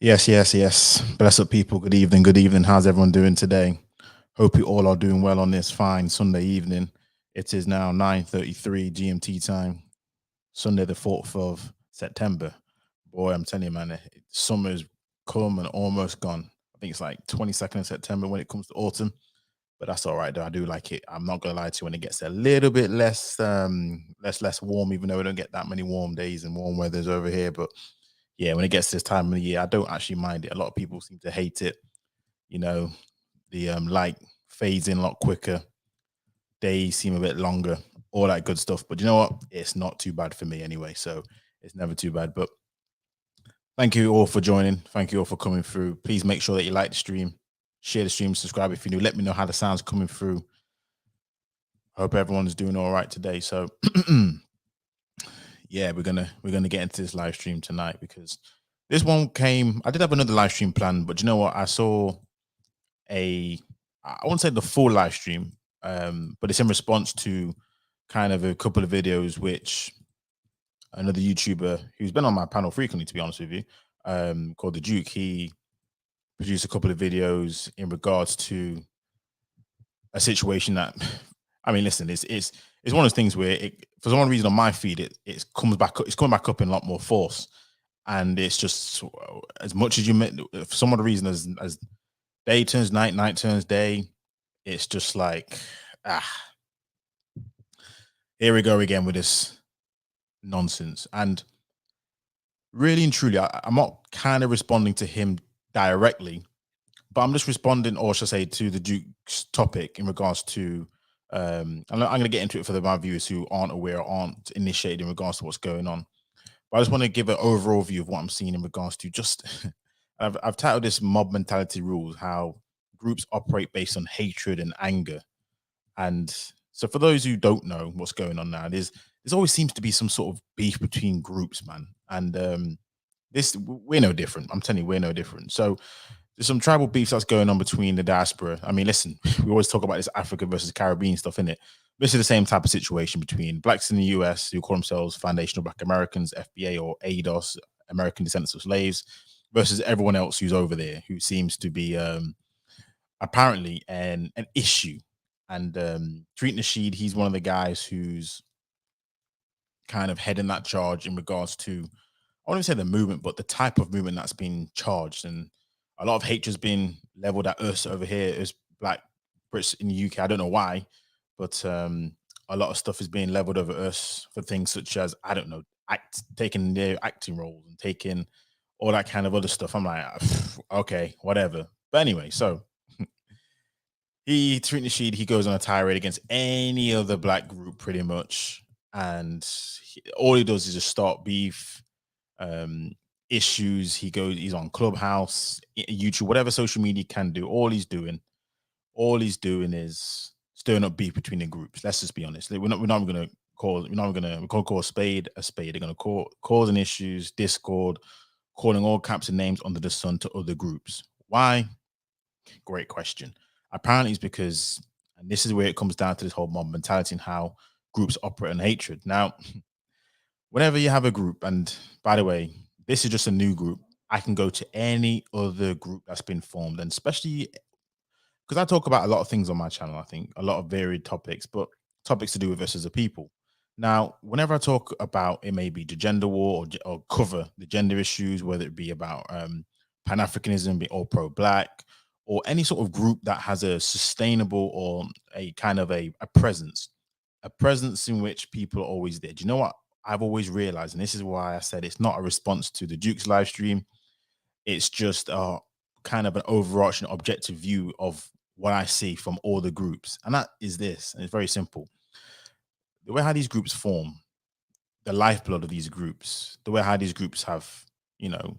Yes, yes, yes. Bless up, people. Good evening. Good evening. How's everyone doing today? Hope you all are doing well on this fine Sunday evening. It is now 9:33 GMT time, Sunday the 4th of September. Boy, I'm telling you, man, summer's come and almost gone. I think it's like 22nd of September when it comes to autumn, but that's all right though. I do like it. I'm not gonna lie to you when it gets a little bit less warm, even though we don't get that many warm days and warm weathers over here. But yeah, when it gets this time of the year, I don't actually mind it. A lot of people seem to hate it. You know, the light fades in a lot quicker, days seem a bit longer, all that good stuff. But you know what? It's not too bad for me anyway. So it's never too bad. But thank you all for joining. Thank you all for coming through. Please make sure that you like the stream, share the stream, subscribe if you're new. Let me know how the sound's coming through. I hope everyone's doing all right today. So yeah, we're gonna get into this live stream tonight because this one came. I did have another live stream plan, but you know what? I saw a I won't say the full live stream, but it's in response to kind of a couple of videos which another YouTuber who's been on my panel frequently, to be honest with you, called the Duke. He produced a couple of videos in regards to a situation that I mean, listen, it's one of those things where for some reason on my feed it's coming back up in a lot more force, and it's just as much as for some other reason as day turns night, night turns day, it's just like ah, here we go again with this nonsense. And really and truly, I'm not kind of responding to him directly, but I'm just responding, or should I say, to the Duke's topic in regards to. I'm going to get into it for my viewers who aren't aware or aren't initiated in regards to what's going on. But I just want to give an overall view of what I'm seeing in regards to just. I've titled this mob mentality rules, how groups operate based on hatred and anger. And so, for those who don't know what's going on now, there's always seems to be some sort of beef between groups, man. And this we're no different. I'm telling you, we're no different. So there's some tribal beefs that's going on between the diaspora. I mean, listen, we always talk about this Africa versus Caribbean stuff, in it. This is the same type of situation between blacks in the US who call themselves Foundational Black Americans, FBA or ADOS, American Descendants of Slaves, versus everyone else who's over there who seems to be apparently an issue. And Tariq Nasheed, he's one of the guys who's kind of heading that charge in regards to, I wouldn't say the movement, but the type of movement that's been charged. And a lot of hatred's been leveled at us over here as black Brits in the UK. I don't know why, but a lot of stuff is being leveled over us for things such as, I don't know, taking their acting roles and taking all that kind of other stuff. I'm like, okay, whatever. But anyway, so Tariq Nasheed, he goes on a tirade against any other black group pretty much. And all he does is just start beef, um, issues. He's on Clubhouse, YouTube, whatever social media can do. All he's doing is stirring up beef between the groups. Let's just be honest. We're not going to call, we're going to call a spade a spade. They're going to causing issues, discord, calling all caps and names under the sun to other groups. Why? Great question. Apparently, it's because, and this is where it comes down to this whole mob mentality and how groups operate on hatred. Now, whenever you have a group, and by the way, this is just a new group, I can go to any other group that's been formed, and especially because I talk about a lot of things on my channel, I think a lot of varied topics, but topics to do with us as a people. Now, whenever I talk about it, may be the gender war or cover the gender issues, whether it be about Pan Africanism, be all pro black, or any sort of group that has a sustainable or a kind of a presence in which people are always there. Do you know what I've always realized? And this is why I said it's not a response to the Duke's live stream. It's just a kind of an overarching objective view of what I see from all the groups. And that is this. And it's very simple. The way how these groups form, the lifeblood of these groups, the way how these groups have,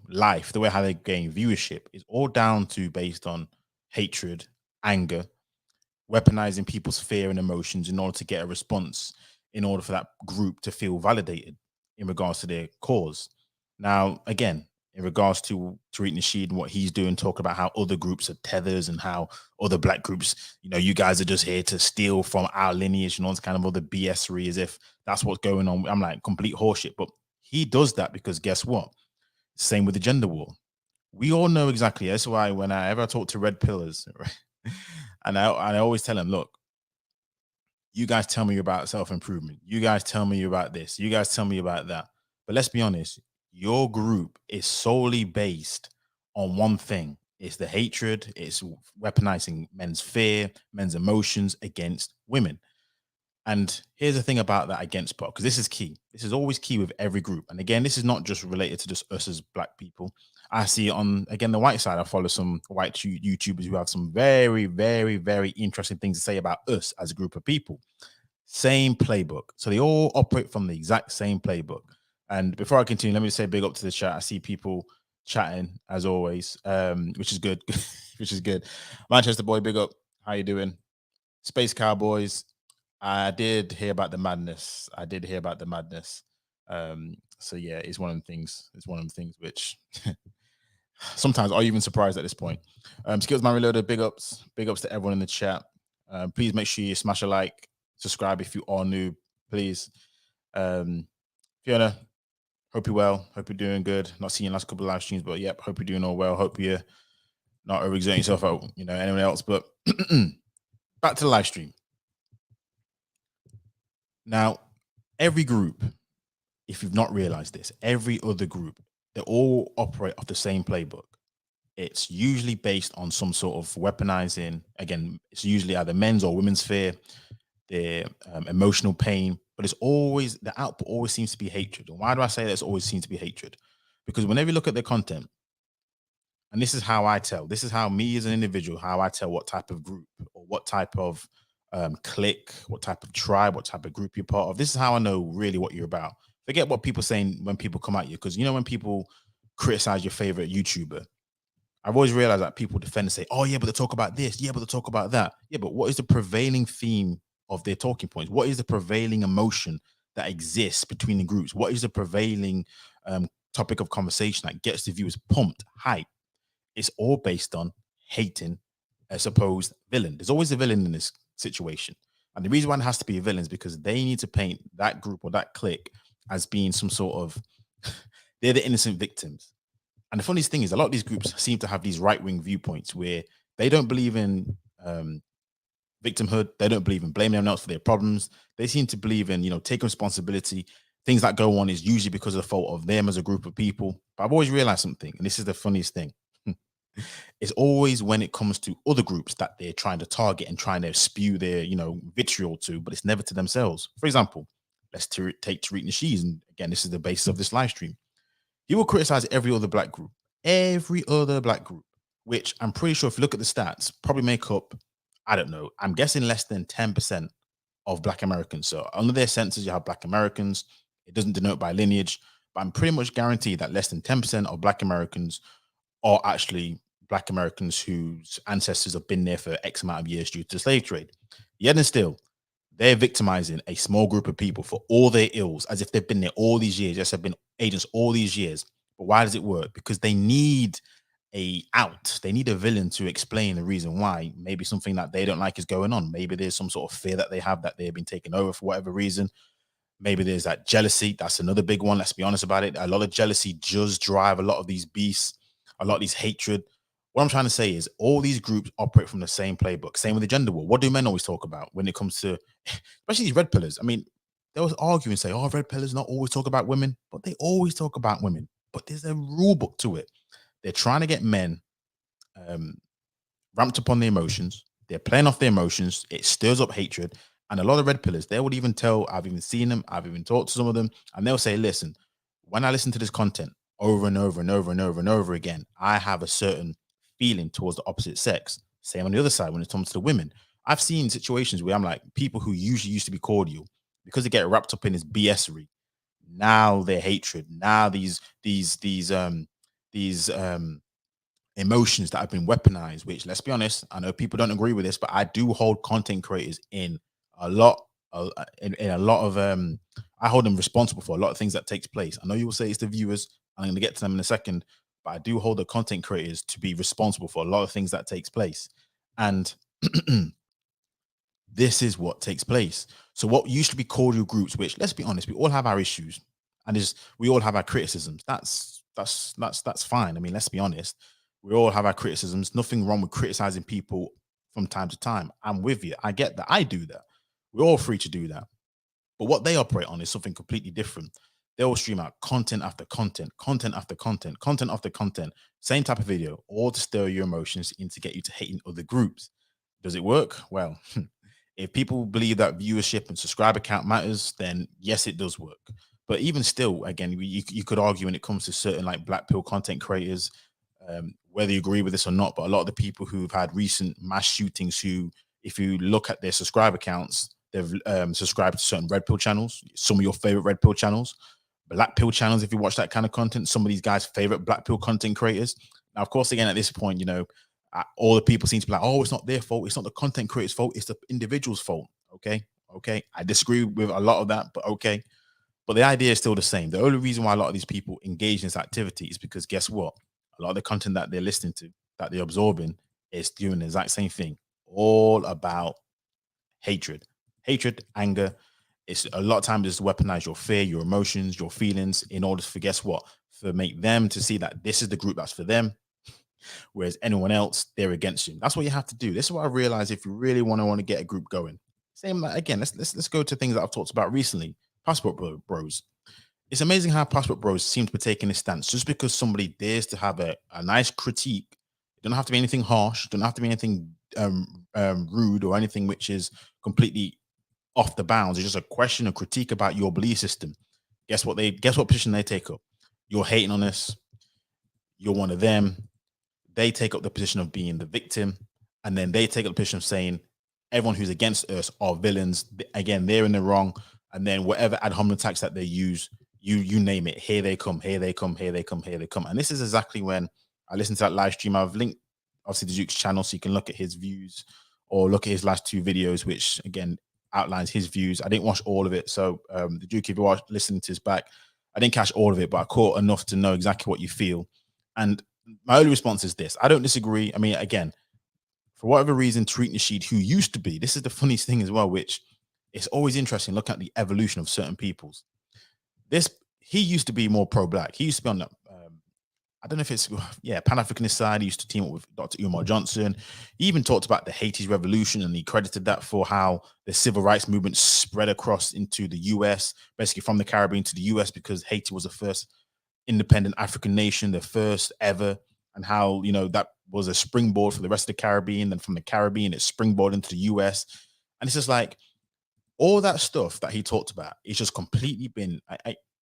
life, the way how they gain viewership is all down to based on hatred, anger, weaponizing people's fear and emotions in order to get a response, in order for that group to feel validated in regards to their cause. Now, again, in regards to Tariq Nasheed and what he's doing, talk about how other groups are tethers and how other black groups, you guys are just here to steal from our lineage and all this kind of other BS-ery as if that's what's going on. I'm like, complete horseshit. But he does that because guess what? Same with the gender war. We all know exactly. That's why when I ever talk to red pillars, and I always tell them, look, you guys tell me about self improvement. You guys tell me about this. You guys tell me about that. But let's be honest, your group is solely based on one thing. It's the hatred. It's weaponizing men's fear, men's emotions against women. And here's the thing about that against part, because this is key. This is always key with every group. And again, this is not just related to just us as black people. I see on again the white side. I follow some white YouTubers who have some very, very, very interesting things to say about us as a group of people. Same playbook. So they all operate from the exact same playbook. And before I continue, let me just say big up to the chat. I see people chatting as always, which is good. Which is good. Manchester boy, big up. How you doing? Space Cowboys. I did hear about the madness. I did hear about the madness. So yeah, it's one of the things. It's one of the things which sometimes are you even surprised at this point. Skills Man Reloaded, big ups to everyone in the chat. Please make sure you smash a like, subscribe if you are new, please. Fiona, hope you're well. Hope you're doing good. Not seeing last couple of live streams, but yep, hope you're doing all well. Hope you're not overexerting yourself out, anyone else. But back to the live stream. Now, every group, if you've not realized this, every other group, they all operate off the same playbook. It's usually based on some sort of weaponizing. Again, it's usually either men's or women's fear, their emotional pain, but it's always the output always seems to be hatred. And why do I say that? It's always seems to be hatred? Because whenever you look at their content, and this is how I tell, this is how me as an individual, how I tell what type of group or what type of clique, what type of tribe, what type of group you're part of. This is how I know really what you're about. Forget what people saying when people come at you, because when people criticize your favorite YouTuber, I've always realized that people defend and say, "Oh yeah, but they talk about this. Yeah, but they talk about that. Yeah, but what is the prevailing theme of their talking points? What is the prevailing emotion that exists between the groups? What is the prevailing topic of conversation that gets the viewers pumped, hype? It's all based on hating a supposed villain. There's always a villain in this situation. And the reason why it has to be a villain is because they need to paint that group or that clique as being some sort of, they're the innocent victims. And the funniest thing is a lot of these groups seem to have these right-wing viewpoints where they don't believe in victimhood. They don't believe in blaming anyone else for their problems. They seem to believe in, taking responsibility. Things that go on is usually because of the fault of them as a group of people. But I've always realized something, and this is the funniest thing. It's always when it comes to other groups that they're trying to target and trying to spew their, vitriol to, but it's never to themselves. For example, let's take Tariq Nasheed. And again, this is the basis of this live stream. He will criticize every other black group, which I'm pretty sure if you look at the stats, probably make up, I don't know, I'm guessing less than 10% of black Americans. So under their census, you have black Americans. It doesn't denote by lineage, but I'm pretty much guaranteed that less than 10% of black Americans are actually black Americans whose ancestors have been there for X amount of years due to the slave trade. Yet and still, they're victimizing a small group of people for all their ills as if they've been there all these years. Yes, have been agents all these years. But why does it work? Because they need a out. They need a villain to explain the reason why. Maybe something that they don't like is going on. Maybe there's some sort of fear that they have that they've been taken over for whatever reason. Maybe there's that jealousy. That's another big one. Let's be honest about it. A lot of jealousy does drive a lot of these beasts, a lot of these hatred. What I'm trying to say is all these groups operate from the same playbook. Same with the gender war. What do men always talk about when it comes to, especially these red pillars? I mean, they always argue and say, "Oh, red pillars not always talk about women," but they always talk about women. But there's a rule book to it. They're trying to get men um, ramped up on the emotions. They're playing off their emotions. It stirs up hatred. And a lot of red pillars, they would even tell, I've even seen them, I've even talked to some of them, and they'll say, listen, when I listen to this content over and over and over and over and over again, I have a certain feeling towards the opposite sex. Same on the other side when it comes to the women. I've seen situations where I'm like, people who usually used to be cordial, because they get wrapped up in this BSery, now their hatred, now these emotions that have been weaponized, which let's be honest, I know people don't agree with this, but I do hold content creators in a lot in a lot of I hold them responsible for a lot of things that takes place. I know you will say it's the viewers, and I'm going to get to them in a second, but I do hold the content creators to be responsible for a lot of things that takes place. And this is what takes place. So what used to be cordial groups, which let's be honest, we all have our issues and we all have our criticisms. That's That's fine. I mean, let's be honest. We all have our criticisms. Nothing wrong with criticizing people from time to time. I'm with you. I get that. I do that. We're all free to do that. But what they operate on is something completely different. They'll stream out content after content, content after content, content after content, same type of video, all to stir your emotions in to get you to hating other groups. Does it work? Well, if people believe that viewership and subscriber count matters, then yes, it does work. But even still, again, you could argue when it comes to certain like black pill content creators, whether you agree with this or not, but a lot of the people who've had recent mass shootings, who, if you look at their subscriber counts, they've subscribed to certain red pill channels, some of your favorite red pill channels, black pill channels. If you watch that kind of content, some of these guys' favorite black pill content creators. Now, of course, again, at this point, all the people seem to be like, oh, it's not their fault. It's not the content creator's fault. It's the individual's fault. Okay. Okay. I disagree with a lot of that, but okay. But the idea is still the same. The only reason why a lot of these people engage in this activity is because guess what? A lot of the content that they're listening to, that they're absorbing, is doing the exact same thing. All about hatred, anger. It's a lot of times just weaponize your fear, your emotions, your feelings in order to guess what? To make them to see that this is the group that's for them, whereas anyone else, they're against you. That's what you have to do. This is what I realized if you really want to get a group going. Same like again, let's go to things that I've talked about recently. Passport Bros. It's amazing how Passport Bros seem to be taking a stance just because somebody dares to have a nice critique. It don't have to be anything harsh, don't have to be anything rude or anything which is completely off the bounds. It's just a question, a critique about your belief system. Guess what position they take up? You're hating on us, you're one of them. They take up the position of being the victim, and then they take up the position of saying everyone who's against us are villains. Again, they're in the wrong. And then whatever ad hominem attacks that they use, you name it. Here they come, here they come, here they come, here they come. And this is exactly when I listened to that live stream. I've linked obviously the Duke's channel so you can look at his views or look at his last two videos, which again outlines his views. I didn't watch all of it. So the Duke, if you are listening to his back, I didn't catch all of it, but I caught enough to know exactly what you feel. And my only response is this. I don't disagree. I mean, again, for whatever reason, Tariq Nasheed, who used to be, this is the funniest thing as well, which it's always interesting looking at the evolution of certain peoples. He used to be more pro-black. He used to be on the I don't know if it's Pan-Africanist side. He used to team up with Dr. Umar Johnson. He even talked about the Haiti's revolution, and he credited that for how the civil rights movement spread across into the US, basically from the Caribbean to the US, because Haiti was the first independent African nation, the first ever, and how that was a springboard for the rest of the Caribbean. Then from the Caribbean, it springboarded into the US, and it's just like all that stuff that he talked about. It's just completely been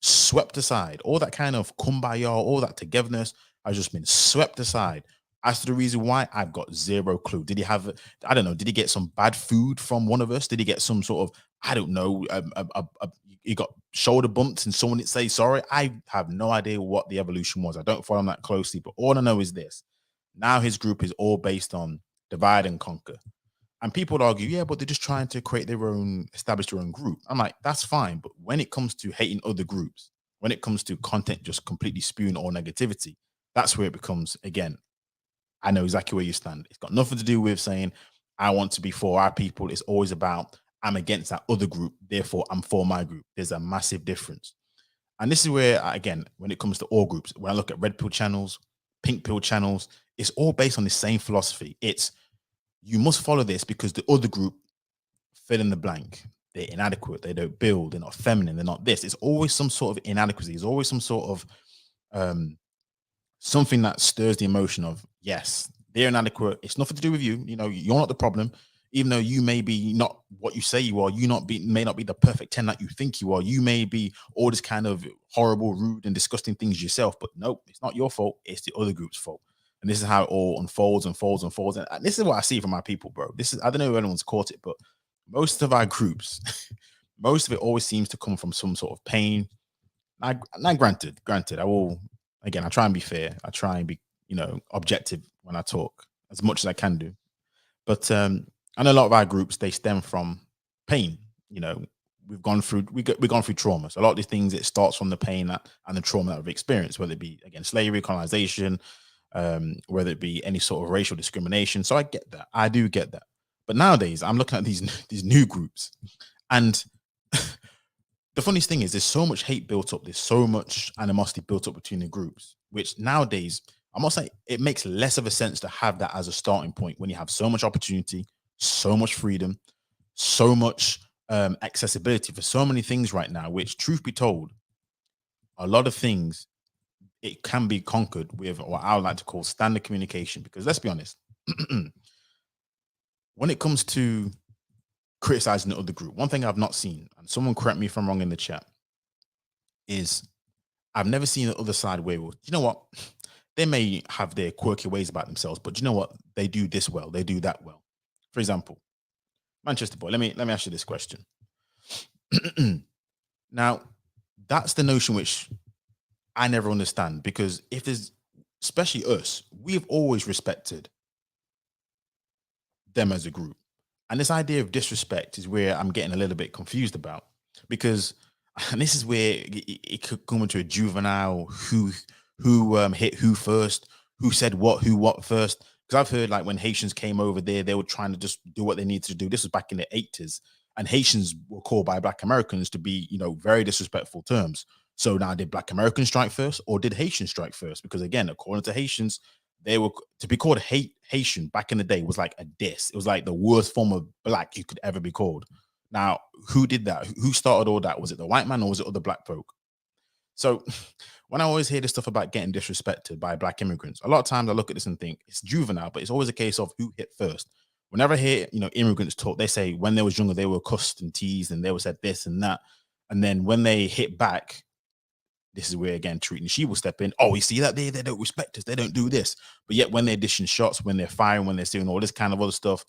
swept aside. All that kind of kumbaya, all that togetherness has just been swept aside. As to the reason why, I've got zero clue. Did he have, I don't know, did he get some bad food from one of us? Did he get some sort of, I don't know, he got shoulder bumps and someone didn't say sorry? I have no idea what the evolution was. I don't follow him that closely, but all I know is this. Now his group is all based on divide and conquer. And people would argue, yeah, but they're just trying to create their own, establish their own group. I'm like, that's fine. But when it comes to hating other groups, when it comes to content just completely spewing all negativity, that's where it becomes, again, I know exactly where you stand. It's got nothing to do with saying, I want to be for our people. It's always about, I'm against that other group. Therefore, I'm for my group. There's a massive difference. And this is where, again, when it comes to all groups, when I look at red pill channels, pink pill channels, it's all based on the same philosophy. It's, you must follow this because the other group fill in the blank. They're inadequate. They don't build. They're not feminine. They're not this. It's always some sort of inadequacy. It's always some sort of something that stirs the emotion of, yes, they're inadequate. It's nothing to do with you. You're not the problem. Even though you may be not what you say you are, may not be the perfect 10 that you think you are. You may be all this kind of horrible, rude, and disgusting things yourself. But nope, it's not your fault. It's the other group's fault. And this is how it all unfolds. And this is what I see from my people, bro. I don't know if anyone's caught it, but most of our groups, most of it always seems to come from some sort of pain. Now granted, I try and be fair. I try and be, objective when I talk as much as I can do. But I know a lot of our groups, they stem from pain. We've gone through trauma. So a lot of these things, it starts from the pain and the trauma that we've experienced, whether it be, again, slavery, colonization, whether it be any sort of racial discrimination. So I get that. I do get that. But nowadays, I'm looking at these new groups, and the funniest thing is there's so much hate built up. There's so much animosity built up between the groups. which nowadays, I'm not saying it makes less of a sense to have that as a starting point when you have so much opportunity, so much freedom, so much accessibility for so many things right now, which, truth be told, a lot of things it can be conquered with what I would like to call standard communication. Because let's be honest, when it comes to criticizing the other group, one thing I've not seen, and someone correct me if I'm wrong in the chat, is I've never seen the other side where, well, you know what? They may have their quirky ways about themselves, but you know what? They do this well, they do that well. For example, Manchester boy, let me ask you this question. Now, that's the notion which I never understand, because if there's, especially us, we've always respected them as a group. And this idea of disrespect is where I'm getting a little bit confused about, because, and this is where it could come into a juvenile who hit who first, who said what, who what first. Because I've heard, like, when Haitians came over there, they were trying to just do what they needed to do. This was back in the 80s, and Haitians were called by Black Americans to be, very disrespectful terms. So now, did Black Americans strike first, or did Haitians strike first? Because again, according to Haitians, they were, to be called Haitian back in the day was like a diss. It was like the worst form of black you could ever be called. Now, who did that? Who started all that? Was it the white man, or was it other black folk? So when I always hear this stuff about getting disrespected by black immigrants, a lot of times I look at this and think it's juvenile, but it's always a case of who hit first. Whenever I hear, immigrants talk, they say when they was younger, they were cussed and teased and they were said this and that. And then when they hit back, this is where, again, Treat and she will step in. Oh, you see that they don't respect us, they don't do this. But yet when they're dishing shots, when they're firing, when they're doing all this kind of other stuff,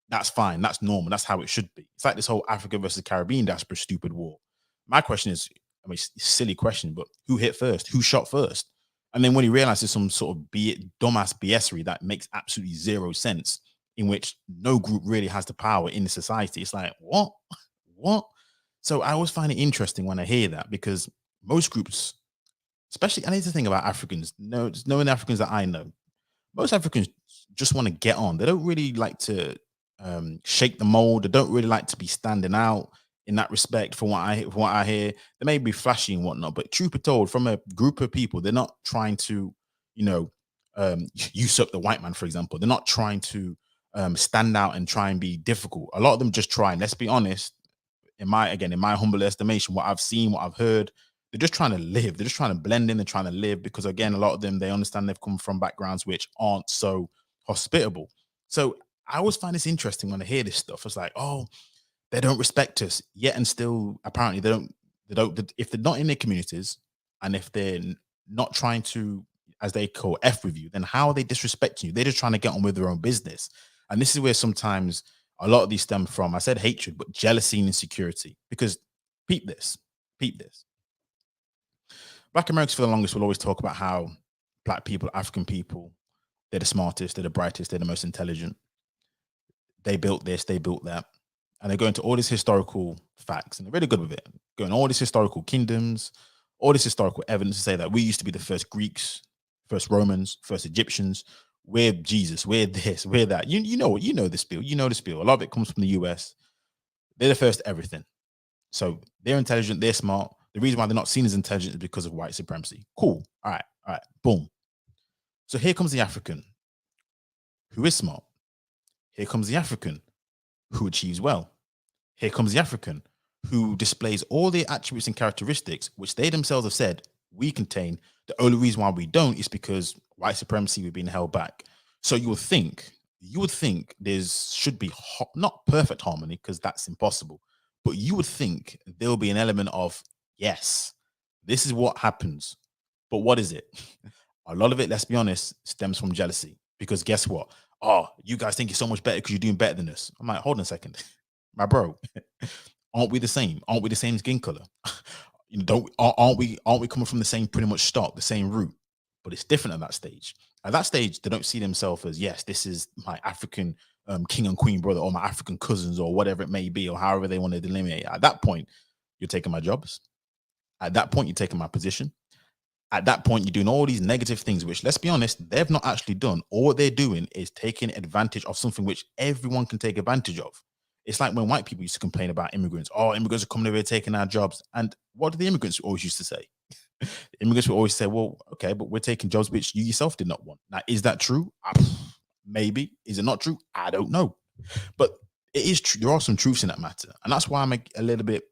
that's fine. That's normal. That's how it should be. It's like this whole Africa versus Caribbean diaspora stupid war. My question is, I mean, it's a silly question, but who hit first? Who shot first? And then when he realizes some sort of dumbass BSery that makes absolutely zero sense, in which no group really has the power in the society, it's like, what? What? So I always find it interesting when I hear that, because most groups, especially, I need to think about Africans, no, just knowing the Africans that I know, most Africans just want to get on. They don't really like to shake the mold. They don't really like to be standing out in that respect. From what I hear, they may be flashy and whatnot, but truth be told, from a group of people, they're not trying to, you know, usurp the white man, for example. They're not trying to stand out and try and be difficult. A lot of them just try. And let's be honest, in my humble estimation, what I've seen, what I've heard, they're just trying to live. They're just trying to blend in. They're trying to live, because again, a lot of them, they understand they've come from backgrounds which aren't so hospitable. So I always find this interesting when I hear this stuff. It's like, oh, they don't respect us yet, and still apparently if they're not in their communities, and if they're not trying to, as they call, f with you, then how are they disrespecting you? They're just trying to get on with their own business. And this is where sometimes a lot of these stem from, I said hatred, but jealousy and insecurity. Because peep this, peep this. Black Americans for the longest will always talk about how black people, African people, they're the smartest, they're the brightest, they're the most intelligent. They built this, they built that. And they go into all these historical facts, and they're really good with it. Going all these historical kingdoms, all this historical evidence to say that we used to be the first Greeks, first Romans, first Egyptians. We're Jesus, we're this, we're that. You know the spiel. You know the spiel. A lot of it comes from the US. They're the first everything. So they're intelligent, they're smart. The reason why they're not seen as intelligent is because of white supremacy. Cool. All right, boom. So here comes the African who is smart. Here comes the African who achieves well. Here comes the African who displays all the attributes and characteristics which they themselves have said we contain. The only reason why we don't is because white supremacy, we've been held back. So you would think there's should be not perfect harmony, because that's impossible, but you would think there'll be an element of, yes, this is what happens. But what is it? A lot of it, let's be honest, stems from jealousy. Because guess what? Oh, you guys think you're so much better because you're doing better than us. I'm like, hold on a second, my bro. Aren't we the same? Aren't we the same skin color? Don't aren't we coming from the same pretty much stock, the same root? But it's different at that stage. At that stage, they don't see themselves as, yes, this is my African king and queen brother, or my African cousins, or whatever it may be, or however they want to delineate. At that point, you're taking my jobs. At that point, you're taking my position. At that point, you're doing all these negative things, which, let's be honest, they've not actually done. All they're doing is taking advantage of something which everyone can take advantage of. It's like when white people used to complain about immigrants. Oh, immigrants are coming over here taking our jobs. And what did the immigrants always used to say? Immigrants will always say, well, okay, but we're taking jobs which you yourself did not want. Now, is that true? Maybe. Is it not true? I don't know. But it is true. There are some truths in that matter. And that's why I'm a little bit,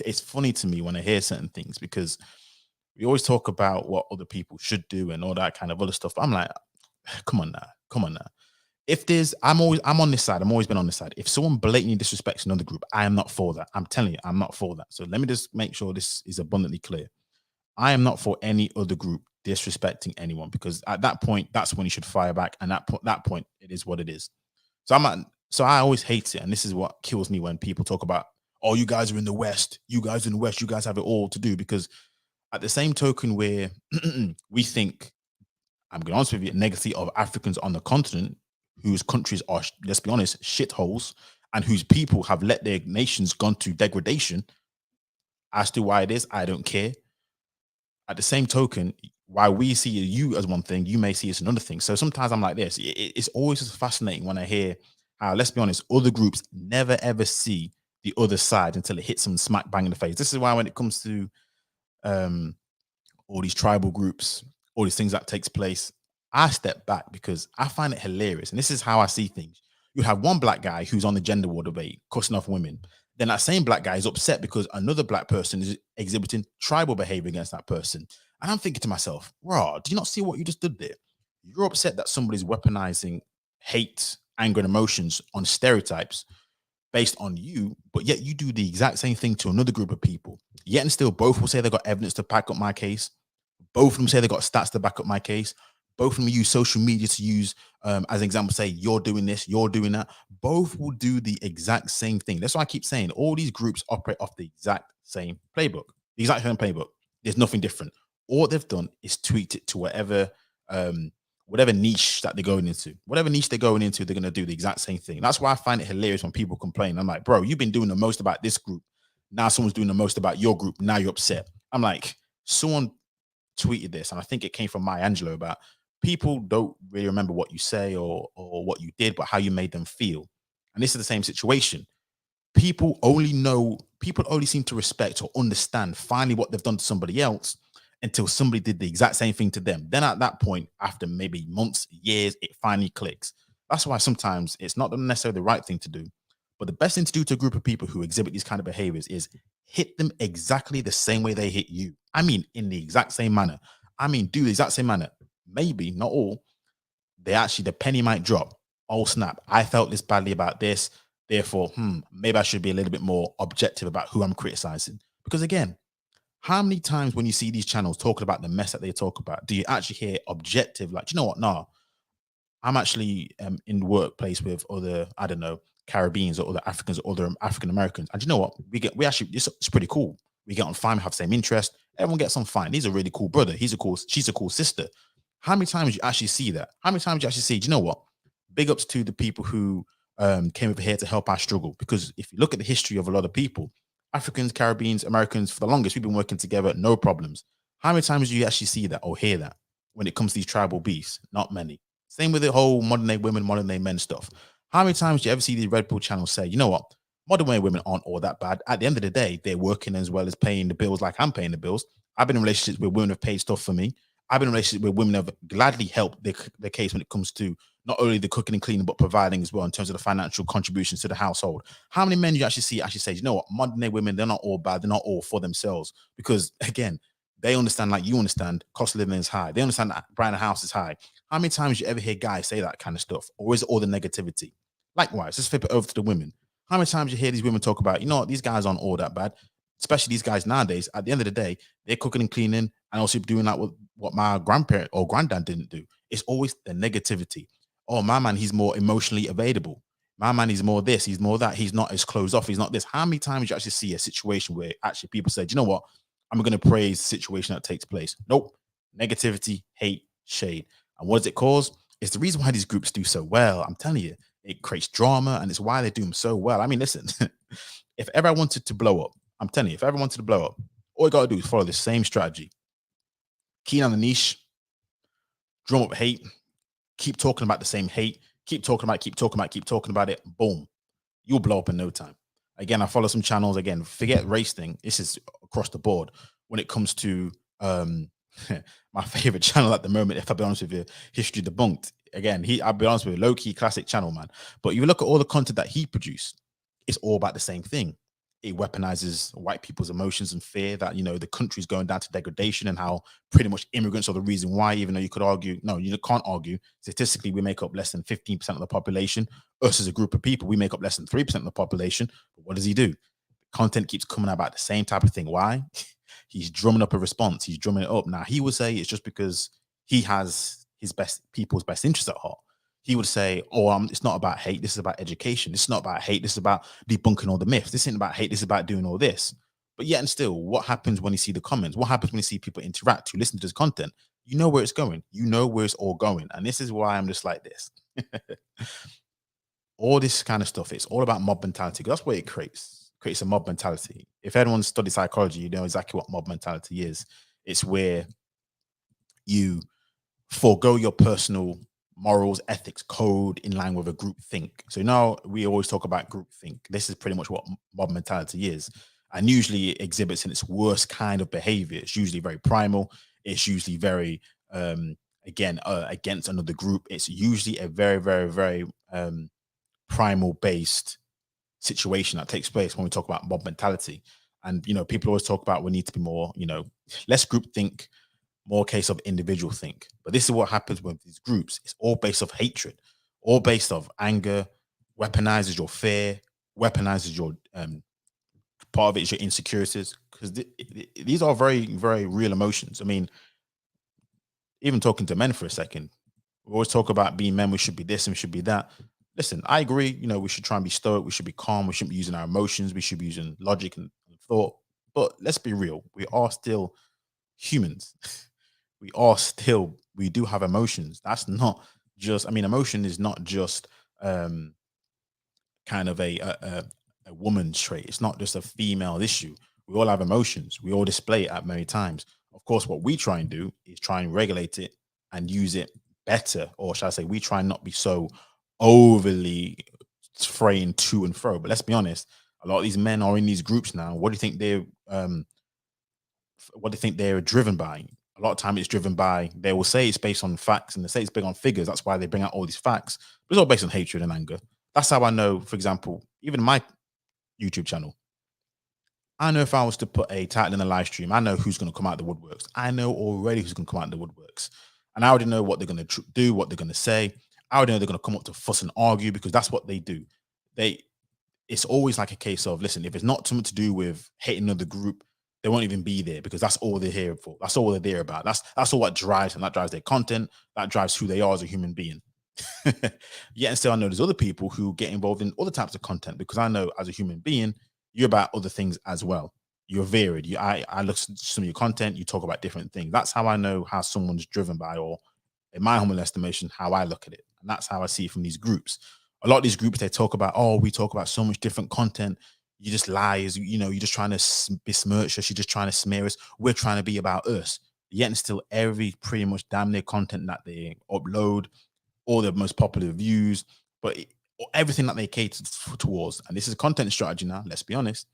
it's funny to me when I hear certain things, because we always talk about what other people should do and all that kind of other stuff. I'm like, come on now. Come on now. If there's, I'm on this side. I'm always been on this side. If someone blatantly disrespects another group, I am not for that. I'm telling you, I'm not for that. So let me just make sure this is abundantly clear. I am not for any other group disrespecting anyone, because at that point, that's when you should fire back. And that point, it is what it is. So so I always hate it. And this is what kills me when people talk about, oh, you guys are in the West. You guys in the West, you guys have it all to do. Because at the same token where we think, I'm going to be honest with you, negatively of Africans on the continent, whose countries are, let's be honest, shitholes, and whose people have let their nations gone to degradation. As to why it is, I don't care. At the same token, while we see you as one thing, you may see us another thing. So sometimes I'm like this. It's always just fascinating when I hear how, let's be honest, other groups never ever see the other side until it hits them smack bang in the face. This is why when it comes to um, all these tribal groups, all these things that takes place, I step back because I find it hilarious. And this is how I see things. You have one black guy who's on the gender war debate, cussing off women. Then that same black guy is upset because another black person is exhibiting tribal behavior against that person. And I'm thinking to myself, raw, do you not see what you just did there? You're upset that somebody's weaponizing hate, anger, and emotions on stereotypes based on you, but yet you do the exact same thing to another group of people. Yet and still, both will say they got evidence to back up my case. Both of them say they got stats to back up my case. Both of them use social media to use as an example, say, you're doing this, you're doing that. Both will do the exact same thing. That's why I keep saying all these groups operate off the exact same playbook, the exact same playbook. There's nothing different. All they've done is tweaked it to whatever niche that they're going into. Whatever niche they're going into, they're going to do the exact same thing. That's why I find it hilarious when people complain. I'm like, bro, you've been doing the most about this group. Now someone's doing the most about your group. Now you're upset. I'm like, someone tweeted this, and I think it came from Maya Angelou, about people don't really remember what you say or what you did, but how you made them feel. And this is the same situation. People only seem to respect or understand finally what they've done to somebody else until somebody did the exact same thing to them. Then at that point, after maybe months, years, it finally clicks. That's why sometimes it's not necessarily the right thing to do. But the best thing to do to a group of people who exhibit these kind of behaviors is hit them exactly the same way they hit you. I mean, in the exact same manner. I mean, do the exact same manner. Maybe not all. The penny might drop. Oh, snap. I felt this badly about this. Therefore, maybe I should be a little bit more objective about who I'm criticizing. Because again, how many times when you see these channels talking about the mess that they talk about, do you actually hear objective, like, do you know what? No, I'm actually in the workplace with other, I don't know, Caribbeans or other Africans or other African Americans. And you know what? It's pretty cool. We get on fine, we have the same interest. Everyone gets on fine. He's a really cool brother. She's a cool sister. How many times you actually see that? How many times you actually see, do you know what? Big ups to the people who came over here to help our struggle. Because if you look at the history of a lot of people, Africans, Caribbeans, Americans, for the longest, we've been working together, no problems. How many times do you actually see that or hear that when it comes to these tribal beefs? Not many. Same with the whole modern day women, modern day men stuff. How many times do you ever see these Red Bull channels say, you know what? Modern day women aren't all that bad. At the end of the day, they're working as well as paying the bills like I'm paying the bills. I've been in relationships where women have paid stuff for me. I've been in relationships where women have gladly helped their case when it comes to not only the cooking and cleaning, but providing as well in terms of the financial contributions to the household. How many men do you actually say, you know what, modern day women, they're not all bad, they're not all for themselves. Because again, they understand, like you understand, cost of living is high. They understand that buying a house is high. How many times do you ever hear guys say that kind of stuff? Or is it all the negativity? Likewise, let's flip it over to the women. How many times you hear these women talk about, you know what, these guys aren't all that bad, especially these guys nowadays. At the end of the day, they're cooking and cleaning and also doing like what my grandparent or granddad didn't do. It's always the negativity. Oh, my man, he's more emotionally available. My man, he's more this, he's more that. He's not as closed off. He's not this. How many times do you actually see a situation where actually people say, you know what, I'm going to praise the situation that takes place? Nope. Negativity, hate, shade. And what does it cause? It's the reason why these groups do so well. I'm telling you, it creates drama and it's why they do them so well. I mean, listen, if ever I wanted to blow up, I'm telling you, if I ever wanted to blow up, all you got to do is follow the same strategy. Keen on the niche, drum up hate, keep talking about the same hate, keep talking about it. Boom, you'll blow up in no time. Again, I follow some channels. Again, forget race thing. This is across the board. when it comes to my favorite channel at the moment, if I'll be honest with you, History Debunked. Again, I'll be honest with you, low key classic channel, man. But you look at all the content that he produced, it's all about the same thing. It weaponizes white people's emotions and fear that, the country's going down to degradation, and how pretty much immigrants are the reason why, even though you could argue, no, you can't argue. Statistically, we make up less than 15% of the population. Us as a group of people, we make up less than 3% of the population. But what does he do? Content keeps coming about the same type of thing. Why? He's drumming up a response. He's drumming it up. Now, he would say it's just because he has his people's best interests at heart. He would say, "Oh, it's not about hate. This is about education. This is not about hate. This is about debunking all the myths. This isn't about hate. This is about doing all this." But yet and still, what happens when you see the comments? What happens when you see people interact, who listen to this content? You know where it's going. You know where it's all going. And this is why I'm just like this. All this kind of stuff, it's all about mob mentality. That's what it creates a mob mentality. If anyone studies psychology, you know exactly what mob mentality is. It's where you forego your personal morals, ethics, code in line with a group think. So now we always talk about group think. This is pretty much what mob mentality is. And usually it exhibits in its worst kind of behavior. It's usually very primal. It's usually very, against another group. It's usually a very, very, very primal based situation that takes place when we talk about mob mentality. And people always talk about we need to be more, less group think, more case of individual think. But this is what happens with these groups. It's all based off hatred, all based off anger, weaponizes your fear, weaponizes your part of it is your insecurities, because these are very, very real emotions. I mean, even talking to men for a second, we always talk about being men, we should be this and we should be that. Listen, I agree, we should try and be stoic, we should be calm, we shouldn't be using our emotions, we should be using logic and thought. But let's be real, we are still humans. We do have emotions. That's not just, emotion is not just kind of a woman's trait. It's not just a female issue. We all have emotions. We all display it at many times. Of course, what we try and do is try and regulate it and use it better, or shall I say, we try and not be so overly fraying to and fro. But let's be honest, a lot of these men are in these groups now. What do you think they're driven by? A lot of time it's driven by, they will say it's based on facts, and they say it's big on figures. That's why they bring out all these facts. But it's all based on hatred and anger. That's how I know, for example, even my YouTube channel, I know if I was to put a title in a live stream, I know who's going to come out the woodworks. I know already who's going to come out the woodworks. And I already know what they're going to do, what they're going to say. I already know they're going to come up to fuss and argue, because that's what they do. It's always like a case of, listen, if it's not something to do with hating another group, they won't even be there, because that's all they're here for. That's all they're there about. That's all what drives them. That drives their content. That drives who they are as a human being. Yet and still, I know there's other people who get involved in other types of content, because I know as a human being, you're about other things as well. You're varied. I look at some of your content, you talk about different things. That's how I know how someone's driven by, or in my humble estimation, how I look at it. And that's how I see it from these groups. A lot of these groups, they talk about, oh, we talk about so much different content. You just lies, you're just trying to besmirch us. You're just trying to smear us. We're trying to be about us. Yet and still, every pretty much damn near content that they upload, all the most popular views, but everything that they cater towards, and this is a content strategy now, let's be honest,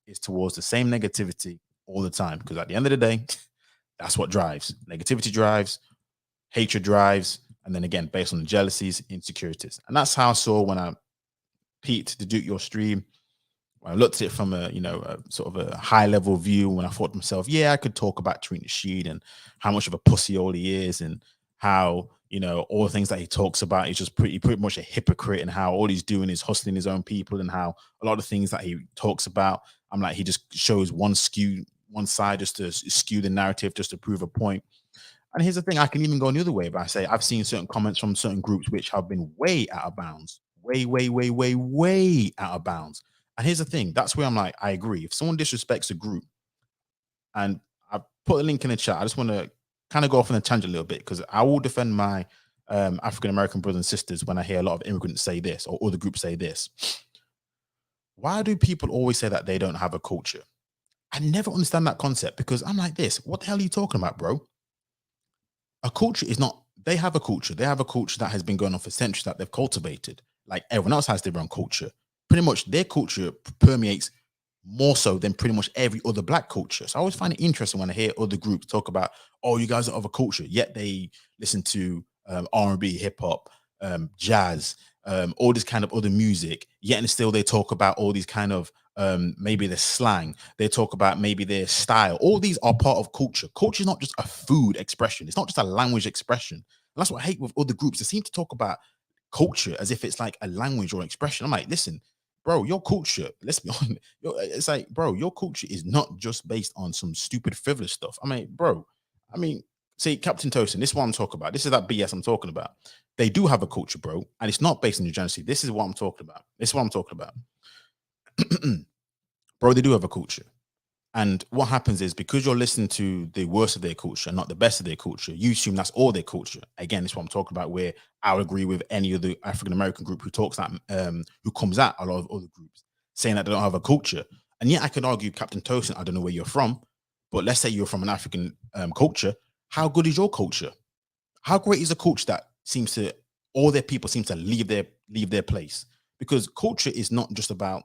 is towards the same negativity all the time. Because at the end of the day, that's what drives. Negativity drives, hatred drives, and then again, based on the jealousies, insecurities. And that's how I saw when I peeped to do your stream. When I looked at it from a sort of a high level view, when I thought to myself, yeah, I could talk about Tariq Nasheed and how much of a pussy all he is, and how all the things that he talks about, he's just pretty much a hypocrite, and how all he's doing is hustling his own people, and how a lot of things that he talks about, I'm like, he just shows one side just to skew the narrative, just to prove a point. And here's the thing, I can even go the other way, but I say I've seen certain comments from certain groups which have been way out of bounds, way, way, way, way, way out of bounds. And here's the thing, that's where I'm like, I agree. If someone disrespects a group, and I put a link in the chat, I just want to kind of go off on a tangent a little bit, because I will defend my African American brothers and sisters when I hear a lot of immigrants say this, or other groups say this. Why do people always say that they don't have a culture? I never understand that concept, because I'm like this, what the hell are you talking about, bro? A culture is not, they have a culture. They have a culture that has been going on for centuries, that they've cultivated. Like everyone else has their own culture. Pretty much their culture permeates more so than pretty much every other black culture. So I always find it interesting when I hear other groups talk about, oh, you guys are of a culture, yet they listen to R&B, hip hop, jazz, all this kind of other music, yet and still they talk about all these kind of maybe their slang, they talk about maybe their style. All these are part of culture. Culture is not just a food expression, it's not just a language expression. And that's what I hate with other groups. They seem to talk about culture as if it's like a language or expression. I'm like, listen, bro, your culture, let's be honest, it's like, bro, your culture is not just based on some stupid frivolous stuff. I mean, bro, I mean, see, Captain Toastin, this is what I'm talking about. This is that BS I'm talking about. They do have a culture, bro, and it's not based on your genocide. This is what I'm talking about. This is what I'm talking about. Bro, they do have a culture. And what happens is because you're listening to the worst of their culture, not the best of their culture, you assume that's all their culture. Again, it's what I'm talking about. Where I would agree with any other African American group who talks that, who comes at a lot of other groups saying that they don't have a culture. And yet, I could argue, Captain Tosin, I don't know where you're from, but let's say you're from an African culture. How good is your culture? How great is a culture that seems to all their people seem to leave their place? Because culture is not just about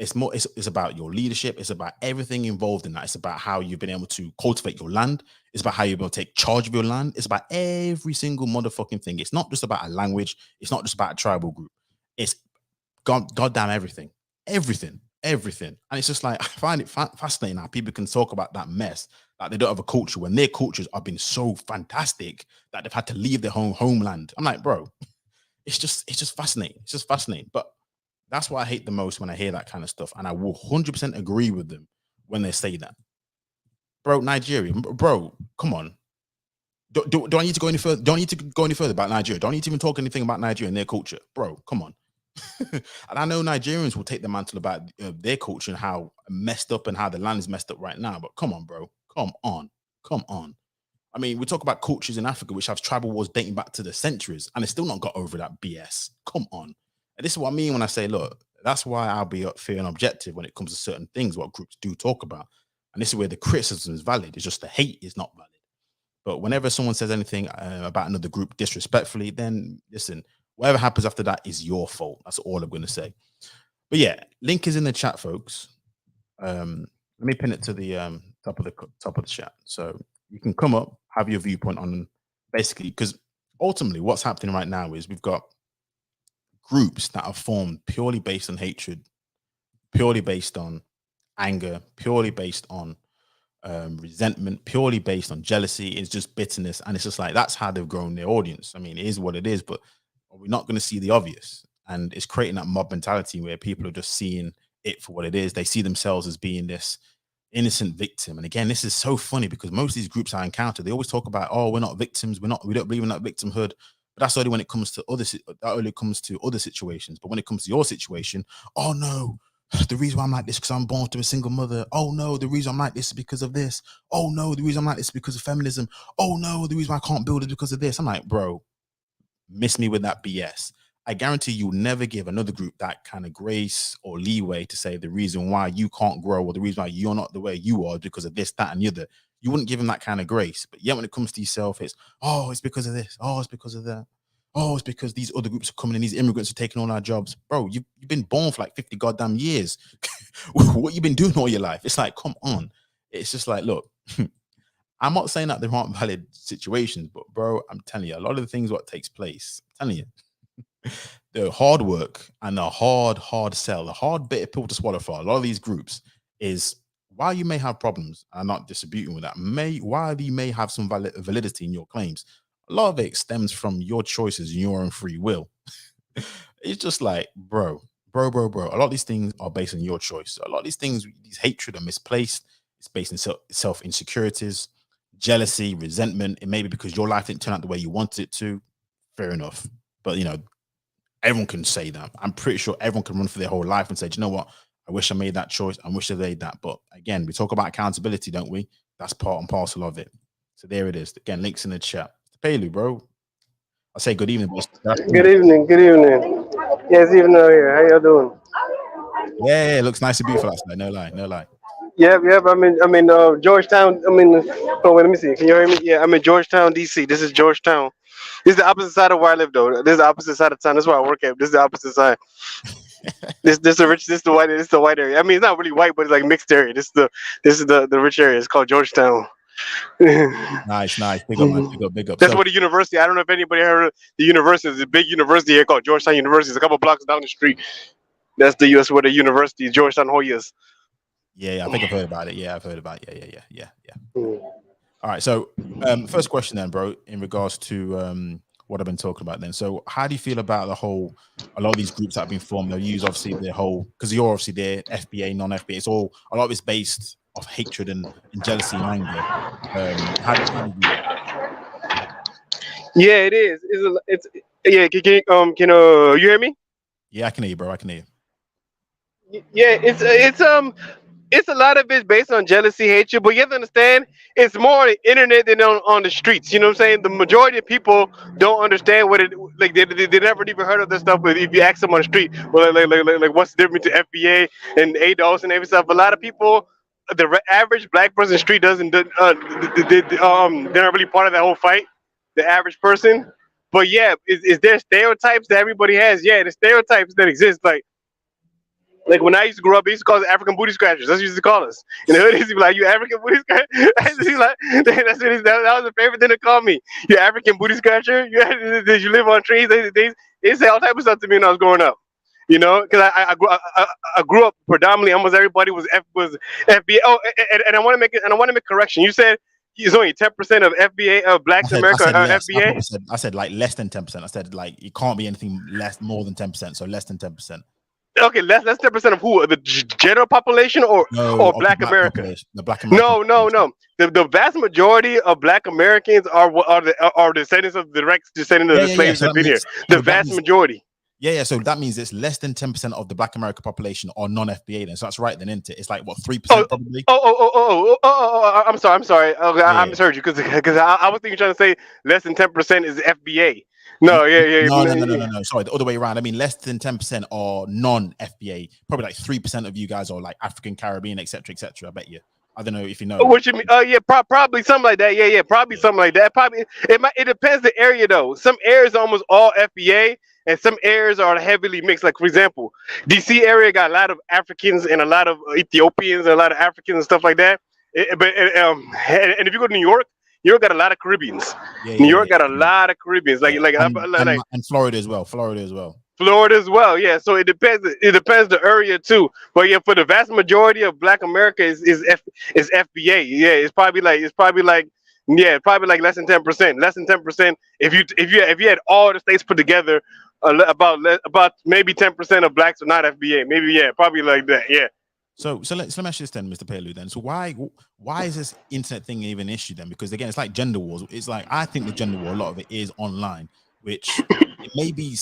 it's about your leadership, it's about everything involved in that. It's about how you've been able to cultivate your land, it's about how you're able to take charge of your land, it's about every single motherfucking thing. It's not just about a language, it's not just about a tribal group, it's goddamn everything, everything. And it's just like I find it fascinating how people can talk about that mess, like they don't have a culture when their cultures have been so fantastic that they've had to leave their homeland. I'm like, bro, it's just fascinating. It's just fascinating. But that's what I hate the most when I hear that kind of stuff, and I will 100% agree with them when they say that, bro. Nigeria, bro, come on. Do I need to go any further? Don't need to go any further about Nigeria. Don't need to even talk anything about Nigeria and their culture, bro. Come on. And I know Nigerians will take the mantle about their culture and how messed up and how the land is messed up right now. But come on, bro. Come on. I mean, we talk about cultures in Africa which have tribal wars dating back to the centuries, and they still not got over that BS. Come on. And this is what I mean when I say, look, that's why I'll be fair and objective when it comes to certain things what groups do talk about. And this is where the criticism is valid. It's just the hate is not valid. But whenever someone says anything about another group disrespectfully, then listen, whatever happens after that is your fault. That's all I'm going to say. But yeah, link is in the chat, folks. Let me pin it to the top of the chat, so you can come up, have your viewpoint on basically because ultimately what's happening right now is we've got groups that are formed purely based on hatred, purely based on anger, purely based on resentment, purely based on jealousy. It's just bitterness, and it's just like that's how they've grown their audience. I mean, it is what it is, but we're not going to see the obvious, and it's creating that mob mentality where people are just seeing it for what it is. They see themselves as being this innocent victim. And again, this is so funny because most of these groups I encounter, they always talk about, oh, we're not victims, we don't believe in that victimhood. But that's only when it comes to other situations. But when it comes to your situation, oh no, the reason why I'm like this because I'm born to a single mother. Oh no, the reason I'm like this is because of this. Oh no, the reason I'm like this is because of feminism. Oh no, the reason why I can't build is because of this. I'm like, bro, miss me with that BS. I guarantee you'll never give another group that kind of grace or leeway to say the reason why you can't grow or the reason why you're not the way you are because of this, that, and the other. You wouldn't give them that kind of grace. But yet when it comes to yourself, it's, oh, it's because of this. Oh, it's because of that. Oh, it's because these other groups are coming in, these immigrants are taking all our jobs. Bro, you've been born for like 50 goddamn years. What you been doing all your life? It's like, come on. It's just like, look, I'm not saying that there aren't valid situations, but bro, I'm telling you, a lot of the things what takes place, I'm telling you, the hard work and the hard sell, the hard bit of pill to swallow for a lot of these groups is while you may have problems, I'm not disputing with that, while you may have some validity in your claims, a lot of it stems from your choices and your own free will. It's just like, bro. A lot of these things are based on your choice. A lot of these things, these hatred are misplaced. It's based in self insecurities, jealousy, resentment. It may be because your life didn't turn out the way you wanted it to. Fair enough. But everyone can say that. I'm pretty sure everyone can run for their whole life and say, do you know what? I wish I made that choice. I wish I made that. But again, we talk about accountability, don't we? That's part and parcel of it. So there it is. Again, links in the chat. Paylu, bro. I say good evening, boss. Good evening. Good evening. Yes, evening out here. How y'all doing? Yeah, it looks nice and beautiful outside. No lie, no lie. Yep. I'm in Georgetown. Oh wait, let me see. Can you hear me? Yeah, I'm in Georgetown, D.C. This is Georgetown. This is the opposite side of where I live, though. This is the opposite side of town. That's where I work at. This is the opposite side. This the white area. I mean, it's not really white, but it's like mixed area. This is the rich area. It's called Georgetown. Nice, nice. Big up, man. Big up, big up. That's So what the university. I don't know if anybody heard of the university. It's a big university here called Georgetown University. It's a couple blocks down the street. That's the U.S. where the university, Georgetown Hoyas. yeah, I think I've heard about it. Yeah, I've heard about it. Yeah. Mm. All right. So, first question then, bro, in regards to what I've been talking about then. So, how do you feel about a lot of these groups that have been formed? They'll use obviously the whole, because you're obviously there, FBA, non-FBA. It's all, a lot of it's based off hatred and jealousy and anger. How do you Yeah, it is. It's yeah. You hear me? Yeah, I can hear you, bro. I can hear you. Yeah, it's a lot of it's based on jealousy, hatred, but you have to understand it's more on the internet than on the streets. You know what I'm saying? The majority of people don't understand what it like. They never even heard of this stuff. But if you ask them on the street, well, like what's the difference between FBA and ADOS and every stuff? A lot of people, average black person in the street they're not really part of that whole fight. The average person. But yeah, is there stereotypes that everybody has? Yeah, the stereotypes that exist, like when I used to grow up, they used to call us African booty scratchers. That's what they used to call us. In the hood, they used to be like, "You African booty scratcher." That was the favorite thing to call me. You African booty scratcher. Did you live on trees? They say all type of stuff to me when I was growing up. You know, because I grew up predominantly. Almost everybody was FBA. Oh, and I want to make a correction. You said it's only 10% of FBA of blacks in America are less. FBA. I said like less than 10%. I said like it can't be anything more than 10%. So less than 10%. Okay, less 10% of who? The general population or Black America? The Black American. No. The vast majority of Black Americans are descendants of the direct descendants of the slaves So that have been here. The vast majority. Yeah. So that means it's less than 10% of the Black American population are non-FBA. Then, so that's right. Then, isn't it? It's like what 3% probably. I'm sorry. Okay, I misheard you because I was thinking trying to say less than 10% is FBA. No, No. Sorry, the other way around. I mean, less than 10% are non-FBA. Probably like 3% of you guys are like African, Caribbean, etc., etc. I bet you. I don't know if you know. What you mean? Probably something like that. Yeah, probably something like that. Probably it depends the area though. Some areas are almost all FBA, and some areas are heavily mixed. Like for example, DC area got a lot of Africans and a lot of Ethiopians and a lot of Africans and stuff like that. And if you go to New York got a lot of Caribbeans. New York got a lot of Caribbeans. And Florida as well. Florida as well, yeah. So it depends. It depends the area too. But yeah, for the vast majority of Black America is FBA. Yeah, it's probably like less than 10%. Less than 10%. If you had all the states put together, about maybe 10% of blacks are not FBA. Maybe probably like that. Yeah. So let me ask you this then, Mr. Pelu. Then, so why is this internet thing even an issue then? Because again, it's like gender wars. It's like I think the gender war, a lot of it is online, which it may be.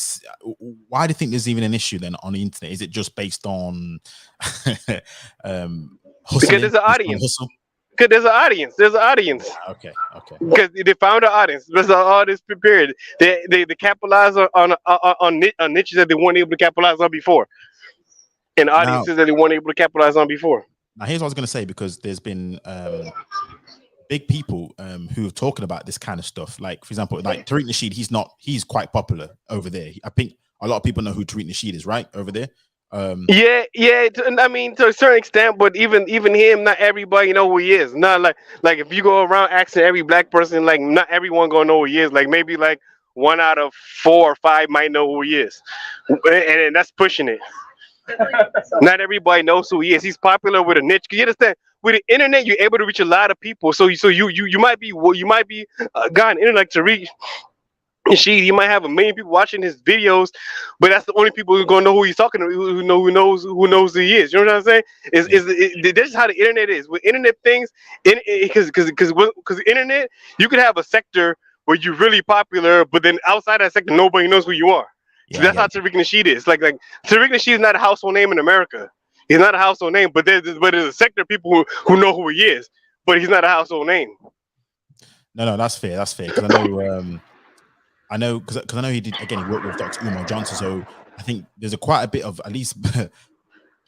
Why do you think there's even an issue then on the internet? Is it just based on hustling? Because there's an audience. Because there's an audience. Okay. Because they found an audience. There's all this period. They capitalize on niches that they weren't able to capitalize on before. And audiences that they weren't able to capitalize on before. Now, here's what I was going to say, because there's been big people who are talking about this kind of stuff. Like, for example, like Tariq Nasheed, he's quite popular over there. I think a lot of people know who Tariq Nasheed is, right? Over there. Yeah. I mean, to a certain extent, but even him, not everybody know who he is. Not like if you go around asking every black person, like not everyone gonna know who he is. Like maybe like 1 out of 4 or 5 might know who he is, and that's pushing it. Not everybody knows who he is. He's popular with a niche. You understand? With the internet, you're able to reach a lot of people. So you might be got an internet to reach. You might have 1 million people watching his videos, but that's the only people who are gonna know who he's talking to, who knows who he is. You know what I'm saying? This is how the internet is. With internet things, because the internet, you could have a sector where you're really popular, but then outside that sector, nobody knows who you are. So that's how Tariq Nasheed is. Like Tariq Nasheed is not a household name in America. He's not a household name, but there's a sector of people who know who he is, but he's not a household name. No, that's fair. Because I know he did. Again, he worked with Dr. Umar Johnson, so I think there's quite a bit of, at least I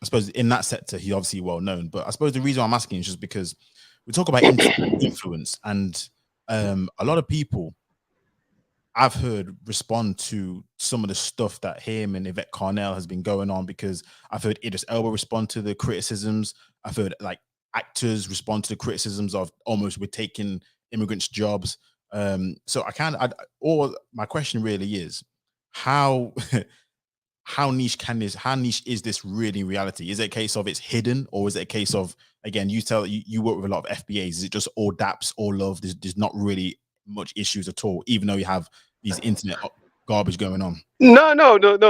suppose in that sector, he's obviously well known. But I suppose the reason I'm asking is just because we talk about influence, and a lot of people I've heard respond to some of the stuff that him and Yvette Carnell has been going on, because I've heard Idris Elba respond to the criticisms. I've heard like actors respond to the criticisms of almost we're taking immigrants' jobs. So or my question really is how how niche is this really in reality? Is it a case of it's hidden, or is it a case of, again, you work with a lot of FBAs, is it just all daps, all love, there's not really much issues at all, even though you have these internet garbage going on? No.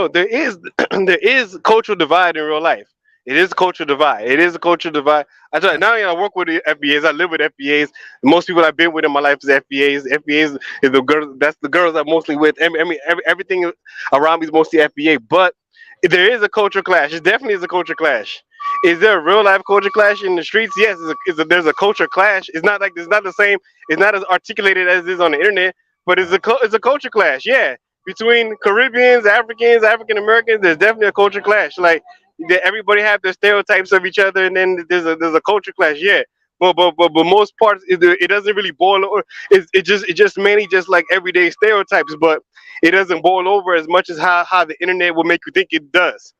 There is there is cultural divide in real life. It is a cultural divide. It is a cultural divide. I tell you, Yeah. now I work with the FBAs. I live with FBAs. Most people I've been with in my life is FBAs. FBAs is the girls. That's the girls I'm mostly with. Everything around me is mostly FBA. But there is a culture clash. It definitely is a culture clash. Is there a real life culture clash in the streets? Yes, there's a culture clash. It's not the same. It's not as articulated as it is on the internet. But it's a culture clash. Yeah, between Caribbeans, Africans, African Americans, there's definitely a culture clash. Like everybody have their stereotypes of each other, and then there's a culture clash. Yeah, but most parts it doesn't really boil over. It just mainly just like everyday stereotypes, but it doesn't boil over as much as how the internet will make you think it does.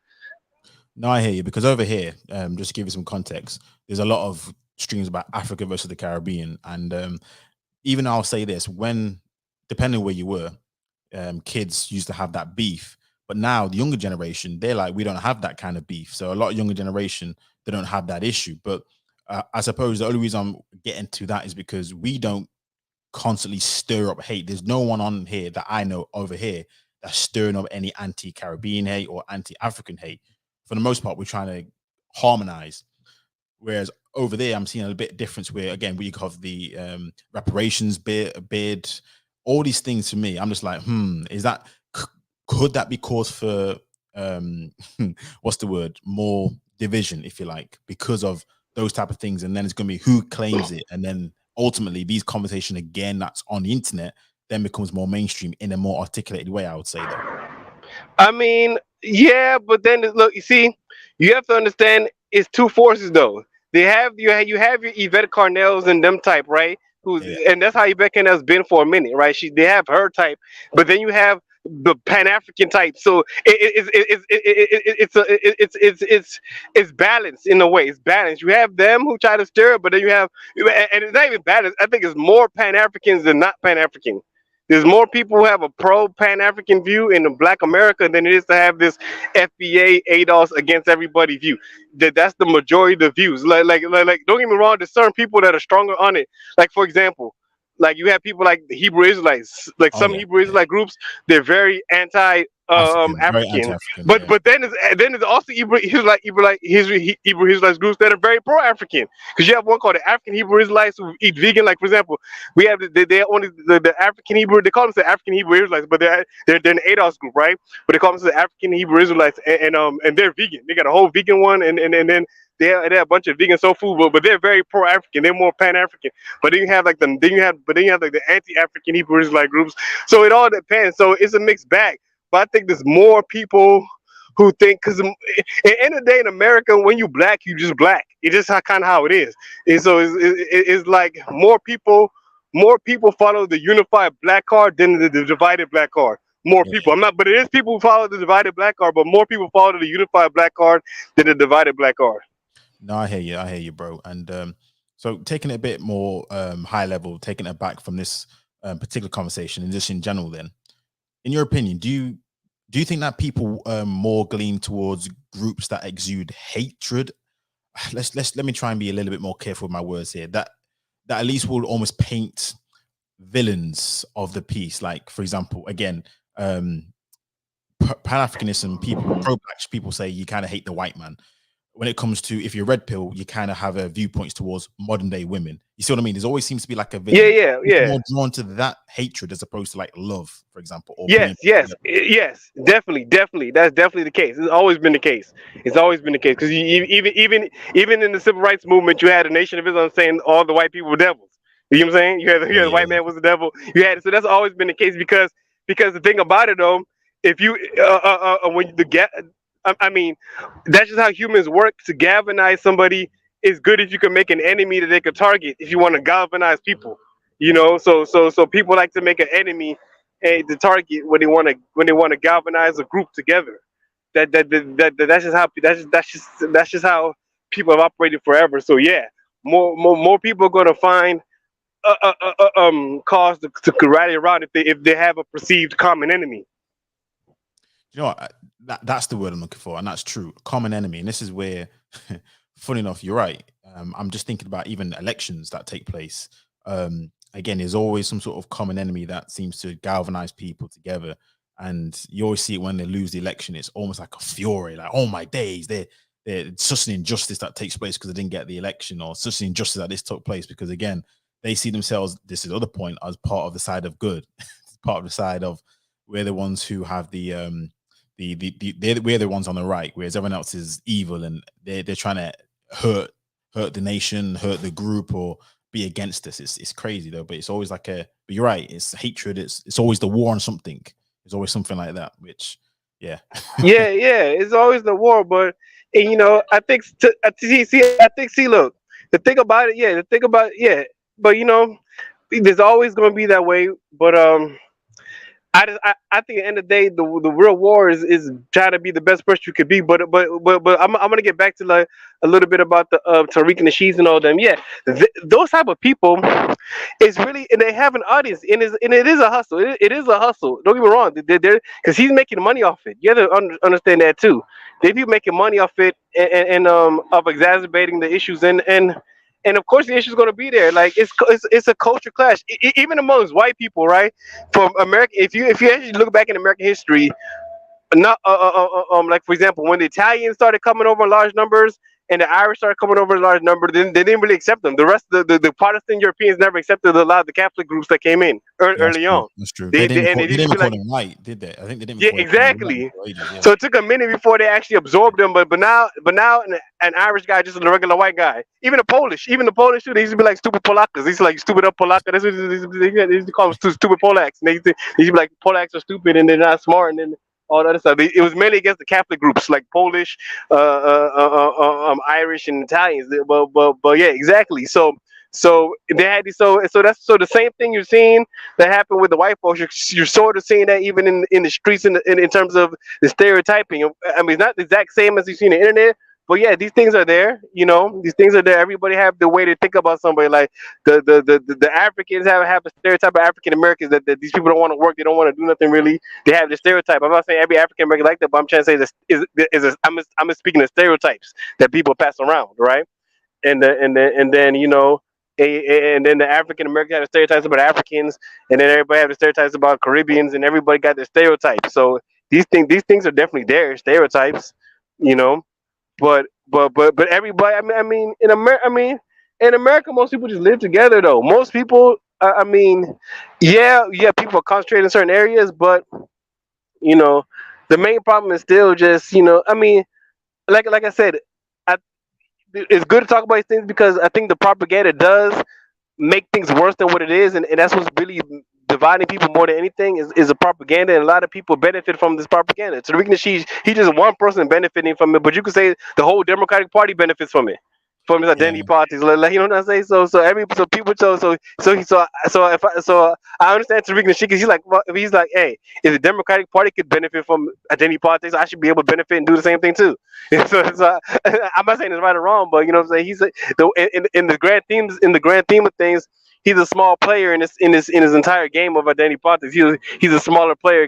No, I hear you, because over here, just to give you some context, there's a lot of streams about Africa versus the Caribbean, and even I'll say this: when, depending where you were, kids used to have that beef, but now the younger generation, they're like, we don't have that kind of beef. So a lot of younger generation, they don't have that issue. But I suppose the only reason I'm getting to that is because we don't constantly stir up hate. There's no one on here that I know over here that's stirring up any anti-Caribbean hate or anti-African hate. For the most part, we're trying to harmonize. Whereas over there, I'm seeing a bit of difference where, again, we have the reparations bid, all these things. To me, I'm just like, is that, could that be cause for what's the word, more division, if you like, because of those type of things? And then it's going to be who claims it, and then ultimately these conversation again that's on the internet then becomes more mainstream in a more articulated way, I would say, though. I mean, yeah, but then look, you see, you have to understand it's two forces though. You have your Yvette Carnels and them type, right? Who's Yeah, and that's how Yvette Carnel's been for a minute, right? They have her type, but then you have the Pan African type. So it's balanced in a way. It's balanced. You have them who try to stir, but then you have, and it's not even balanced. I think it's more Pan Africans than not Pan African. There's more people who have a pro Pan African view in the Black America than it is to have this FBA ADOS against everybody view. That's the majority of the views. Don't get me wrong. There's certain people that are stronger on it. Like for example, like you have people like the Hebrew Israelites, like oh some yeah, Hebrew yeah. Israelite groups. They're very anti African, very African, anti-African. but Yeah, then there's also Hebrew Israelites groups that are very pro African, because you have one called the African Hebrew Israelites who eat vegan. Like for example, we have they only the African Hebrew. They call them the African Hebrew Israelites, but they're an ADOS group, right? But they call them the African Hebrew Israelites, and they're vegan. They got a whole vegan one, and then they have a bunch of vegan soul food, but they're very pro African. They're more Pan African. But then you have like the anti African Hebrew Israelite groups. So it all depends. So it's a mixed bag. But I think there's more people who think, because at the end of the day in America, when you black, you just black. It's just kind of how it is. And so it's like more people follow the unified black card than the divided black card. More yeah. people. I'm not, but it is people who follow the divided black card, but more people follow the unified black card than the divided black card. No, I hear you, bro. And so taking it a bit more high level, taking it back from this particular conversation and just in general, then, in your opinion, do you think that people more glean towards groups that exude hatred? Let me try and be a little bit more careful with my words here. That at least will almost paint villains of the piece. Like, for example, again, Pan-Africanism, people, pro-black people say you kind of hate the white man. When it comes to, if you're red pill, you kind of have a viewpoints towards modern day women. You see what I mean? There's always seems to be like a Yeah, villain. yeah, It's yeah. more drawn to that hatred as opposed to like love, for example, or Yes, bringing people yes, together. yes, definitely, definitely. That's definitely the case. It's always been the case. It's always been the case, because even in the civil rights movement, you had a Nation of Islam saying all the white people were devils. You know what I'm saying? You Yeah, had the yeah, white man was the devil. You had, so that's always been the case, because the thing about it though, if you when the get, I mean, that's just how humans work. To galvanize somebody is good if you can make an enemy that they could target. If you want to galvanize people, so people like to make an enemy the target when they want to galvanize a group together. That's just how that's just how people have operated forever. So yeah, more people are gonna find cause to rally around if they have a perceived common enemy. You know what? That's the word I'm looking for, and that's true. Common enemy, and this is where, funny enough, you're right. I'm just thinking about even elections that take place. Again, there's always some sort of common enemy that seems to galvanize people together, and you always see it when they lose the election. It's almost like a fury, like oh my days, they're such an injustice that takes place because they didn't get the election, or such an injustice that this took place because again they see themselves. This is the other point as part of the side of good, part of the side of we're the ones who have we're the ones on the right, whereas everyone else is evil and they're trying to hurt the nation, hurt the group, or be against us. It's crazy though, but it's always like but you're right, it's hatred, it's always the war on something. It's always something like that, which yeah. Yeah, it's always the war, but and, I think I think see look, the thing about it, but there's always going to be that way, but I think at the end of the day, the real war is trying to be the best person you could be. But I'm gonna get back to like a little bit about the Tariq and the Shees and all them. Yeah, those type of people is really, and they have an audience, and it is a hustle. It is a hustle. Don't get me wrong, because he's making money off it. You have to understand that too. They be making money off it and of exacerbating the issues and of course the issue is going to be there. Like it's a culture clash, even amongst white people, right? From America, if you actually look back in American history, not like for example, when the Italians started coming over in large numbers and the Irish started coming over in large numbers, then they didn't really accept them. The rest of the Protestant Europeans never accepted a lot of the Catholic groups that came in That's early true. on. That's true. And They they used to didn't be call like, them white, did they? I think they didn't yeah, call them white exactly. for ages. Yeah. So it took a minute before they actually absorbed them, but now an Irish guy just a regular white guy. Even the Polish too. They used to be like stupid Polakas. They used to like stupid up Polaka. That's what they used to call them, stupid Polacks. And they used to be like Polacks are stupid and they're not smart and then all that other stuff. It was mainly against the Catholic groups like Polish, Irish, and Italians. But yeah, exactly. So they had these, so the same thing you're seeing that happened with the white folks. You're sort of seeing that even in the streets in terms of the stereotyping. I mean, it's not the exact same as you see on the internet, but yeah, these things are there. These things are there. Everybody have the way to think about somebody. Like the Africans have a stereotype of African Americans that these people don't want to work. They don't want to do nothing really. They have the stereotype. I'm not saying every African American like that, but I'm trying to say this I'm speaking of stereotypes that people pass around, right? And then and then the African American had the stereotypes about Africans, and then everybody had the stereotypes about Caribbeans, and everybody got their stereotypes. So these things are definitely there, stereotypes, you know. But everybody, in America, most people just live together though. Most people, yeah, people are concentrated in certain areas, but you know, the main problem is still just like I said, I, it's good to talk about these things because I think the propaganda does make things worse than what it is, and that's what's really dividing people more than anything is the propaganda, and a lot of people benefit from this propaganda. So the weakness, he just one person benefiting from it, but you could say the whole Democratic Party benefits from it. From his Yeah. identity politics, like you know what I'm saying. So people, so I understand Tariq Nasheed because he's like, well, he's like, hey, if the Democratic Party could benefit from identity politics, I should be able to benefit and do the same thing too. So I'm not saying it's right or wrong, but you know what I'm saying. He's in the grand theme of things. He's a small player in his entire game of identity politics. He's a smaller player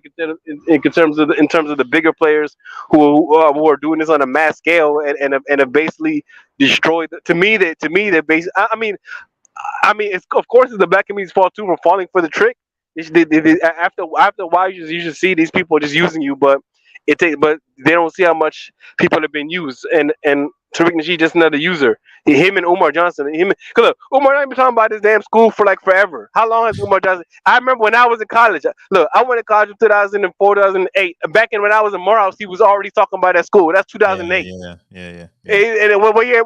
in terms of the bigger players who are doing this on a mass scale and have basically destroyed. To me, base. It's of course it's the black community's fault too for falling for the trick. After a while, you should see these people just using you, but they don't see how much people have been used, and Tariq Nasheed just another user. Him and Umar Johnson. Cause look, Umar not been talking about this damn school for like forever. How long has Umar Johnson? I remember when I was in college. Look, I went to college in 2004, 2008. Back in when I was in Morehouse, he was already talking about that school. That's Yeah, 2008. yeah. And what year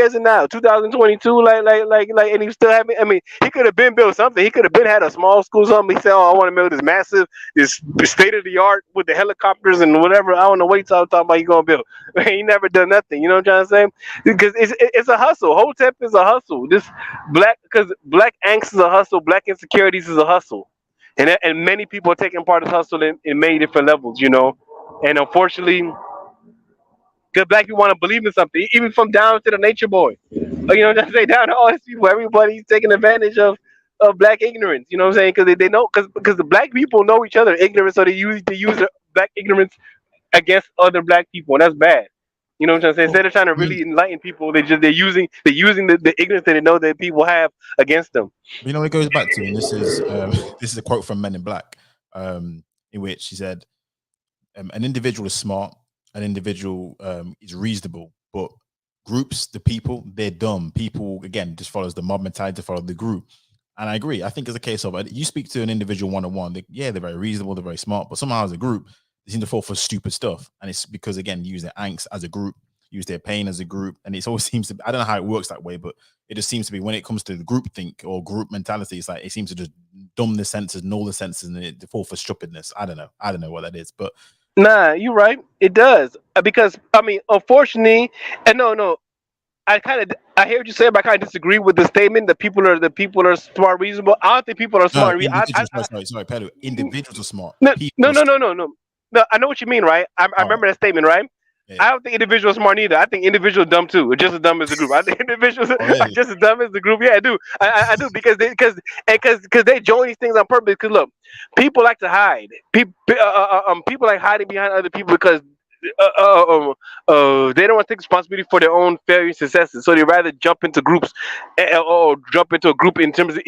is it now? 2022. And he still having. I mean, he could have been built something. He could have been had a small school something. He said, "Oh, I want to build this massive, this state of the art with the helicopters and whatever." I don't know what he's talking about. He gonna build. He never done nothing. You know what I'm trying to say? Because it's a hustle. Hotep is a hustle. This black angst is a hustle. Black insecurities is a hustle. and many people are taking part of this hustle in many different levels, you know. And unfortunately, because black people want to believe in something, even from down to the nature boy, you know, just say down to all these people, everybody's taking advantage of black ignorance. You know what I'm saying? Because they know because the black people know each other ignorance, so they use the black ignorance against other black people, and that's bad. You know what I'm saying? Well, Instead of trying to I mean, really enlighten people, they're using the ignorance that they know that people have against them. you know what it goes back to, and this is this is a quote from Men in Black, in which he said, an individual is smart, an individual is reasonable, but groups, the people, they're dumb. People again just follows the mob mentality to follow the group. And I agree. I think it's a case of you speak to an individual one on one. Yeah, they're very reasonable, they're very smart, but somehow as a group, they seem to fall for stupid stuff. And it's because again, use their angst as a group, use their pain as a group, and it always seems to. I don't know how it works that way, but it just seems to be when it comes to the group think or group mentality, it's like it seems to just dumb the senses, null the senses, and they fall for stupidness. I don't know. I don't know what that is, but Nah, you're right. It does because I mean, unfortunately, and no, I hear what you say, but I kind of disagree with the statement that people are smart, reasonable. I don't think people are no, smart. individuals. Sorry, Pedro. Individuals are smart. No, People no, are no, no, stupid. no, no. No, I know what you mean, right? I All right. remember that statement, right? Yeah. I don't think individuals are smart either. I think individuals dumb too. Or just as dumb as the group. I think individuals Oh, are really? just as dumb as the group. Yeah, I do. I do because they join these things on purpose. Because look, people like to hide. People like hiding behind other people because uh, uh, um, they don't want to take responsibility for their own failure and successes. So they rather jump into groups or jump into a group in terms of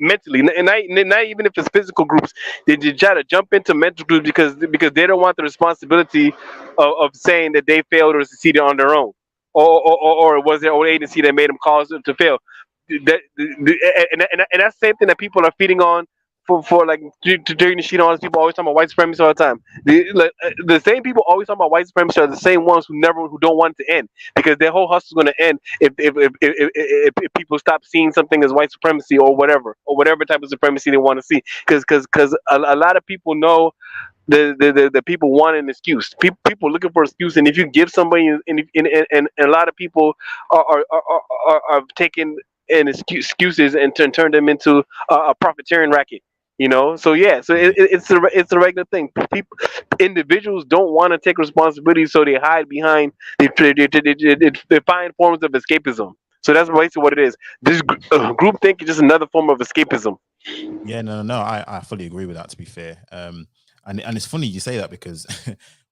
mentally, and not even if it's physical groups. They try to jump into mental groups because they don't want the responsibility of saying that they failed or succeeded on their own, or it was their own agency that made them cause them to fail. And that's the same thing that people are feeding on for like during the sheet on. People always talking about white supremacy all the time. The same people always talking about white supremacy are the same ones who don't want it to end because their whole hustle is going to end if people stop seeing something as white supremacy or whatever type of supremacy they want to see because a lot of people know the people want an excuse. People looking for an excuse, and if you give somebody, and a lot of people are taking and excuses and turn them into a profiteering racket. You know, so yeah, so Yeah. it's a regular thing. People, individuals don't want to take responsibility, so they hide behind. They find forms of escapism. So that's basically what it is. This group think is just another form of escapism. Yeah, no. I fully agree with that. To be fair, and it's funny you say that because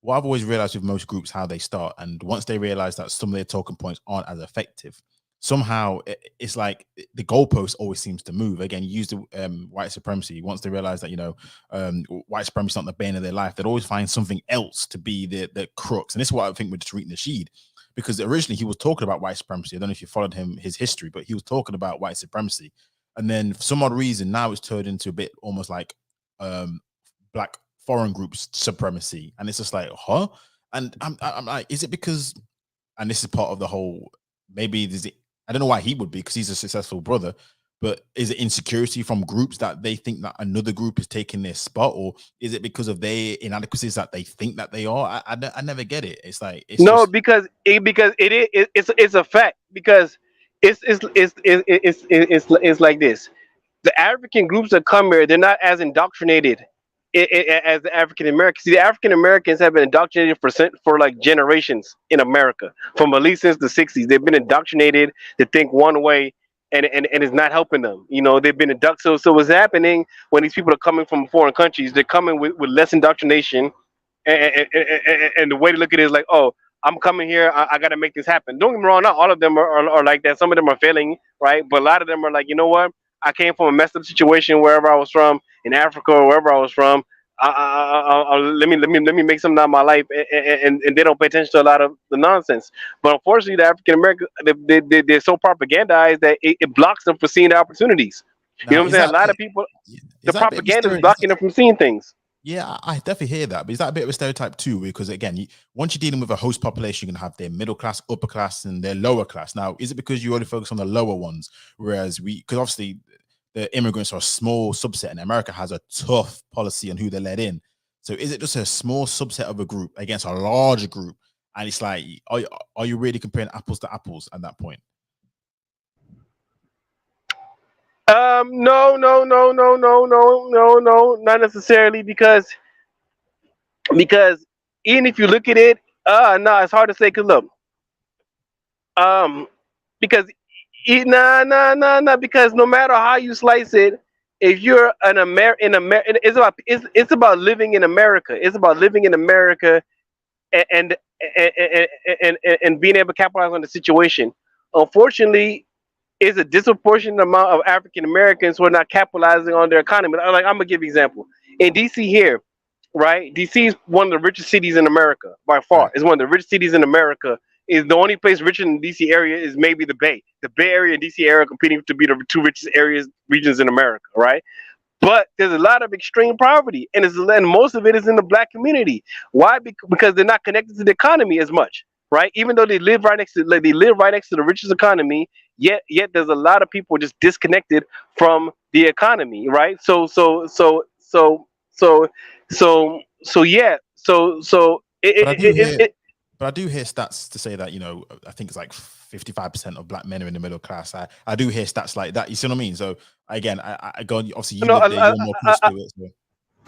what I've always realized with most groups how they start, and once they realize that some of their talking points aren't as effective, somehow it's like the goalpost always seems to move. Again, you use the white supremacy. Once they realize that white supremacy is not the bane of their life, they'd always find something else to be the crux. And this is what I think with Tariq Nasheed. Because originally he was talking about white supremacy. I don't know if you followed his history, but he was talking about white supremacy, and then for some odd reason now it's turned into a bit almost like um black foreign groups supremacy, and it's just like and I'm like, is it because, and this is part of the whole, maybe there's I don't know why he would be because he's a successful brother, but is it insecurity from groups that they think that another group is taking their spot, or is it because of their inadequacies that they think that they are? I never get it. It's like it's No, just because it is it's a fact because it's like this. The African groups that come here, they're not as indoctrinated as the African Americans. See, the African Americans have been indoctrinated for like generations in America, from at least since the '60s. They've been indoctrinated to think one way, and it's not helping them. You know, they've been indoctrinated. So what's happening when these people are coming from foreign countries? They're coming with less indoctrination, and the way to look at it is like, oh, I'm coming here, I got to make this happen. Don't get me wrong, not all of them are like that. Some of them are failing, right? But a lot of them are like, you know what? I came from a messed up situation wherever I was from in Africa or wherever I was from. Let me make something out of my life, and they don't pay attention to a lot of the nonsense. But unfortunately, the African Americans they're so propagandized that it blocks them from seeing the opportunities. You know now what I'm is saying? A that lot of people, is the that a bit of a propaganda is stereotype? blocking them from seeing things. Yeah, I definitely hear that. But is that a bit of a stereotype too? Because again, once you're dealing with a host population, you're gonna have their middle class, upper class, and their lower class. Now, is it because you only focus on the lower ones, whereas because obviously the immigrants are a small subset, and America has a tough policy on who they let in. So, is it just a small subset of a group against a larger group? And it's like, are you really comparing apples to apples at that point? No, no, no, no, no, no, no, no, not necessarily because even if you look at it, no, it's hard to say. Cause look, um, because nah, because no matter how you slice it, if you're an it's about living in America. It's about living in America and and being able to capitalize on the situation. Unfortunately, is a disproportionate amount of African Americans who are not capitalizing on their economy. Like I'm gonna give you an example. In DC here, right? DC is one of the richest cities in America by far. Right. It's one of the richest cities in America. Is the only place richer than the DC area is maybe the Bay. The Bay Area and DC area competing to be the two richest areas regions in America, right? But there's a lot of extreme poverty, and most of it is in the black community. Why? Because they're not connected to the economy as much, right? Even though they live right next to the richest economy, yet there's a lot of people just disconnected from the economy, right? So But I do hear stats to say that, I think it's like 55% of black men are in the middle class. I do hear stats like that. You see what I mean? So again, I go, obviously you no, live there, you're more close to it. So.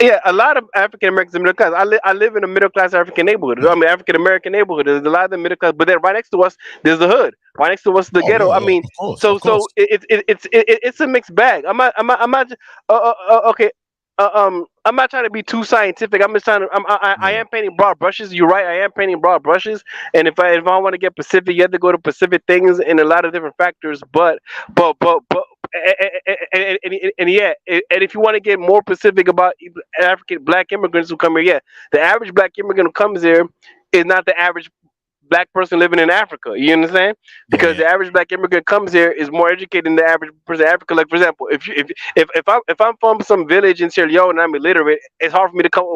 yeah, a lot of African Americans in middle class. I live in a middle class African neighborhood. I Right. mean, African American neighborhood. There's a lot of the middle class, but then right next to us, there's the hood. Right next to us, the Oh ghetto. yeah, I yeah, mean, of course, so of course. it's a mixed bag. I'm not. Okay. I'm not trying to be too scientific. I'm just trying to. I Yeah, am painting broad brushes. You're right. I am painting broad brushes. And if I want to get specific, you have to go to specific things and a lot of different factors. But and yeah, and if you want to get more specific about African black immigrants who come here, yeah, the average black immigrant who comes here is not the average black person living in Africa. You understand? yeah, Because yeah. the average black immigrant comes here is more educated than the average person in Africa. Like for example, if I'm from some village in Sierra Leone and I'm illiterate, it's hard for me to come.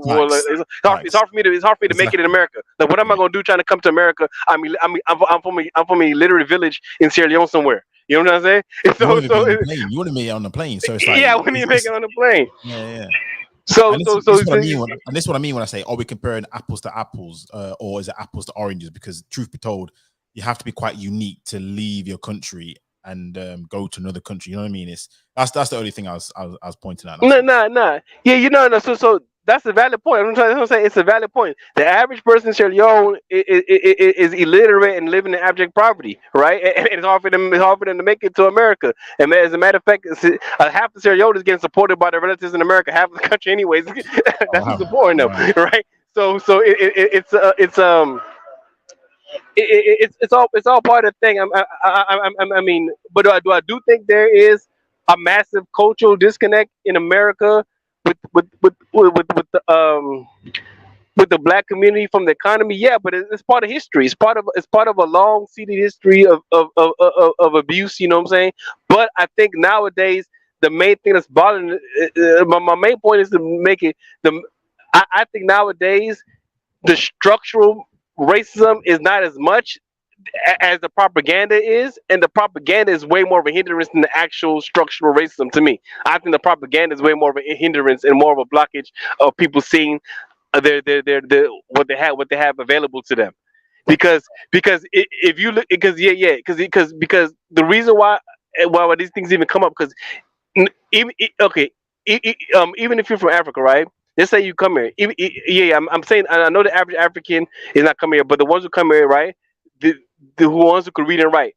Facts, It's facts. hard for me to make it in Exactly. America. Like what am I Yeah. gonna do trying to come to America? I'm from an illiterate village in Sierra Leone somewhere. You know what I'm saying? You So won't even be so on the plane. You wouldn't be on the plane. So it's like, yeah, I wouldn't even make it on the plane. yeah, yeah. So And this, so this so, is what I so mean this is what I mean when I say, are we comparing apples to apples, or is it apples to oranges? Because truth be told, you have to be quite unique to leave your country and go to another country. You know what I mean? That's the only thing I was pointing at. That's no, all. no, no. Yeah, no. So that's a valid point. I'm trying to say it's a valid point. The average person in Sierra Leone is illiterate and living in abject poverty, right? And it's hard for them. It's hard for them to make it to America. And as a matter of fact, half the Sierra Leone is getting supported by their relatives in America. Half the country, anyways, Oh, that's who's wow. supporting them, Wow. right? So it's all part of the thing. I mean, but do I think there is a massive cultural disconnect in America with with the black community from the economy? Yeah, but it's part of history. It's part of a long seated history of abuse. You know what I'm saying? But I think nowadays the main thing that's bothering my main point is to make it the. I think nowadays the structural racism is not as much as the propaganda is, and the propaganda is way more of a hindrance than the actual structural racism to me. I think the propaganda is way more of a hindrance and more of a blockage of people seeing their what they have available to them. If you look, because the reason why these things even come up, because even okay, even if you're from Africa, right? Let's say you come here. Yeah, I'm saying I know the average African is not coming here, but the ones who come here, right? The, the ones who could read and write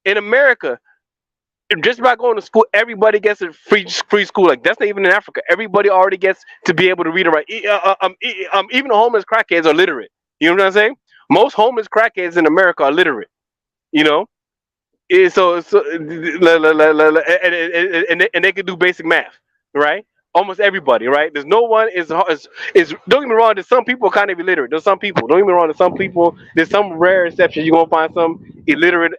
in America, just by going to school, everybody gets a free school. Like that's not even in Africa. Everybody already gets to be able to read and write. Even the homeless crackheads are literate. You know what I'm saying? Most homeless crackheads in America are literate. You know, and they can do basic math, right? Almost everybody, right? There's no one is. Don't get me wrong. There's some people kind of illiterate. There's some people. Don't get me wrong. There's some people. There's some rare exceptions. You're gonna find some illiterate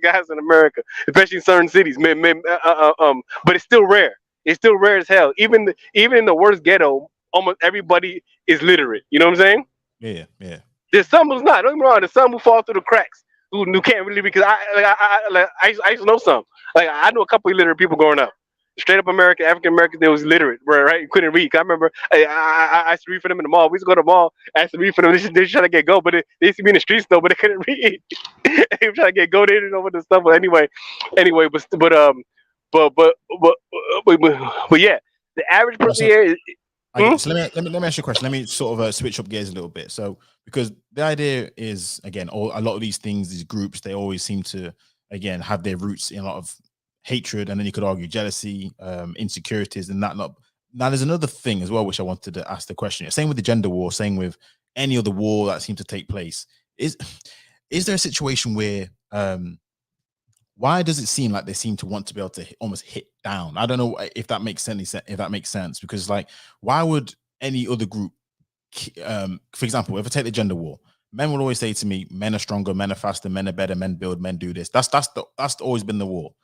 guys in America, especially in certain cities. But it's still rare. It's still rare as hell. Even in the worst ghetto, almost everybody is literate. You know what I'm saying? Yeah, yeah. There's some who's not. Don't get me wrong. There's some who fall through the cracks. Who can't really, because I used to know some. Like I knew a couple illiterate people growing up. straight up American, African Americans, they was literate, right? You couldn't read. I remember I used to read for them in the mall. We used to go to the mall. I used to read for them. They used trying to get go, but they used to be in the streets though, but they couldn't read. They were trying to get go. They didn't know what the stuff. But anyway, but yeah, the average person here is. So let me ask you a question. Let me sort of switch up gears a little bit. So because the idea is again, a lot of these things, these groups, they always seem to again have their roots in a lot of hatred, and then you could argue jealousy, insecurities, and that. Not now, there's another thing as well which I wanted to ask the question. Same with the gender war. Same with any other war that seems to take place. Is there a situation where why does it seem like they seem to want to be able to almost hit down? I don't know if that makes sense. If that makes sense, because like, why would any other group, for example, if I take the gender war, men will always say to me, "Men are stronger, men are faster, men are better, men build, men do this." That's always been the war.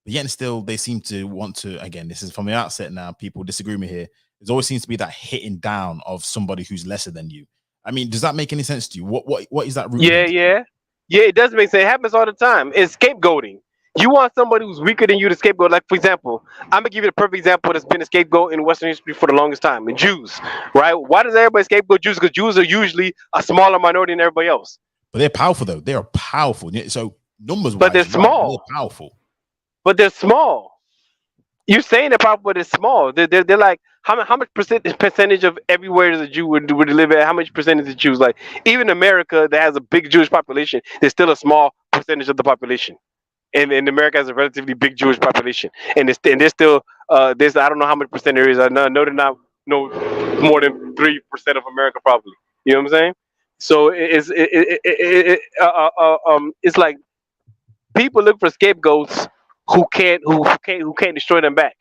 But yet, and still, they seem to want to. Again, this is from the outset. Now, people disagree with me here. There always seems to be that hitting down of somebody who's lesser than you. I mean, does that make any sense to you? What is that root? Yeah. It does make sense. It happens all the time. It's scapegoating. You want somebody who's weaker than you to scapegoat. Like, for example, I'm gonna give you the perfect example that's been a scapegoat in Western history for the longest time. The Jews, right? Why does everybody scapegoat Jews? Because Jews are usually a smaller minority than everybody else. But they're powerful, though. They are powerful. So numbers, but they're small. They're powerful. But they're small. You're saying they're powerful, but they're small. They're like how much percentage of everywhere does a Jew would live at? How much percentage is Jews? Like even America that has a big Jewish population, there's still a small percentage of the population. And America has a relatively big Jewish population, and there's still there's I don't know how much percent there is. I know they're not no more than 3% of America probably. You know what I'm saying? So it's like people look for scapegoats who can't destroy them back.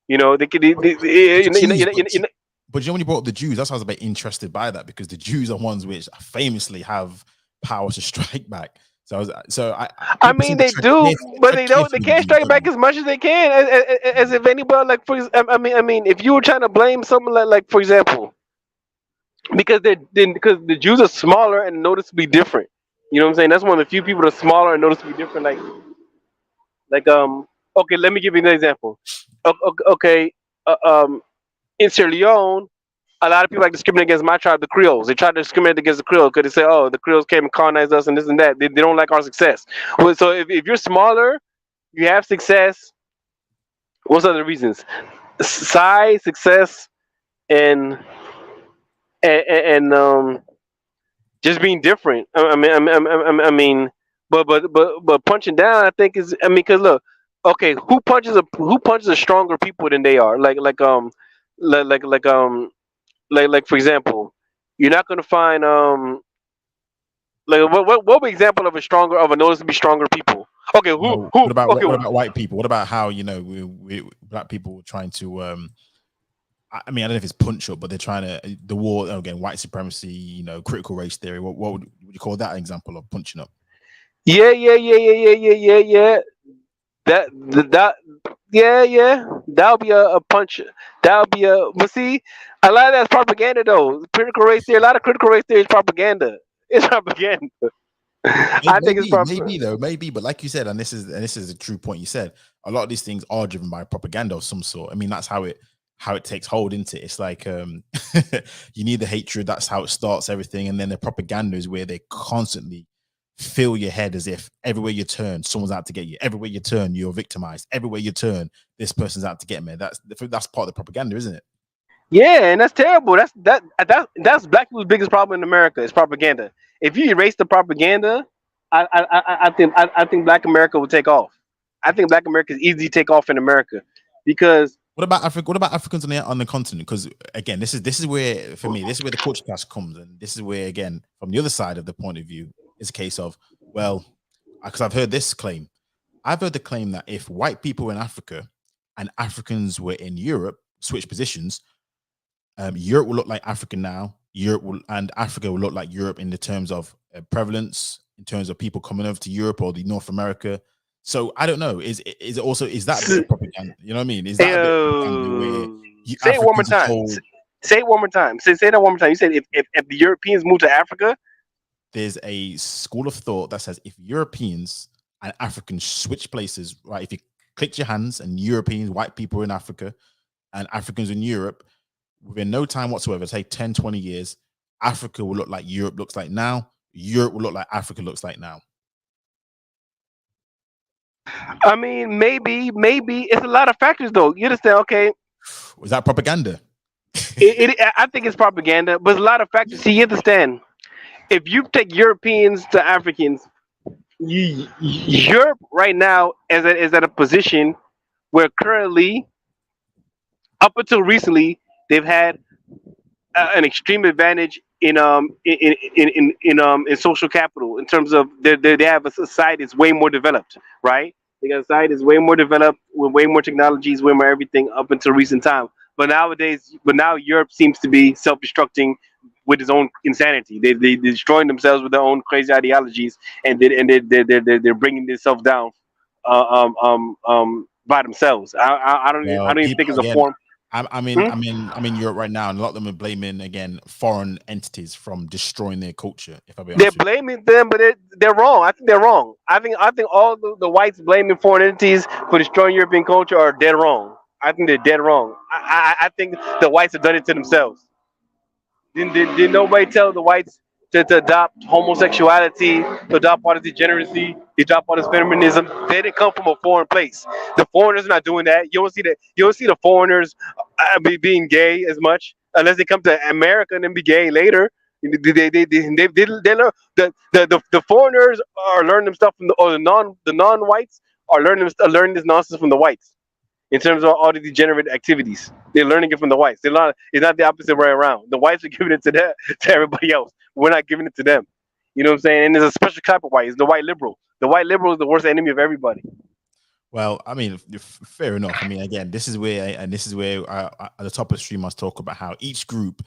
You know they can. But you know, when you brought up the Jews, that's why I was a bit interested by that, because the Jews are ones which famously have power to strike back. I mean, they do, but they don't. They can't strike back as much as they can, as if anybody like. I mean, if you were trying to blame someone like for example, because the Jews are smaller and noticeably different. You know what I'm saying? That's one of the few people that are smaller and noticeably different. Okay, let me give you an example. Okay, in Sierra Leone, a lot of people like discriminate against my tribe, the Creoles. They try to discriminate against the Creoles because they say, "Oh, the Creoles came and colonized us and this and that." They don't like our success. Well, so if you're smaller, you have success. What's other reasons? Size, success, and just being different. I mean, but punching down, I think is. I mean, because look, okay, who punches a stronger people than they are? Like for example, you're not gonna find like what example of a noticeably stronger people? Okay, who? What about white people? What about how we black people trying to I mean, I don't know if it's punch up, but they're trying to the war again, white supremacy, critical race theory. What would you call that example of punching up? Yeah. That'll be a punch. That'll be a. But see, a lot of that's propaganda, though. Critical race theory. A lot of critical race theory is propaganda. It's propaganda. I think it's propaganda. Maybe. But like you said, and this is a true point you said. A lot of these things are driven by propaganda of some sort. I mean, that's how it takes hold into it. It's like you need the hatred. That's how it starts everything, and then the propaganda is where they constantly fill your head as if everywhere you turn, someone's out to get you. Everywhere you turn, you're victimized. Everywhere you turn, this person's out to get me. That's part of the propaganda, isn't it? Yeah, and that's terrible. That's black people's biggest problem in America is propaganda. If you erase the propaganda, I think Black America will take off. I think Black America is easy to take off in America because. What about Africa? What about Africans on the continent? Because again, this is where for me, this is where the culture clash comes, and this is where again, from the other side of the point of view, it's a case of because I've heard this claim. I've heard the claim that if white people were in Africa and Africans were in Europe, switch positions, Europe will look like Africa now. And Africa will look like Europe in the terms of prevalence, in terms of people coming over to Europe or the North America. So I don't know. Is that a bit of propaganda? You know what I mean? Is that a bit of propaganda where say it one more time? Say it one more time. Say that one more time. You said if the Europeans move to Africa, there's a school of thought that says if Europeans and Africans switch places, right? If you clicked your hands, and Europeans, white people in Africa, and Africans in Europe, within no time whatsoever, say 10, 20 years, Africa will look like Europe looks like now. Europe will look like Africa looks like now. I mean, maybe it's a lot of factors though. You understand? Okay, Was that propaganda? I think it's propaganda, but it's a lot of factors. See, you understand? If you take Europeans to Africans, Europe right now is at a position where currently, up until recently, they've had an extreme advantage in social capital in terms of they have a society that's way more developed, right? They got a society that's way more developed with way more technologies, way more everything up until recent time. But now Europe seems to be self-destructing with its own insanity. They're destroying themselves with their own crazy ideologies, and they're bringing themselves down by themselves. I Well, don't even think people it's a again. form. Hmm? I'm in Europe right now, and a lot of them are blaming again foreign entities from destroying their culture. If I be They're honest with blaming them, but they're wrong. I think they're wrong. I think all the whites blaming foreign entities for destroying European culture are dead wrong. I think they're dead wrong. I think the whites have done it to themselves. Did nobody tell the whites to adopt homosexuality, to adopt all this degeneracy, to adopt all this feminism? They didn't come from a foreign place. The foreigners are not doing that. You don't see the foreigners being gay as much unless they come to America and then be gay later. They learn the foreigners are learning them stuff from the non whites are learning this nonsense from the whites in terms of all the degenerate activities. They're learning it from the whites. It's not the opposite way around. The whites are giving it to everybody else. We're not giving it to them. You know what I'm saying? And there's a special type of white. It's the white liberal. The white liberal is the worst enemy of everybody. well, I mean, fair enough. I mean, again, this is where at the top of the stream, I was talk about how each group,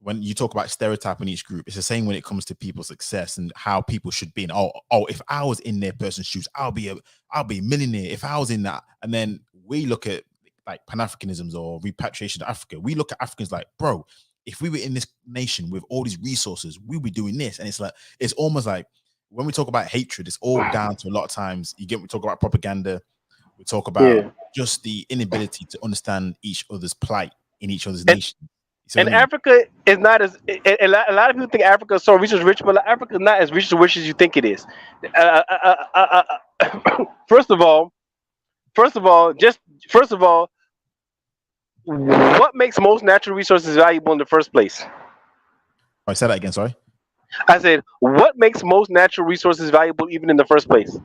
when you talk about stereotyping each group, it's the same when it comes to people's success and how people should be. And if I was in their person's shoes, I'll be a millionaire. If I was in that, and then we look at like Pan-Africanisms or repatriation to Africa, we look at Africans like, bro, if we were in this nation with all these resources, we would be doing this. And it's almost like when we talk about hatred, it's all down to a lot of times we talk about propaganda, we talk about Yeah. just the inability to understand each other's plight in each other's nation. You see what And I mean? Africa is not as a lot of people think Africa is so resource rich, but Africa is not as rich as you think it is. First of all, first of all, what makes most natural resources valuable in the first place? I said that again, sorry. I said, what makes most natural resources valuable even in the first place?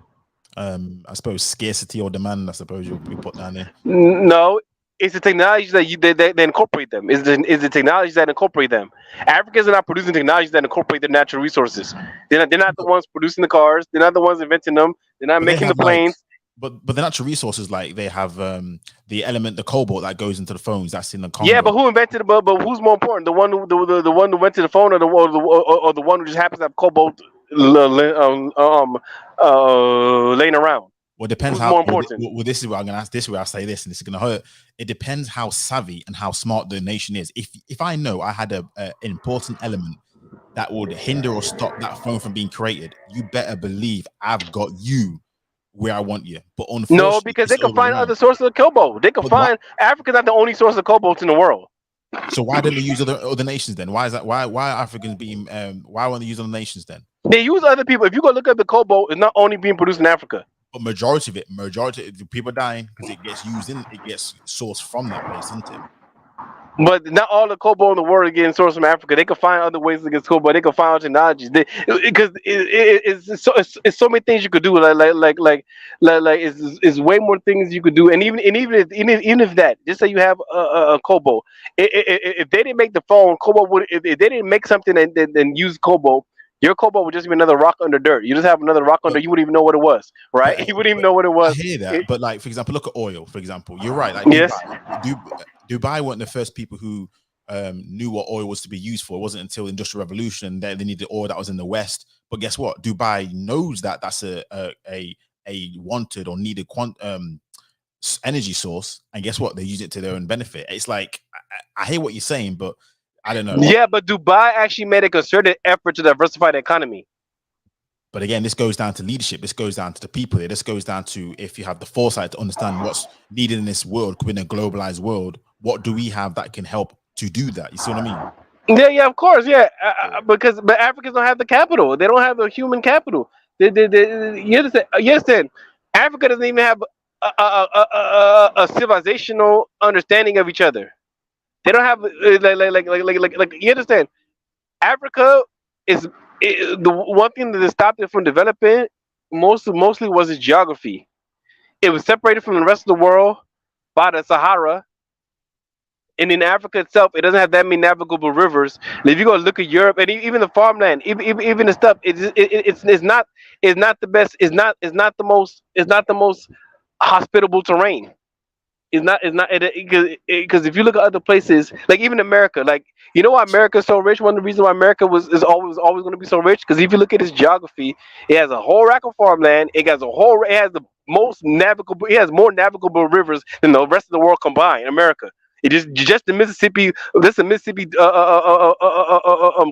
I suppose scarcity or demand, I suppose you put down there. No, it's the technologies that they incorporate them. Is the technologies that incorporate them. Africans are not producing technologies that incorporate their natural resources. They're not the ones producing the cars. They're not the ones inventing them. They're not But they making the have like planes. but the natural resources, like they have the element, the cobalt that goes into the phones that's in the Yeah, but Congo. who invented it? But who's more important? The one who went to the phone, or the one who just happens to have cobalt laying around? Well, it depends Who's how more important? this is what I'm gonna ask, this is where I say this, and this is gonna hurt. It depends how savvy and how smart the nation is. If I know I had an important element that would hinder or stop that phone from being created, you better believe I've got you where I want you. But No, unfortunately, because it's they the can other way find around. other sources of cobalt. They can But why, find Africa's not the only source of cobalt in the world. so why don't they use other nations then? Why is that? Why are Africans being why won't they use other nations then? They use other people. If you go look at the cobalt, it's not only being produced in Africa. But majority of the people dying because it gets sourced from that place, isn't it? But not all the cobalt in the world is getting sourced from Africa. They can find other ways to get cobalt. They can find other technologies. Because it's so many things you could do. It's way more things you could do. And even if that, just say you have a cobalt, if they didn't make the phone, cobalt would. If they didn't make something and use cobalt, your cobalt would just be another rock under dirt. You just have another rock under. But You wouldn't even know what it was, right? but You wouldn't even but know what it I was. hear that. It, But like for example, look at oil. For example, you're right. Like yes. Dubai weren't the first people who knew what oil was to be used for. It wasn't until the Industrial Revolution that they needed oil that was in the West. But guess what? Dubai knows that that's a wanted or needed energy source, and guess what? They use it to their own benefit. It's like I hear what you're saying, but I don't know. Yeah, but Dubai actually made a concerted effort to diversify the economy. But again, this goes down to leadership. This goes down to the people here. This goes down to if you have the foresight to understand what's needed in this world, in a globalized world, what do we have that can help to do that? You see what I mean? Yeah, of course, yeah. But Africans don't have the capital. They don't have the human capital. You understand? You understand? Africa doesn't even have a civilizational understanding of each other. They don't have like you understand? Africa is the one thing that stopped it from developing mostly was its geography. It was separated from the rest of the world by the Sahara, and in Africa itself, it doesn't have that many navigable rivers. And if you go look at Europe and even the farmland, even the stuff, it's not the best. It's not the most hospitable terrain. It's not because if you look at other places, like even America, like you know why America is so rich. One of the reasons why America is always going to be so rich because if you look at its geography, it has a whole rack of farmland. It has the most navigable. It has more navigable rivers than the rest of the world combined. America. It is just the Mississippi. This the Mississippi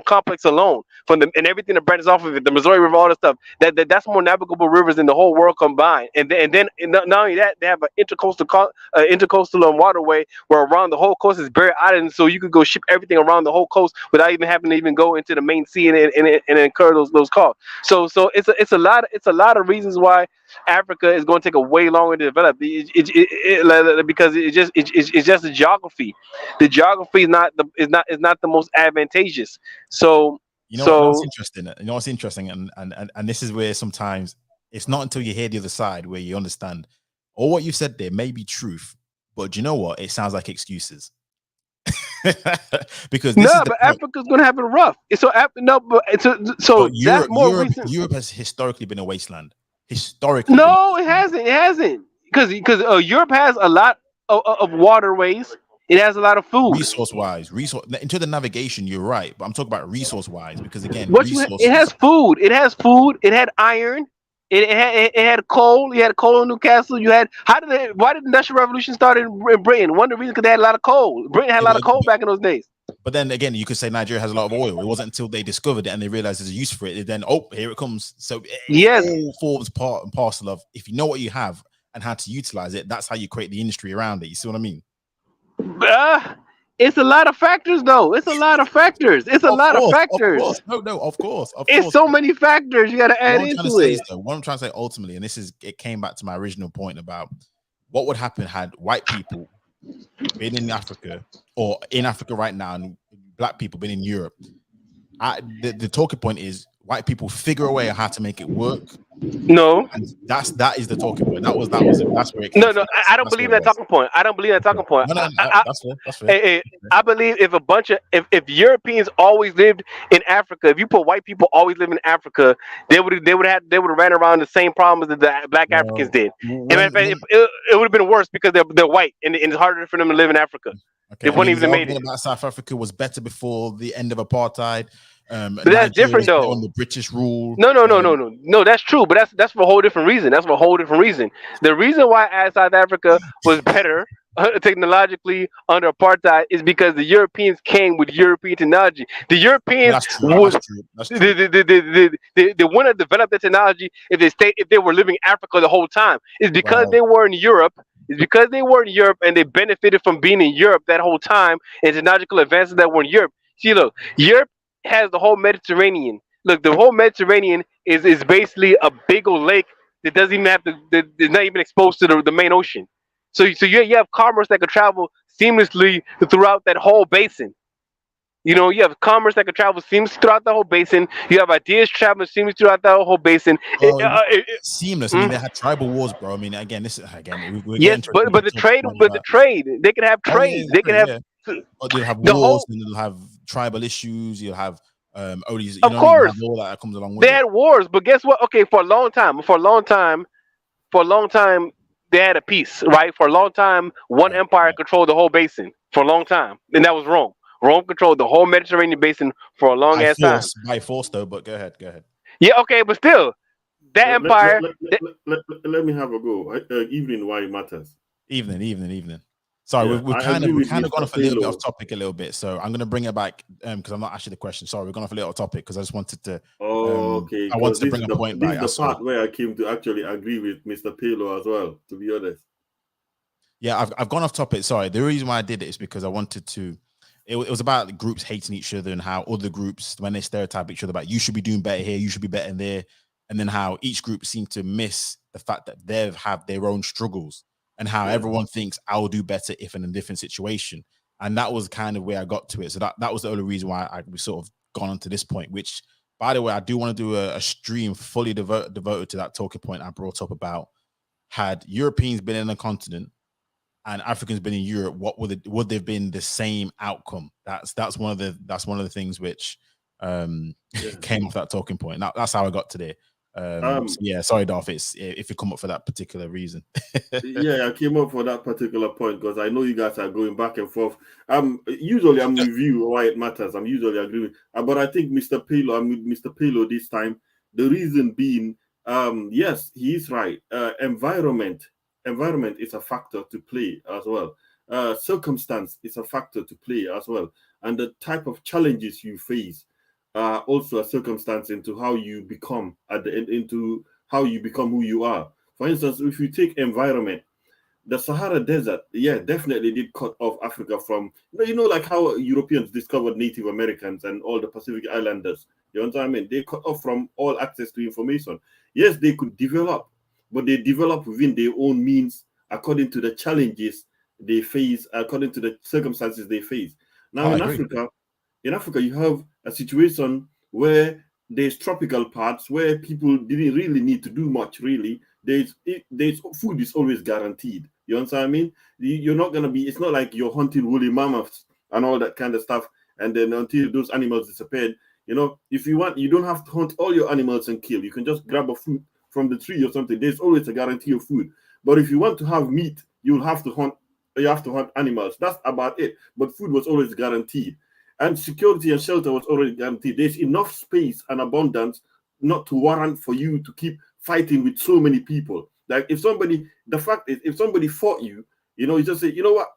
complex alone, from the and everything that branches off of it, the Missouri River, all that stuff. That's more navigable rivers than the whole world combined. And not only that, they have an intercoastal waterway where around the whole coast is buried islands, so you could go ship everything around the whole coast without even having to even go into the main sea and incur those costs. So it's a lot of reasons why Africa is going to take a way longer to develop because it's just the geography. The geography is not the most advantageous. So You know what's so interesting? You know what's interesting, and this is where sometimes it's not until you hear the other side where you understand, or what you said there may be truth, but you know what? It sounds like excuses. Because this is no, the but point. Africa's going to have it rough. No, but But that's Europe, more Europe, recent. Europe has historically been a wasteland. Historically been a No, it wasteland. hasn't. It hasn't because Europe has a lot of waterways. It has a lot of food. Resource wise, resource into the navigation, you're right. But I'm talking about resource wise because again, It has resources. food. It has food. It had iron. It had coal. You had coal in Newcastle. You had why did the Industrial Revolution start in Britain? One of the reasons because they had a lot of coal. Britain had a Yeah, lot of coal back in those days. but then again, you could say Nigeria has a lot of oil. It wasn't until they discovered it and they realized there's a use for it. Then, oh, here it comes. So it Yes, all forms part and parcel of if you know what you have and how to utilize it, that's how you create the industry around it. You see what I mean? uh, it's a lot of factors though. It's a lot of factors. It's a lot of Of factors. course. No, of It's course. so many factors you got to add What I'm trying to into say it. is though, what I'm trying to say ultimately, and it came back to my original point about what would happen had white people been in Africa or in Africa right now and black people been in Europe. The talking point is white people figure a way how to make it work, No, and that is the talking point. That's where it came no, no. from. I don't That's believe what it that was. talking point. I don't believe that talking point. No, no, no, that's fair. That's fair. Hey, hey, I believe if a bunch of if Europeans always lived in Africa, if you put white people always live in Africa, they would have ran around the same problems that the black Africans Well, did. And matter of fact, when it would have been worse because they're white and it's harder for them to live in Africa. They okay, I wouldn't mean even the have made argument it. about South Africa was better before the end of apartheid. But that's Nigeria different was better though. under British rule. No, no, no, no, no, no. That's true, but that's for a whole different reason. That's for a whole different reason. The reason why South Africa was better technologically under apartheid is because the Europeans came with European technology. The Well, Europeans that's true. That's would true. That's true. they wouldn't have developed the technology if they were living in Africa the whole time. It's because Well, they were in Europe. It's because they were in Europe and they benefited from being in Europe that whole time and technological advances that were in Europe. See, look, Europe has the whole Mediterranean. Look, the whole Mediterranean is basically a big old lake that doesn't even have that is not even exposed to the main ocean. So you have commerce that could travel seamlessly throughout that whole basin. You have commerce that could travel seamlessly throughout the whole basin. You have ideas traveling seamlessly throughout that whole basin. seamless. I mean, Mm, they had tribal wars, bro. I mean, again, we're yes, getting to a but deeper the topic trade, point but the about. trade, they could have Oh yeah, trade. yeah, They could trade, have yeah. But they'll have the wars whole. and they'll have tribal issues. You'll have all these. You Of know what I mean? You have course, all that comes along they with it. had wars, but guess what? Okay, for a long time, they had a peace, right? For a long time, one Right, empire right. controlled the whole basin for a long time, and that was Rome. Rome controlled the whole Mediterranean basin for a long ass time. By force though. But go ahead, go ahead. Yeah, okay, but still, that Let, let, let, empire. let, let, let, let me have a go. Evening, why it matters. Evening, evening, evening. Sorry, Yeah, we've I kind agree of with gone Mr. off a little bit off Pelo. topic a little bit. So I'm going to bring it back because I'm not actually the question. Sorry, we're gone off a little topic because I just wanted to. Oh, okay, I because wanted to bring a point this back. is the That's all. part where I came to actually agree with Mr. Pelo as well, to be honest. Yeah, I've gone off topic. Sorry. The reason why I did it is because I wanted to. It was about the groups hating each other and how other groups, when they stereotype each other about you should be doing better here, you should be better there, and then how each group seemed to miss the fact that they've have their own struggles and how Yeah. everyone thinks I'll do better if in a different situation. And that was kind of where I got to it. So that was the only reason why we sort of gone on to this point. Which, by the way, I do want to do a stream fully devoted to that talking point I brought up about had Europeans been in a continent and Africans been in Europe, what would they've been the same outcome? That's one of the things which Yeah. came off that talking point. That's how I got today. So yeah, sorry, Darth, if you come up for that particular reason. Yeah, I came up for that particular point because I know you guys are going back and forth. Usually I'm with you why it matters. I'm usually agreeing, but I think I'm with Mr. Pelo this time. The reason being, yes, he is right. Environment is a factor to play as well. Circumstance is a factor to play as well, and the type of challenges you face are also a circumstance into how you become at the end, into how you become who you are. For instance, if you take environment, the Sahara Desert, yeah, definitely did cut off Africa from, like how Europeans discovered Native Americans and all the Pacific Islanders. You know what I mean? They cut off from all access to information. Yes, they could develop, but they develop within their own means according to the challenges they face, according to the circumstances they face. Now, Oh, I agree. In Africa, you have a situation where there's tropical parts where people didn't really need to do much. Really, there's food is always guaranteed. You understand what I mean? You're not gonna be. It's not like you're hunting woolly mammoths and all that kind of stuff, and then until those animals disappeared. If you want, you don't have to hunt all your animals and kill. You can just grab a fruit from the tree or something. There's always a guarantee of food. But if you want to have meat, you'll have to hunt. You have to hunt animals. That's about it. But food was always guaranteed, and security and shelter was already guaranteed. There's enough space and abundance not to warrant for you to keep fighting with so many people. Like the fact is, if somebody fought you, you just say, you know what?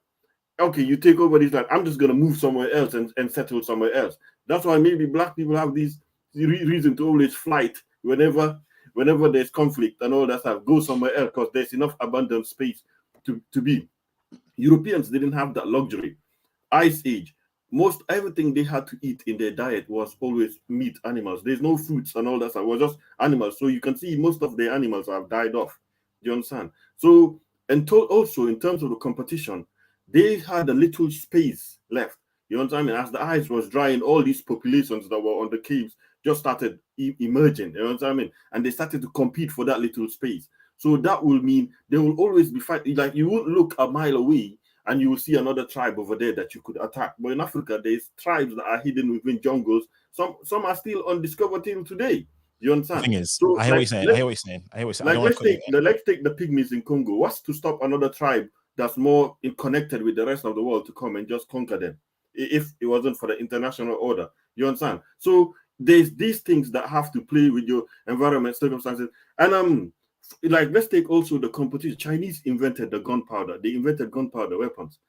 Okay, you take over this land. I'm just gonna move somewhere else and settle somewhere else. That's why maybe black people have this reason to always flight whenever there's conflict and all that stuff. Go somewhere else because there's enough abundant space to be. Europeans didn't have that luxury. Ice Age, most everything they had to eat in their diet was always meat animals. There's no fruits and all that stuff. It was just animals. So you can see most of the animals have died off. Do you understand? So, also in terms of the competition, they had a little space left. You understand? As the ice was drying, all these populations that were on the caves just started emerging. You know what I mean? And they started to compete for that little space. So that will mean they will always be fighting. Like you won't look a mile away and you will see another tribe over there that you could attack. But in Africa, there's tribes that are hidden within jungles. Some are still undiscovered till today. You The understand? thing is, So I hear what you're saying. I hear what you're saying. I hear what you're saying. I like don't want to cut you. let's take the pygmies in Congo. What's to stop another tribe that's more connected with the rest of the world to come and just conquer them if it wasn't for the international order? You understand? So there's these things that have to play with your environment, circumstances, and like let's take also the competition. Chinese invented the gunpowder. They invented gunpowder weapons,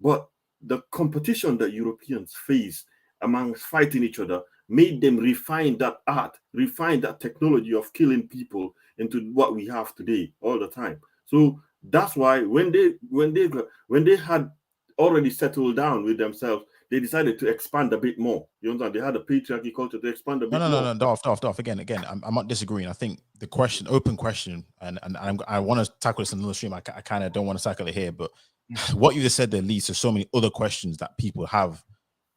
but the competition that Europeans face amongst fighting each other made them refine that art, refine that technology of killing people into what we have today all the time. So that's why when they had already settled down with themselves, they decided to expand a bit more. You understand? They had a patriarchy culture to expand a bit more. No, Dolph. Again, I'm not disagreeing. I think the question, open question, and I want to tackle this in another stream. I kind of don't want to tackle it here, but what you just said there leads to so many other questions that people have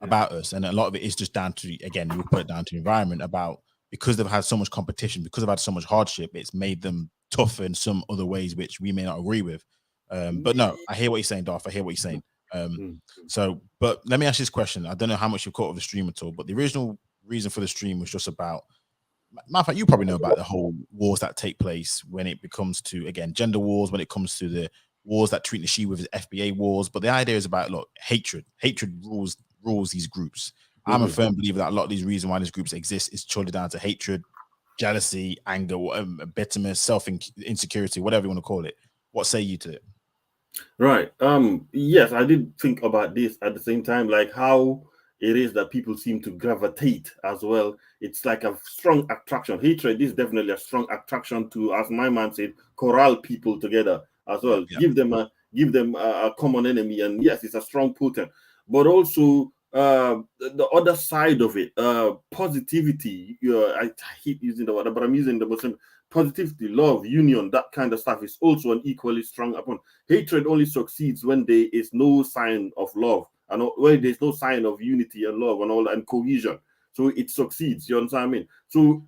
about us, and a lot of it is just down to, again, we put it down to environment, about because they've had so much competition, because they've had so much hardship, it's made them tougher in some other ways which we may not agree with. But no, I hear what you're saying, Dolph. I hear what you're saying. So, but let me ask this question. I don't know how much you caught of the stream at all, but the original reason for the stream was just about, matter of fact, you probably know about the whole wars that take place when it becomes to, again, gender wars, when it comes to the wars that treat the she with as FBA wars. But the idea is about, look, hatred rules these groups. I'm a firm believer that a lot of these reasons why these groups exist is purely down to hatred, jealousy, anger, bitterness, self insecurity, whatever you want to call it. What say you to it? Right. Yes, I did think about this at the same time, like how it is that people seem to gravitate as well. It's like a strong attraction. Hatred is definitely a strong attraction to, as my man said, corral people together as Yep, well. yep. Give them a common enemy, and yes, it's a strong potent. But also the other side of it, positivity. I hate using the word, but I'm using the Muslim positivity, love, union, that kind of stuff is also an equally strong opponent. Hatred only succeeds when there is no sign of love and when there's no sign of unity and love and all that and cohesion. So it succeeds. You understand what I mean? So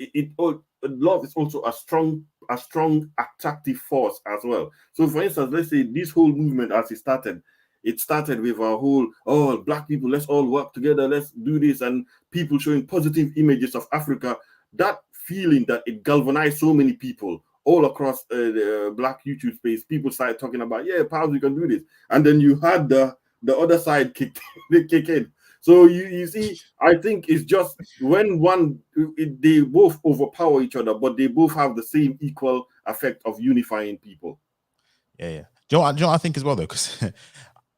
love is also a strong attractive force as well. So for instance, let's say this whole movement as it started with a whole, oh, black people, let's all work together, let's do this, and people showing positive images of Africa. That feeling that it galvanized so many people all across the black YouTube space, people started talking about, yeah, pals, we can do this. And then you had the other side kick in. So you see, I think it's just when they both overpower each other, but they both have the same equal effect of unifying people. Yeah, yeah. Do you know what I think as well though? Because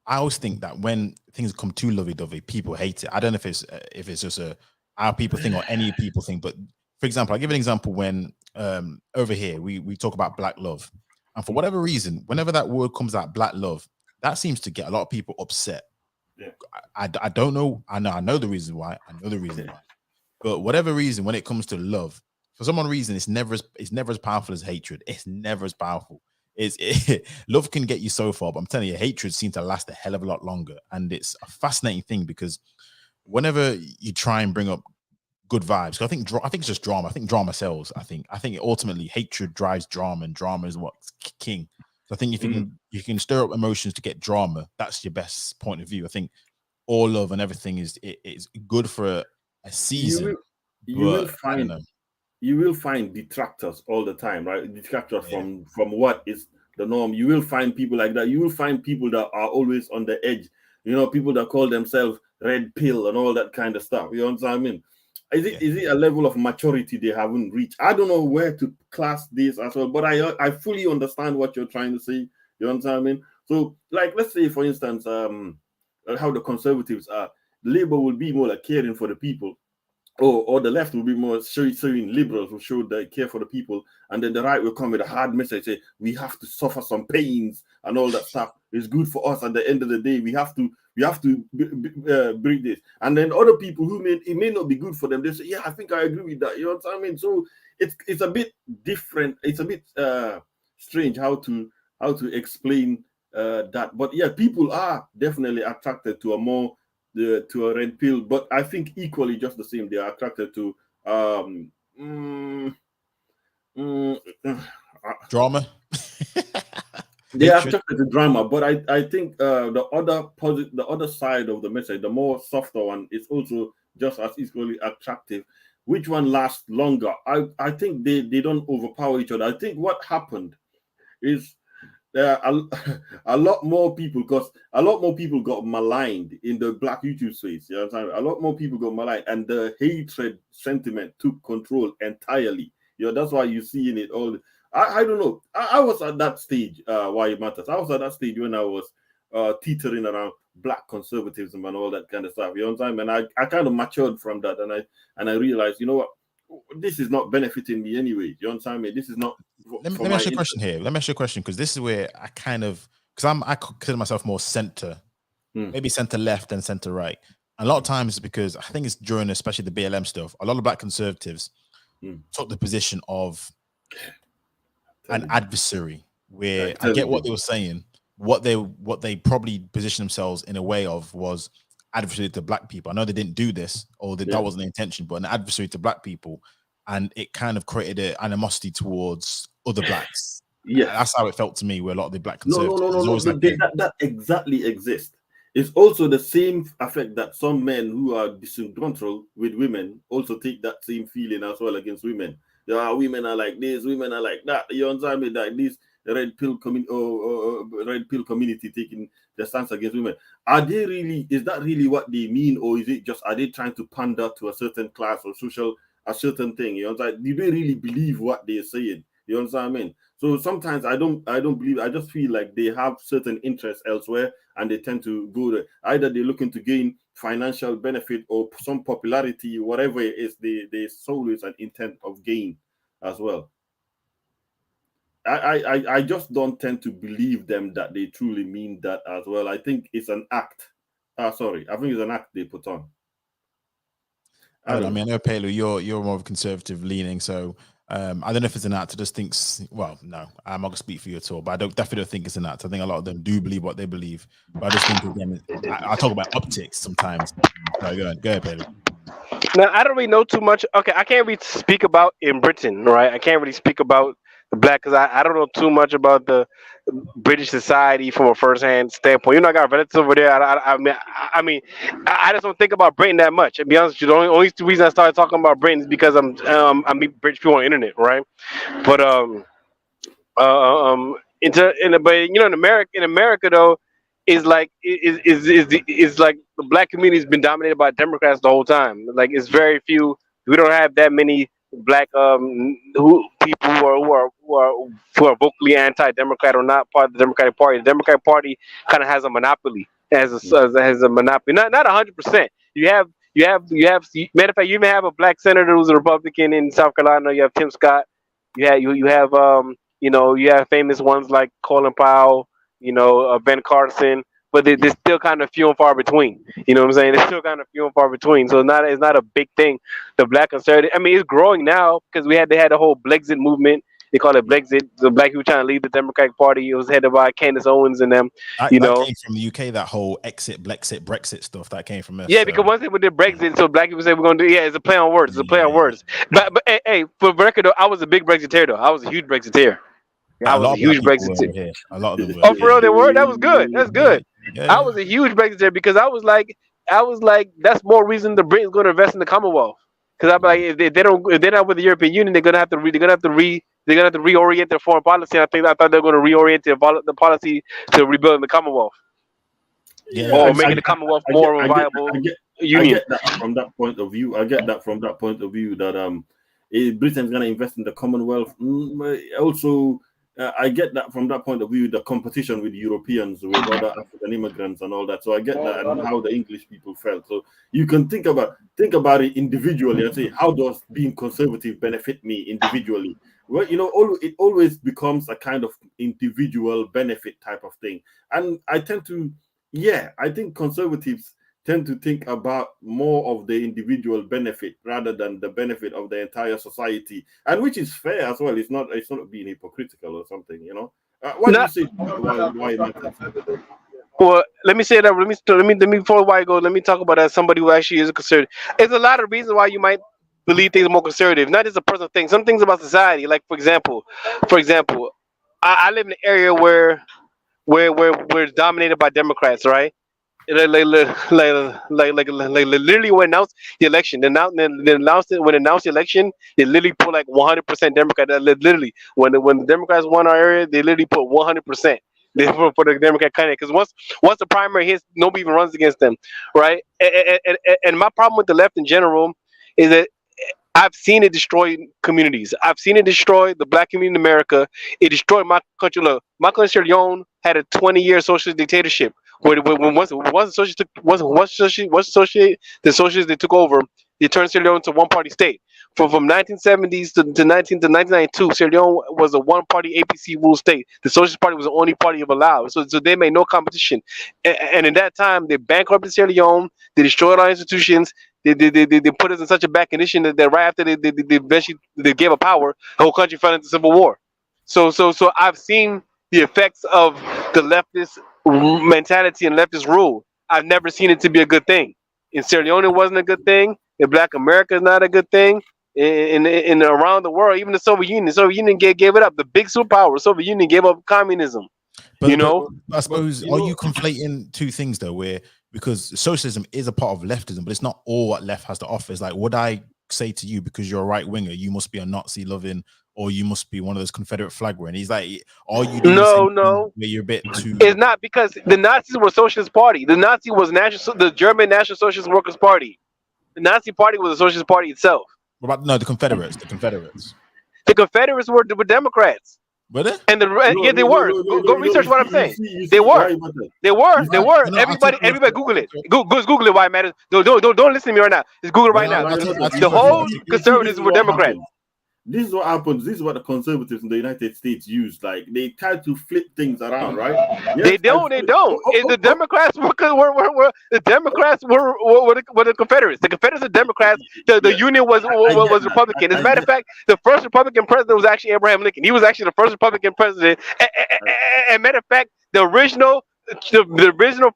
I always think that when things come too lovey-dovey, people hate it. I don't know if it's just a our people thing or any people thing. But for example, I'll give an example when over here we talk about black love, and for whatever reason, whenever that word comes out, black love, that seems to get a lot of people upset. Yeah. I don't know. I know the reason why. I know the reason why. But whatever reason, when it comes to love, for some reason, it's never as powerful as hatred. It's never as powerful. Love can get you so far, but I'm telling you, hatred seems to last a hell of a lot longer. And it's a fascinating thing because whenever you try and bring up good vibes, I think it's just drama. I think drama sells. I think ultimately hatred drives drama, and drama is what's king. So I think if you can stir up emotions to get drama, that's your best point of view. I think all love and everything is good for a You season, will you will but I don't find know. you will find detractors all the time, right? Detractors Yeah, from what is the norm. You will find people like that. You will find people that are always on the edge. People that call themselves red pill and all that kind of stuff. You know what I mean? yeah. Is it a level of maturity they haven't reached? I don't know where to class this as well, but I fully understand what you're trying to say. You understand what I mean? So, like, let's say for instance, how the conservatives are. Labor will be more like caring for the people, or the left will be more showing liberals will show they care for the people, and then the right will come with a hard message, say we have to suffer some pains and all that stuff. It's good for us at the end of the day. We have to bring this, and then other people who it may not be good for them, they say, yeah, I think I agree with that. You know what I mean? So it's a bit different. It's a bit strange how to explain that, but yeah, people are definitely attracted to a more to a red pill, but I think equally just the same. They are attracted to um mm, mm, Drama, they are hatred. attracted to drama, but I think the other side of the message, the more softer one, is also just as equally attractive. Which one lasts longer? I think they don't overpower each other. I think what happened is there are a lot more people, because a lot more people got maligned in the black YouTube space. You know what I'm saying? A lot more people got maligned, and the hatred sentiment took control entirely. That's why you're seeing it all. I don't know. I was at that stage, why it matters. I was at that stage when I was teetering around black conservatism and all that kind of stuff. You know what I'm saying? And I kind of matured from that, and I realized, you know what, this is not benefiting me anyway. You understand me? This is not Let for me my ask you a question interest. here. Let me ask you a question because this is where I kind of because I consider myself more center, Hmm. maybe center left and center right. A lot of times because I think it's during especially the BLM stuff, a lot of black conservatives Hmm. took the position of an Telling you. adversary, where I'm I get telling what you. they were saying. What they probably positioned themselves in a way of was adversary to black people. I know they didn't do this, or that Yeah. wasn't the intention, but an adversary to black people, and it kind of created an animosity towards other blacks. Yes. That's how it felt to me. Where a lot of the black No, no, no, conservatives, no, there's no. always like a That exactly exists. It's also the same effect that some men who are disgruntled with women also take that same feeling as well against women. Women are like this, women are like that. You understand me? Like this red pill community, or red pill community taking the stance against women. Are they really? Is that really what they mean, or is it just are they trying to pander to a certain class or social a certain thing? You understand? Do they really believe what they're saying? You understand what I mean? So sometimes I don't believe. I just feel like they have certain interests elsewhere, and they tend to go there. Either they're looking to gain financial benefit or some popularity, whatever it is. There's always an intent of gain as well. I just don't tend to believe them that they truly mean that as well. I think it's an act. Sorry, I think it's an act they put on. I don't know. I mean, I know Pelu, you're more of a conservative leaning, so I don't know if it's an act. I just think, well, no, I'm not gonna speak for you at all, but I definitely don't think it's an act. I think a lot of them do believe what they believe, but I just think again, I talk about optics sometimes. So go ahead, Pelu. Now, I don't really know too much. Okay, I can't really speak about in Britain, right? I can't really speak about the black because I don't know too much about the British society from a first-hand standpoint. You know, I got relatives over there. I just don't think about Britain that much. To be honest with you, the only reason I started talking about Britain is because I meet British people on the internet, right? But but you know, in America though, is like the black community has been dominated by Democrats the whole time. Like it's very few. We don't have that many black people who are vocally anti-democrat or not part of the Democratic Party. The Democratic Party kind of has a monopoly. Has a monopoly. Not 100%. You have. Matter of fact, you even have a black senator who's a Republican in South Carolina. You have Tim Scott. You have you have famous ones like Colin Powell, Ben Carson, but they're still kind of few and far between. You know what I'm saying? They're still kind of few and far between. So it's not a big thing. The black conservative, I mean, it's growing now because they had the whole Brexit movement. They call it Brexit. The black people trying to leave the Democratic Party. It was headed by Candace Owens and them. That came from the UK. That whole exit, Brexit stuff that came from us. Yeah, because once they did Brexit, so black people say we're gonna do. Yeah, it's a play on words. It's a play on words. But hey, for the record though, I was a big Brexiteer though. I was a huge Brexiteer. Yeah, I was a huge Brexiteer. A lot of them were. Oh, for real, they were. That was good. That's good. Yeah. I was a huge Brexiteer because I was like, that's more reason the Britain's going to invest in the Commonwealth. Because I'm like, if they're not with the European Union, they're gonna have to reorient their foreign policy. And I thought they were going to reorient the policy to rebuilding the Commonwealth. Yeah, or making the Commonwealth more viable union. I get that from that point of view. That Britain's going to invest in the Commonwealth. Also, I get that from that point of view, the competition with Europeans, with other African immigrants and all that. So I get that and how the English people felt. So you can think about it individually and say, how does being conservative benefit me individually? Well, it always becomes a kind of individual benefit type of thing. And I think conservatives tend to think about more of the individual benefit rather than the benefit of the entire society, and which is fair as well. It's not being hypocritical or something, Why do you say why it matters? Well, let me say that. Let me before why I go. Let me talk about as somebody who actually is a conservative. There's a lot of reasons why you might believe things are more conservative. Not just a personal thing. Some things about society, like for example, I live in an area where it's dominated by Democrats, right? Like literally when announced the election, when announced the election, they literally put like 100% Democrat. Literally, when the Democrats won our area, they literally put 100%. They put for the Democrat candidate because once the primary hits, nobody even runs against them, right? And my problem with the left in general is that I've seen it destroy communities. I've seen it destroy the black community in America. It destroyed my country. Look, my country, Sierra Leone, had a 20-year socialist dictatorship. When once the socialists they took over, they turned Sierra Leone into a one-party state. From 1970s to 1992, Sierra Leone was a one-party APC rule state. The Socialist Party was the only party of allowed, so they made no competition. And in that time, they bankrupted Sierra Leone. They destroyed our institutions. They put us in such a bad condition that right after they eventually gave up power, the whole country fell into civil war. So I've seen the effects of the leftist mentality and leftist rule. I've never seen it to be a good thing. In Sierra Leone, it wasn't a good thing. In Black America, is not a good thing. In around the world, even the Soviet Union gave it up. The big superpower, the Soviet Union, gave up communism. But I suppose, are you conflating two things though? Because socialism is a part of leftism, but it's not all what left has to offer. It's like, would I say to you, because you're a right winger, you must be a Nazi loving, or you must be one of those Confederate flag wearing? He's like, are you doing no? Where you're a bit too. It's not, because the Nazis were a socialist party. The Nazi was the German National Socialist Workers Party. The Nazi Party was a socialist party itself. What about the Confederates? The Confederates were Democrats. Were they? And No, they no, no, were. no, no, Go no. research what I'm saying. You They see why were. it matters. They were. You They see- were. No, I'll Everybody take Google it. Google it. Why it matters. Don't listen to me right now. Just Google it right Why now. it matters. The whole You see, this conservatives is were what Democrats. happens. This is what happens. This is what the conservatives in the United States use. Like they try to flip things around, right? They don't. They don't. The Democrats were the Democrats were the Confederates. The Confederates are Democrats. The Union was Republican. As a matter of fact, the first Republican president was actually Abraham Lincoln. He was actually the first Republican president. And matter of fact, the original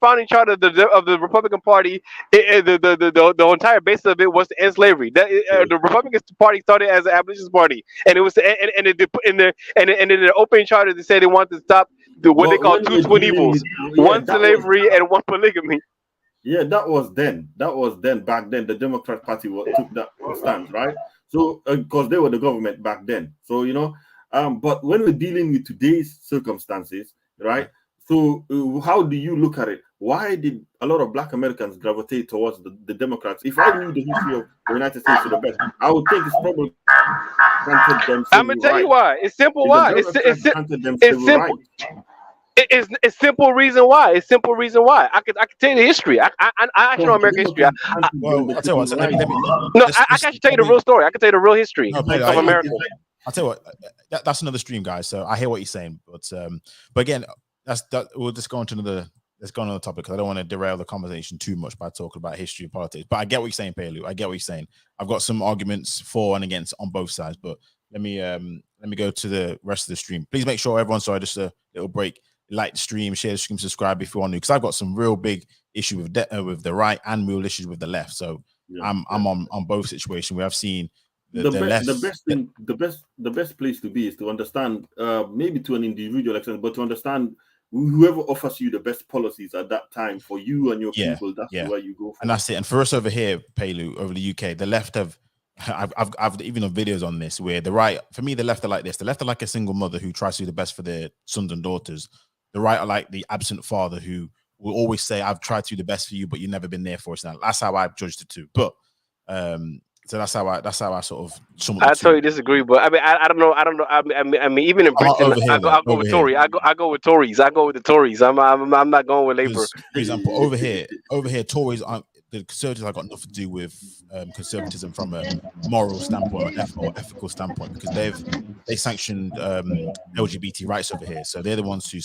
founding charter of the Republican Party, the entire basis of it was to end slavery. The Republican Party started as an abolitionist party, and it was in the opening charter they said they wanted to stop what they call two twin evils: one slavery and one polygamy. Yeah, that was then. Back then. The Democrat Party took that stance, right? So because they were the government back then. So but when we're dealing with today's circumstances, right? So how do you look at it? Why did a lot of Black Americans gravitate towards the Democrats? If I knew the history of the United States to the best, I would think it's probably granted them. I'm gonna tell you why. It's simple. Why? It's simple. It's simple reason why. It's simple reason why. I could tell you the history. I actually know American history. Well, I'll tell you what. Let me, no, I can actually tell you the real story. I can tell you the real history of America. I'll tell you what. That's another stream, guys. So I hear what you're saying, but again, we'll just go on to another. Let's go on another topic because I don't want to derail the conversation too much by talking about history and politics. But I get what you're saying, Pelu. I get what you're saying. I've got some arguments for and against on both sides. But let me go to the rest of the stream. Please make sure everyone. Sorry, just a little break. Like the stream, share the stream, subscribe if you want to, because I've got some real big issue with the right and real issues with the left. So I'm on both situations where I've seen the best place to be is to understand, maybe to an individual extent, but to understand whoever offers you the best policies at that time for you and your people. That's where you go for. And that's it. And for us over here, Pelu, over the UK, the left have. I've even done videos on this where the right, for me, the left are like this. The left are like a single mother who tries to do the best for their sons and daughters. The right are like the absent father who will always say, "I've tried to do the best for you, but you've never been there for us." Now that's how I've judged it too. But so that's how I sort of. I totally disagree, but I mean, I don't know. I mean, even in Britain, I go with Tory. I go with Tories. I go with the Tories. I'm not going with Labour. For example, over here, Tories aren't. The Conservatives have got nothing to do with conservatism from a moral standpoint or ethical standpoint, because they sanctioned LGBT rights over here, so they're the ones who.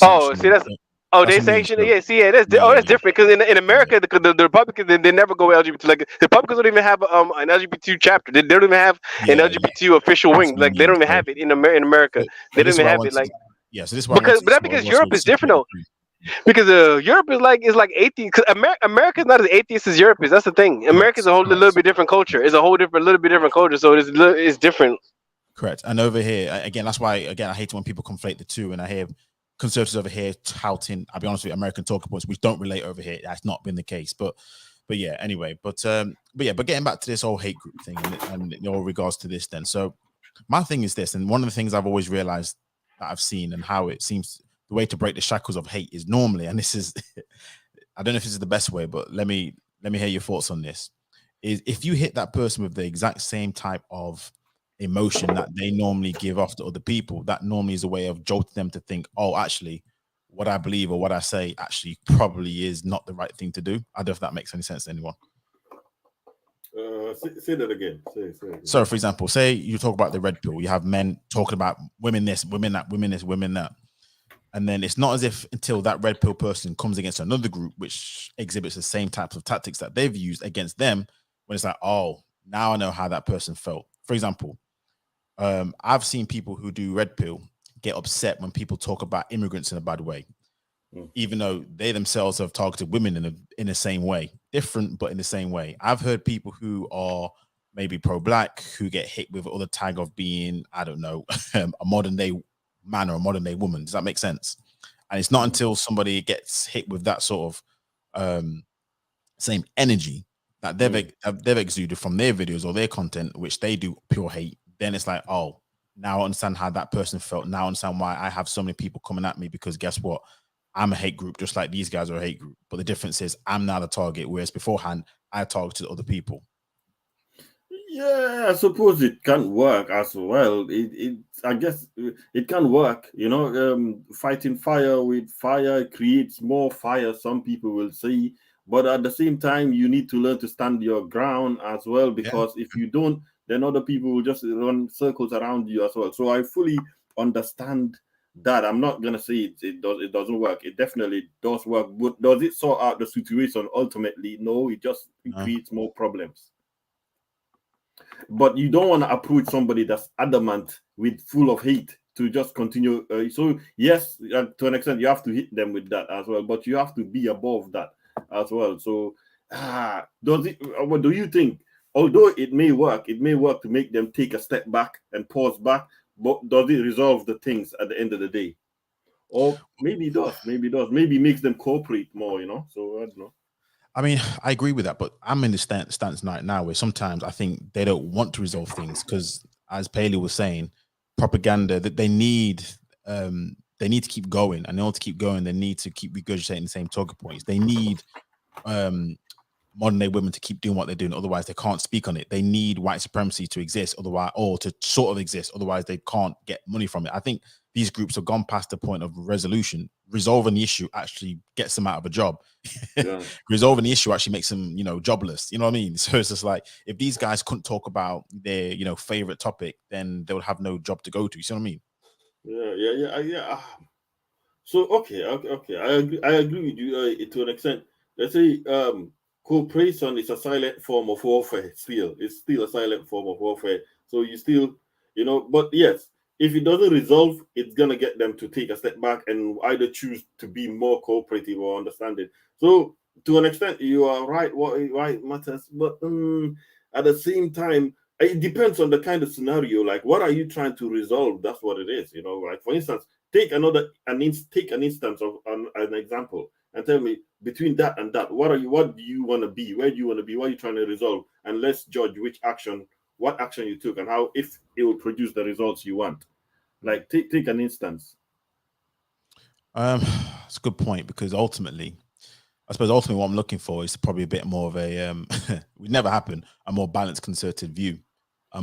They sanctioned it. Yeah, see, that's different because in America the Republicans they never go LGBT. Like the Republicans don't even have an LGBT chapter. They don't even have an LGBT official wing. Like they don't even have it in America. They don't even have it. Like so this is why because Europe is different though. Because Europe is like atheist. Because America is not as atheist as Europe is. That's the thing. America is a little bit different culture. It's a little bit different culture. So it's different. Correct. And over here, again, that's why I hate when people conflate the two. And I hear conservatives over here touting, I'll be honest with you, American talking points, which don't relate over here. That's not been the case. But yeah, anyway. But getting back to this whole hate group thing and in all regards to this, then. So my thing is this, and one of the things I've always realized that I've seen and how it seems. The way to break the shackles of hate is normally, and this is, I don't know if this is the best way, but let me hear your thoughts on this. Is if you hit that person with the exact same type of emotion that they normally give off to other people, that normally is a way of jolting them to think, oh, actually, what I believe or what I say actually probably is not the right thing to do. I don't know if that makes any sense to anyone. Say that again. Say it again. So, for example, say you talk about the red pill, you have men talking about women this, women that, women this, women that. And then it's not as if until that red pill person comes against another group which exhibits the same types of tactics that they've used against them, when it's like, oh, now I know how that person felt. For example, I've seen people who do red pill get upset when people talk about immigrants in a bad way, even though they themselves have targeted women in the same way, different, but in the same way. I've heard people who are maybe pro-black who get hit with other tag of being, I don't know, a modern day man or a modern day woman. Does that make sense? And it's not until somebody gets hit with that sort of same energy that they've exuded from their videos or their content, which they do pure hate, then it's like, oh, now I understand how that person felt. Now I understand why I have so many people coming at me, because guess what? I'm a hate group just like these guys are a hate group. But the difference is I'm now the target, whereas beforehand I targeted other people. Yeah, I suppose it can work as well. I guess it can work. Fighting fire with fire creates more fire. Some people will say, but at the same time, you need to learn to stand your ground as well. Yeah. Because if you don't, then other people will just run circles around you as well. So I fully understand that. I'm not gonna say it doesn't work. It definitely does work. But does it sort out the situation ultimately? No, it No. creates more problems. But you don't want to approach somebody that's adamant with full of hate to just continue. So yes, to an extent, you have to hit them with that as well, but you have to be above that as well. So, does it? What do you think? Although it may work to make them take a step back and pause back, but does it resolve the things at the end of the day? Or maybe it does, maybe it makes them cooperate more, So I don't know. I mean, I agree with that, but I'm in the stance right now where sometimes I think they don't want to resolve things because, as Paley was saying, propaganda that they need to keep going, and in order to keep going, they need to keep regurgitating the same talking points. They need um modern day women to keep doing what they're doing, otherwise they can't speak on it. They need white supremacy to exist, otherwise, or to sort of exist, otherwise they can't get money from it. I think these groups have gone past the point of resolution. Resolving the issue actually gets them out of a job. Yeah. Resolving the issue actually makes them, jobless. You know what I mean? So it's just like if these guys couldn't talk about their, favorite topic, then they would have no job to go to. You see what I mean? Yeah. So okay. I agree with you to an extent. Let's say cooperation is a silent form of warfare. It's still a silent form of warfare. So you still, but yes, if it doesn't resolve, it's gonna get them to take a step back and either choose to be more cooperative or understanding. So to an extent, you are right. Why it matters, but at the same time, it depends on the kind of scenario. Like, what are you trying to resolve? That's what it is. Like for instance, take an instance of an example and tell me between that and that, what do you want to be? Where do you want to be? What are you trying to resolve? And let's judge what action you took and how if it will produce the results you want. Like take an instance. It's a good point because I suppose ultimately what I'm looking for is probably a bit more of a would never happen, a more balanced concerted view, a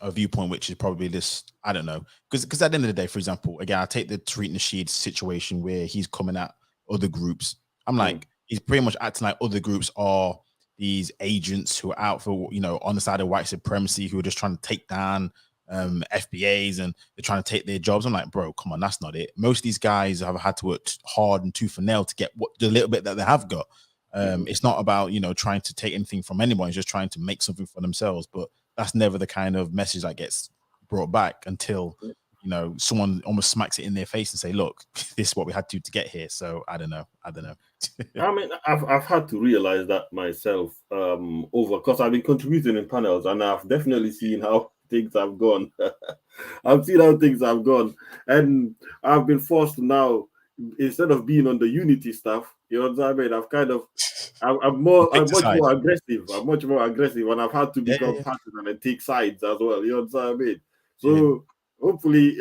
viewpoint which is probably this, I don't know, because at the end of the day, for example, again, I take the Tariq Nasheed situation where he's coming at other groups. I'm like, he's pretty much acting like other groups are these agents who are out for, on the side of white supremacy, who are just trying to take down FBAs, and they're trying to take their jobs. I'm like, bro, come on, that's not it. Most of these guys have had to work hard and tooth and nail to get the little bit that they have got. It's not about trying to take anything from anyone. It's just trying to make something for themselves. But that's never the kind of message that gets brought back until someone almost smacks it in their face and say, look, this is what we had to get here. So I don't know. I mean, I've had to realize that myself over because I've been contributing in panels and I've definitely seen how things have gone. I've seen how things have gone, and I've been forced to now, instead of being on the unity stuff, you know what I mean? I'm Pick a much side. more aggressive. I'm much more aggressive, and I've had to become Yeah. partisan and take sides as well. You know what I mean? Yeah. So hopefully,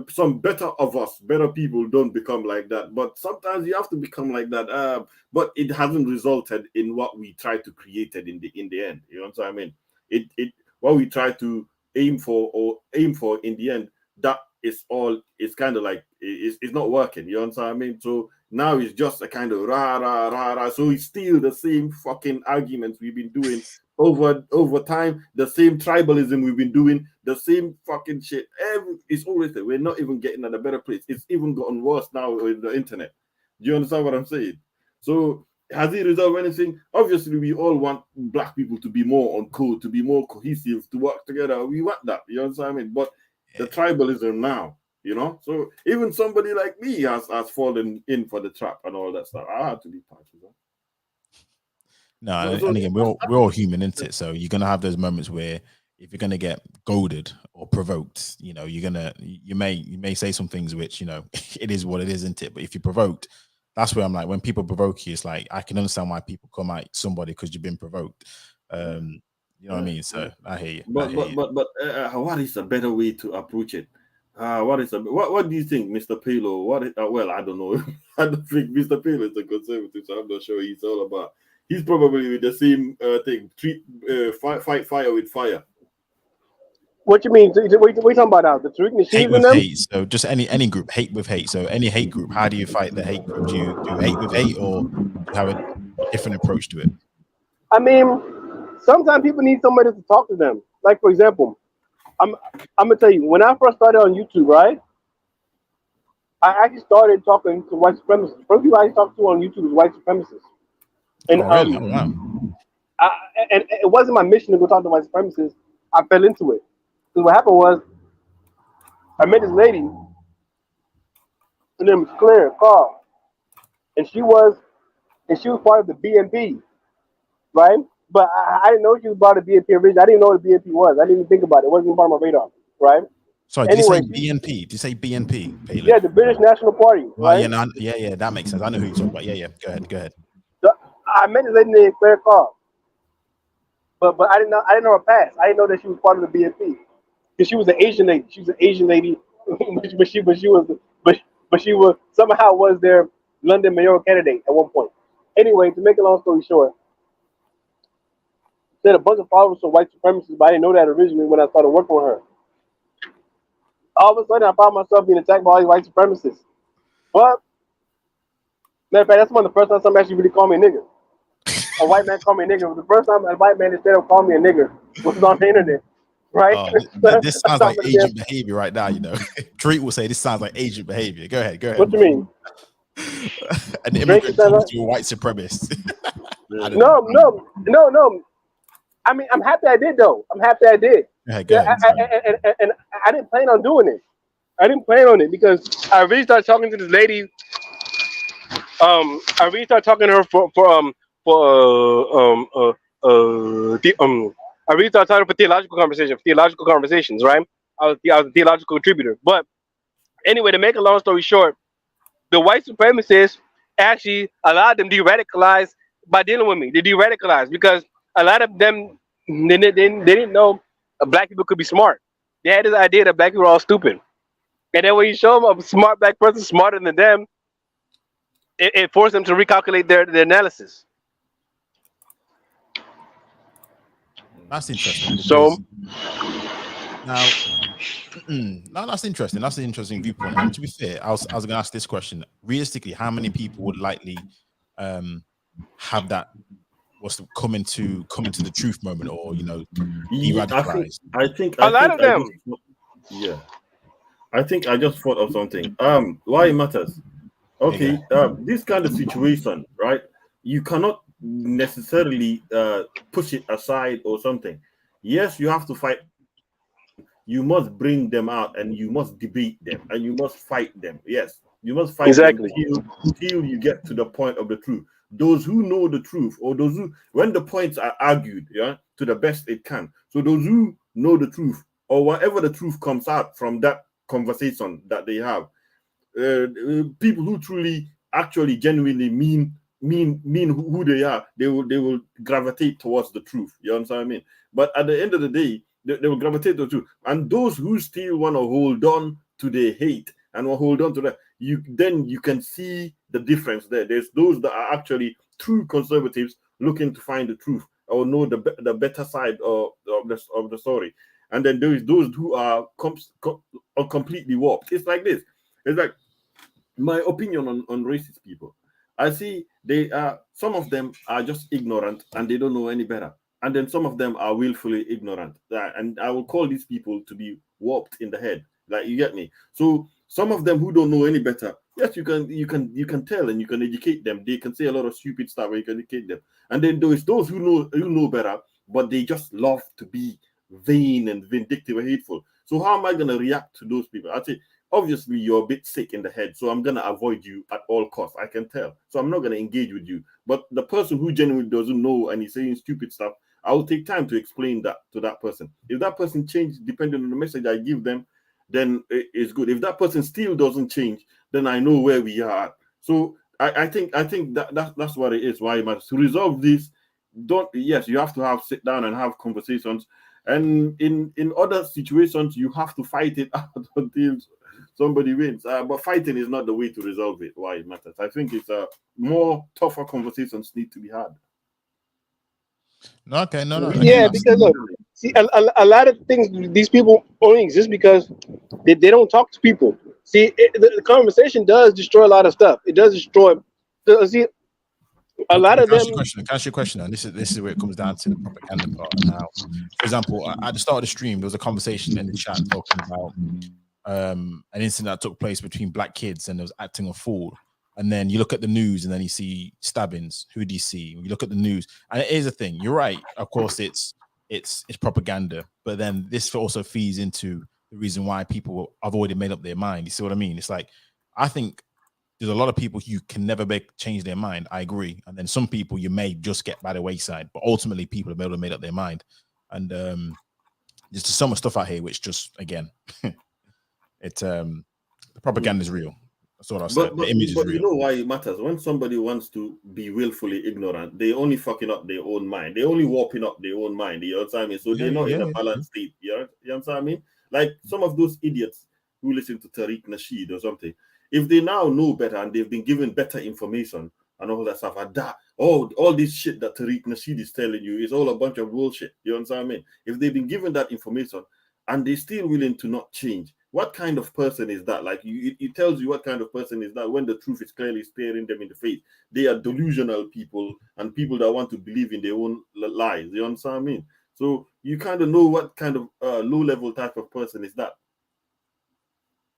some better people don't become like that. But sometimes you have to become like that. But it hasn't resulted in what we tried to create it in the end. You know what I mean? It what we try to aim for in the end, that is all. It's kind of like it's not working. You know what I mean? So now it's just a kind of rah rah rah rah. So it's still the same fucking arguments we've been doing over time, the same tribalism we've been doing, the same fucking shit. It's always there. We're not even getting at a better place. It's even gotten worse now with the internet. Do you understand what I'm saying? So has it resolved anything? Obviously, we all want black people to be more on code, to be more cohesive, to work together. We want that. You understand what I mean? But the tribalism now, so even somebody like me has fallen in for the trap and all that stuff. I had to be partisan. No, So and again, we're all human, isn't it? So you're gonna have those moments where if you're gonna get goaded or provoked, you may say some things which it is what it is, isn't it? But if you're provoked, that's where I'm like, when people provoke you, it's like I can understand why people come at somebody because you've been provoked. You know what I mean? So I hear you. I hear you. What is a better way to approach it? What do you think, Mr. Palo? Well, I don't know. I don't think Mr. Palo is a conservative, so I'm not sure he's all about He's probably with the same thing. Fight fire with fire. What you mean? What you talking about now? The Tariq Hate Nasheeds and with them? hate. So just any group, hate with hate. So any hate group, how do you fight the hate group? Do you do hate with hate, or do you have a different approach to it? I mean, sometimes people need somebody to talk to them. Like for example, I'm gonna tell you when I first started on YouTube, right? I actually started talking to white supremacists. The first people I talked to on YouTube was white supremacists, and Oh, really? Oh, wow. I, and it wasn't my mission to go talk to white supremacists. I fell into it. Because what happened was I met this lady. Her name was Claire Carl, and she was part of the BNP, right? But I didn't know she was part of the BNP originally. I didn't know what the BNP was. I didn't even think about it. It wasn't even part of my radar, right? Sorry, did you say Anyway, BNP? Did you say BNP? yeah, the British National Party, Oh, right? yeah, no, yeah, that makes sense. I know who you're talking about. Yeah. Go ahead. So I met this lady named Claire Carl, but I didn't know her past. I didn't know that she was part of the BNP because she was an Asian lady. She was an Asian lady, but she was somehow was their London mayoral candidate at one point. Anyway, to make a long story short, she had a bunch of followers for white supremacists, but I didn't know that originally when I started working with her. All of a sudden, I found myself being attacked by all these white supremacists. But matter of fact, that's one of the first times somebody actually really called me a nigger. A white man called me a nigger. The first time a white man instead of calling me a nigger was on the internet, right? Oh, this sounds like agent behavior right now. You know, Drake will say this sounds like agent behavior. Go ahead. What you mean? An immigrant talking to a white supremacist. No. I mean, I'm happy I did though. I'm happy I did. Go ahead. And I didn't plan on doing it. I didn't plan on it because I really started talking to this lady. I really started talking to her I really started talking for theological conversations, right? I was a theological contributor. But anyway, to make a long story short, the white supremacists actually allowed them de-radicalize by dealing with me. They de-radicalized because a lot of them they didn't know black people could be smart. They had this idea that black people are all stupid. And then when you show them a smart black person smarter than them, it forced them to recalculate their analysis. That's interesting. So Now, no, that's interesting. That's an interesting viewpoint. And to be fair, I was going to ask this question. Realistically, how many people would likely have that what's the coming to the truth moment, or de-radicalized? I think a lot of them. I think I just thought of something. Why it matters. Okay, this kind of situation, right? You cannot necessarily push it aside or something. Yes, you have to fight. You must bring them out and you must debate them and you must fight them. Yes, you must fight Exactly. them till you get to the point of the truth. Those who know the truth, or those who, when the points are argued, to the best it can. So those who know the truth, or whatever the truth comes out from that conversation that they have, people who truly, actually, genuinely mean who they are, they will gravitate towards the truth. You understand what I mean? But at the end of the day, they will gravitate to the truth. And those who still want to hold on to their hate and will hold on to that, you can see the difference there. There's those that are actually true conservatives looking to find the truth or know the better side of the story. And then there is those who are completely warped. It's like this. It's like my opinion on racist people. I see some of them are just ignorant and they don't know any better. And then some of them are willfully ignorant. And I will call these people to be warped in the head. Like, you get me? So some of them who don't know any better, yes, you can tell and you can educate them. They can say a lot of stupid stuff and you can educate them. And then there's those who know better, but they just love to be vain and vindictive and hateful. So how am I going to react to those people? I say, obviously you're a bit sick in the head, so I'm going to avoid you at all costs. I can tell. So I'm not going to engage with you. But the person who genuinely doesn't know and he's saying stupid stuff, I will take time to explain that to that person. If that person changes depending on the message I give them, then it's good. If that person still doesn't change, then I know where we are. So I think that's what it is. Why it matters to resolve this. You have to sit down and have conversations. And in other situations, you have to fight it out until somebody wins. But fighting is not the way to resolve it. Why it matters. I think it's more tougher conversations need to be had. No, okay, no. Yeah, because look, see, a lot of things, these people only exist because they don't talk to people. See, the conversation does destroy a lot of stuff. It does destroy. See, a lot of Can I ask them. you a question? Can I ask you a question? And this is where it comes down to the propaganda part. And how, for example, at the start of the stream, there was a conversation in the chat talking about an incident that took place between black kids, and there was acting a fool. And then you look at the news, and then you see stabbings. Who do you see? You look at the news, and it is a thing. You're right. Of course, it's propaganda, but then this also feeds into the reason why people have already made up their mind. You see what I mean? It's like, I think there's a lot of people you can never change their mind. I agree. And then some people you may just get by the wayside, but ultimately people have made up their mind. And there's just so much stuff out here which just, again, it's the propaganda is real. That's what I said. The image is real. You know why it matters? When somebody wants to be willfully ignorant, they only fucking up their own mind. They only warping up their own mind. You know what I mean? So they're not in a balanced state. You know what I mean? Like some of those idiots who listen to Tariq Nasheed or something. If they now know better and they've been given better information and all that stuff, all this shit that Tariq Nasheed is telling you is all a bunch of bullshit. You know what I mean? If they've been given that information and they're still willing to not change, what kind of person is that? Like, it tells you what kind of person is that when the truth is clearly staring them in the face. They are delusional people and people that want to believe in their own lies. You understand what I mean? So you kind of know what kind of low-level type of person is that.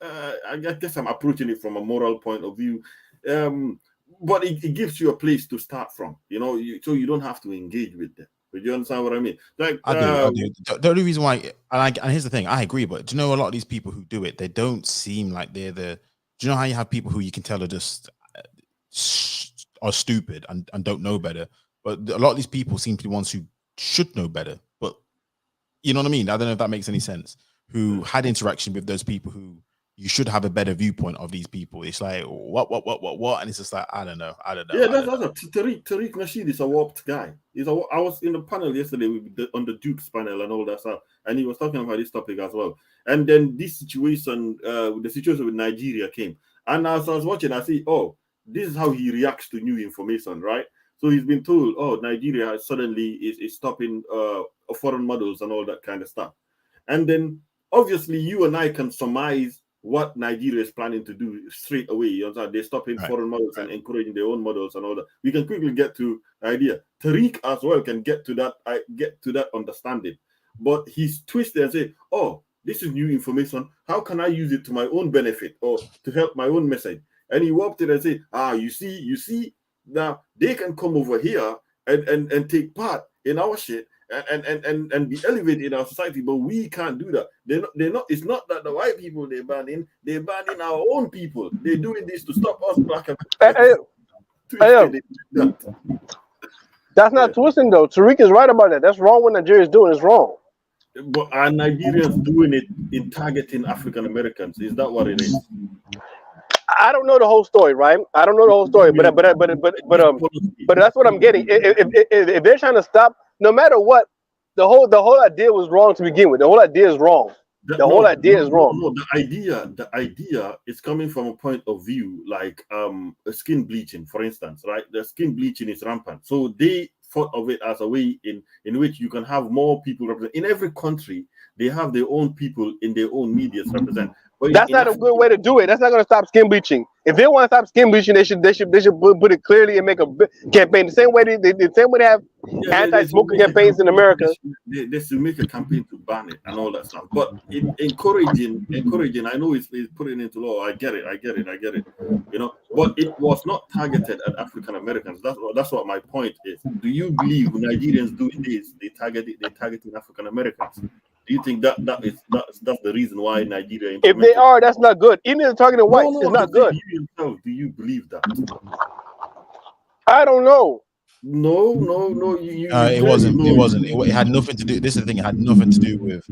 I guess I'm approaching it from a moral point of view, but it gives you a place to start from, you know, so you don't have to engage with them. But you understand what I mean? Like, I do. The only reason why, and here's the thing, I agree, but do you know a lot of these people who do it, they don't seem like they're the. Do you know how you have people who you can tell are just are stupid and don't know better? But a lot of these people seem to be ones who should know better. But you know what I mean? I don't know if that makes any sense. Who had interaction with those people who you should have a better viewpoint of these people. It's like what, and it's just like I don't know. Yeah, that's Tariq Nasheed is a warped guy. I was in the panel yesterday on the Duke's panel and all that stuff, and he was talking about this topic as well. And then this situation, the situation with Nigeria came, and as I was watching, I see, oh, this is how he reacts to new information, right? So he's been told, oh, Nigeria suddenly is stopping foreign models and all that kind of stuff, and then obviously you and I can surmise what Nigeria is planning to do straight away. You know, they're stopping foreign models and encouraging their own models and all that. We can quickly get to the idea. Tariq as well can get to that understanding, but he's twisted and say, "Oh, this is new information. How can I use it to my own benefit or to help my own message?" And he walked in and say, you see, now they can come over here and take part in our shit." And be elevated in our society, but we can't do that. They're not. It's not that the white people they're banning our own people. They're doing this to stop us black Americans. That's not twisting though. Tariq is right about that. That's wrong. What Nigeria is doing is wrong. But are Nigerians doing it in targeting African Americans? Is that what it is? I don't know the whole story, right? I don't know the whole story, but that's what I'm getting. If they're trying to stop, no matter what, the whole idea was wrong to begin with. The whole idea is wrong. The whole idea is wrong. No, the idea is coming from a point of view like skin bleaching, for instance, right? The skin bleaching is rampant, so they thought of it as a way in which you can have more people represent. In every country, they have their own people in their own media to represent. But that's not a good way to do it. That's not going to stop skin bleaching. If they want to stop skin bleaching, they should put it clearly and make a campaign. The same way they have anti-smoking campaigns in America. They should make a campaign to ban it and all that stuff. But encouraging. I know it's putting into law. I get it. You know, but it was not targeted at African Americans. That's what my point is. Do you believe Nigerians doing this? They're targeting African Americans. Do you think that's the reason why Nigeria? If they are, that's not good. Even if they're targeting whites, it's not good. You yourself, do you believe that? I don't know. No. It wasn't. It had nothing to do. This is the thing. It had nothing to do with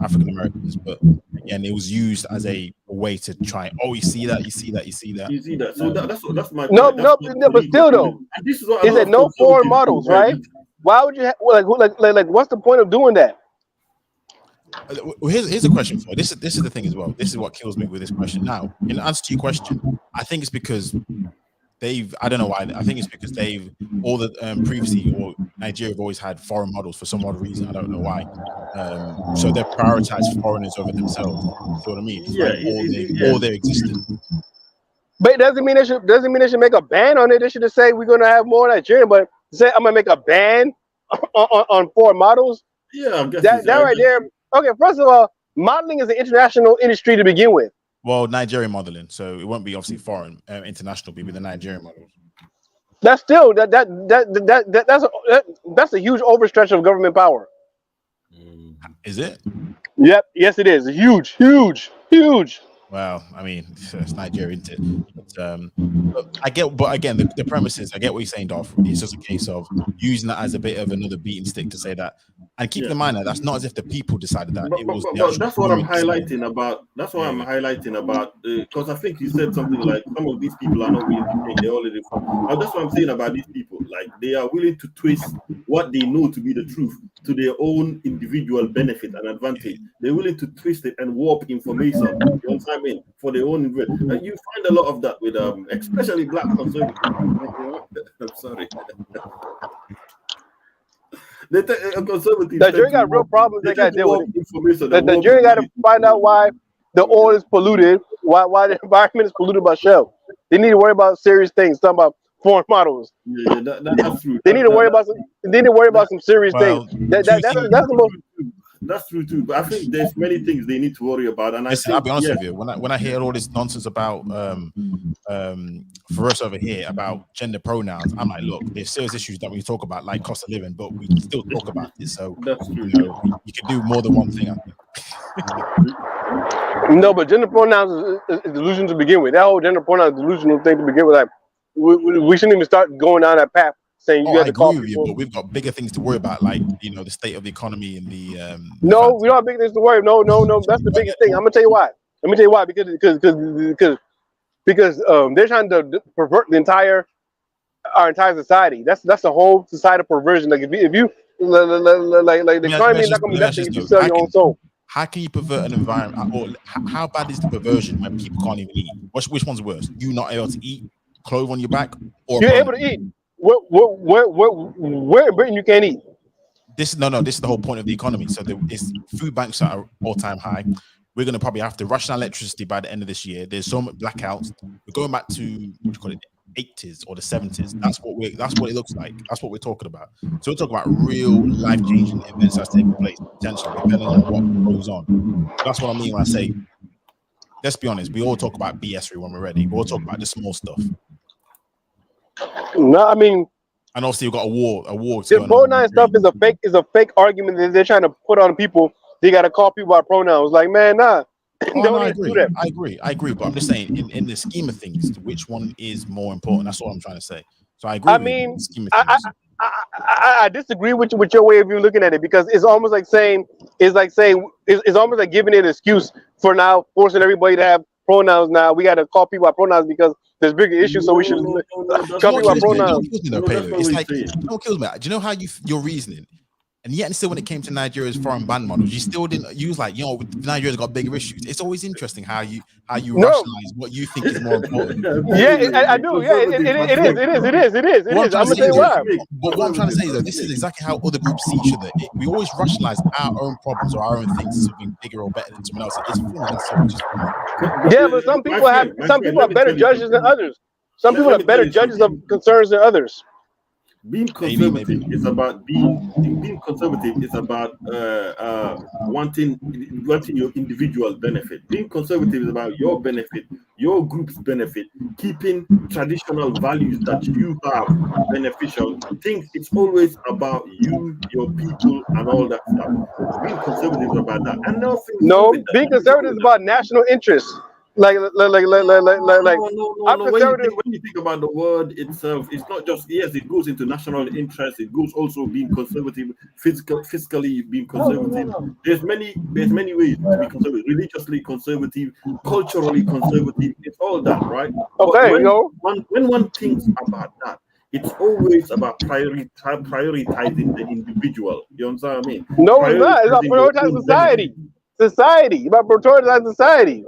African Americans, but again, it was used as a way to try. Oh, you see that. So that's my point. No, but still though, is it no foreign models, right? Why would you like? What's the point of doing that? Well, here's a question for you. This is the thing as well. This is what kills me with this question. Now, in answer to your question, I think it's because I don't know why. I think it's because they've all the previously or Nigeria have always had foreign models for some odd reason. I don't know why. So they prioritize foreigners over themselves. You know what I mean? All their existence. But it doesn't mean they should make a ban on it. They should just say we're gonna have more Nigerian, but say I'm gonna make a ban on foreign models. Yeah, I guess that right there. Okay, first of all, modeling is an international industry to begin with. Well, Nigerian modeling, so it won't be obviously foreign, international. Be the Nigerian models. That's still that's a huge overstretch of government power. Is it? Yep. Yes, it is. Huge. Well, I mean, it's Nigeria, isn't it? But I get, but again, the premise is, I get what you're saying, Dolph. It's just a case of using that as a bit of another beating stick to say that. And keep in mind that that's not as if the people decided that. But that's what I'm highlighting about. That's what I'm highlighting about. Because I think you said something like some of these people are not willing to change. They're already. That's what I'm saying about these people. Like they are willing to twist what they know to be the truth to their own individual benefit and advantage. They're willing to twist it and warp information. You know what I mean? For their own. You find a lot of that with especially black conservatives. I'm sorry. Nigeria got real problems they got to deal with. Nigeria got to find out why the oil is polluted, why the environment is polluted by Shell. They need to worry about serious things, talking about foreign models. Yeah, that's true. They need to worry about some. They need to worry about some serious things. That's the most. That's true too, but I think there's many things they need to worry about. And I'll be honest with you. When I hear all this nonsense about for us over here about gender pronouns, I'm like, look, there's serious issues that we talk about, like cost of living, but we still talk about it. So that's true. You can do more than one thing, I think. No, but gender pronouns is delusion to begin with. That whole gender pronoun is delusional thing to begin with. Like we shouldn't even start going down that path. Saying you have to call people. But we've got bigger things to worry about, like the state of the economy and the. No, we don't have big things to worry. No, that's the biggest thing. I'm gonna tell you why. Let me tell you why. Because they're trying to pervert our entire society. That's the whole societal perversion. Like if you like the economy is not gonna be that thing if you sell your own soul. How can you pervert an environment? Or how bad is the perversion when people can't even eat? Which one's worse? You not able to eat, clothes on your back, or you're able to eat? Where in Britain you can't eat? This is the whole point of the economy. So food banks are all-time high. We're going to probably have to ration electricity by the end of this year. There's so much blackouts. We're going back to what you call it, 80s or the 70s. That's what it looks like. That's what we're talking about. So we're talking about real life-changing events that's taking place potentially, depending on what goes on. That's what I mean when I say, let's be honest. We all talk about BS when we're ready. We all talk about the small stuff. No, I mean, and obviously you've got a war. The pronoun stuff is a fake argument that they're trying to put on people. They got to call people by pronouns. Like, man, nah. I agree. But I'm just saying, in the scheme of things, which one is more important? That's what I'm trying to say. So I agree. I mean, I disagree with your way of you looking at it, because it's almost like saying it's almost like giving it an excuse for now forcing everybody to have pronouns. Now we got to call people by pronouns because there's bigger issues, so we should call people by pronouns. It's like, don't kill me. Do you know how your reasoning? And yet, still, when it came to Nigeria's foreign ban models, you still didn't use Nigeria's got bigger issues. It's always interesting how you rationalize what you think is more important. Yeah, I do. Yeah, it is. I'm gonna tell you why. But what I'm trying to say is that this is exactly how other groups see each other. We always rationalize our own problems or our own things as being bigger or better than someone else. It's fun. Yeah, but some people have better judges than others. Some people have better judges of concerns than others. Being conservative is about being conservative is about wanting your individual benefit. Being conservative is about your benefit, your group's benefit, keeping traditional values that you have beneficial. Things it's always about you, your people, and all that stuff. Being conservative is about that. And being conservative is about national interests. Like I'm conservative. When you think about the word itself, it's not just it goes into national interest. It goes also being conservative, fiscally being conservative. There's many ways to be conservative. Religiously conservative, culturally conservative. It's all that, right? Okay, when one thinks about that, it's always about prioritizing the individual. You understand what I mean? No, it's not. It's about prioritizing society. Society. About prioritizing society.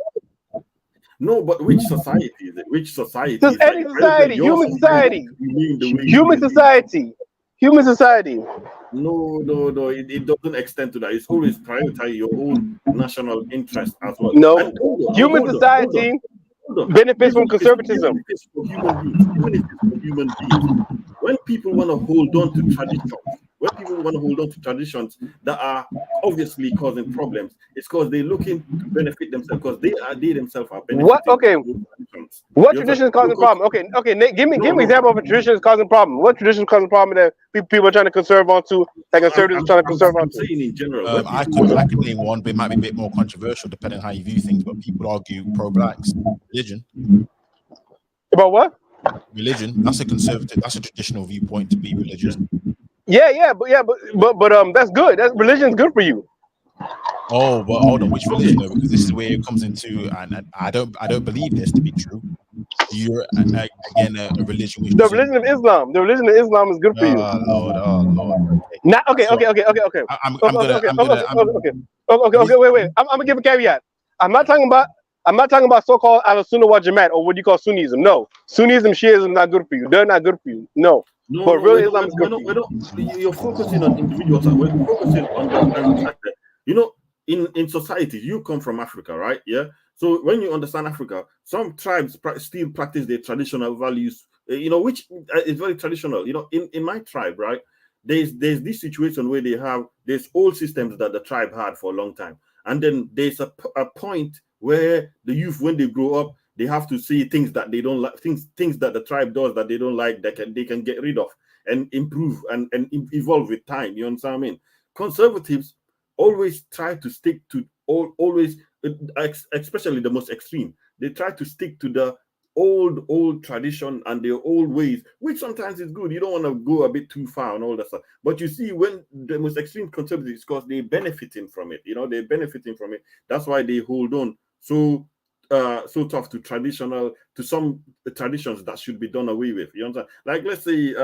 No, but which society is it? Which society? Just any society, human society. Human society. Human society. No. It doesn't extend to that. It's always prioritize your own national interest as well. No. And Human society benefits from conservatism. Even if it's for human beings, when people want to hold on to traditions that are obviously causing problems, it's because they're looking to benefit themselves, because they themselves are benefiting. What? Okay. From those traditions. What tradition is causing problem? Okay, Nate, give me an example of a tradition is causing problem. What tradition is causing problem that people are trying to conserve onto, that conservatives are trying to conserve I'm onto? saying in general. I could name one, but it might be a bit more controversial depending on how you view things. But people argue pro-blacks, religion. About what? Religion. That's a conservative. That's a traditional viewpoint to be religious. But that's good. That religion is good for you. Oh, but hold on, which religion though? Because this is where it comes into, and I don't believe this to be true. You're again a religion. Which The religion of Islam. The religion of Islam is good for you. Oh Lord. Now, okay. So, Okay. I'm gonna. Wait. I'm gonna give a caveat. I'm not talking about so-called al-Sunnah wal Jamaat, or what you call Sunnism. No, Sunnism, Shiism not good for you. They're not good for you. No. But really, Islam is good for you. You're focusing on individuals. We're focusing on the fact that, you know, in society, you come from Africa, right? Yeah. So when you understand Africa, some tribes still practice their traditional values, which is very traditional. You know, in my tribe, right, there's this situation where there's old systems that the tribe had for a long time. And then there's a point where the youth, when they grow up, they have to see things that they don't like, things that the tribe does that they don't like, that they can get rid of and improve and evolve with time. You understand what I mean? Conservatives always try to stick to especially the most extreme. They try to stick to the old tradition and their old ways, which sometimes is good. You don't want to go a bit too far and all that stuff. But you see, when the most extreme conservatives, because they're benefiting from it, they're benefiting from it. That's why they hold on so tough to some traditions that should be done away with. You understand? Like, let's say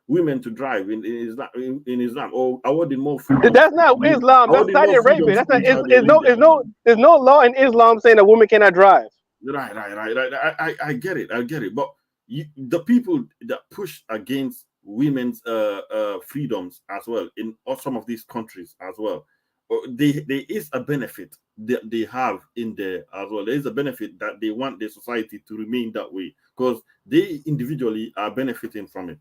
women to drive in Islam, or awarding more freedom. That's not Islam. That's Saudi Arabia. That's not. There's no law in Islam saying a woman cannot drive. Right. I get it. But the people that push against women's freedoms as well in some of these countries as well, there is a benefit that they have in there as well. There is a benefit that they want their society to remain that way, because they individually are benefiting from it.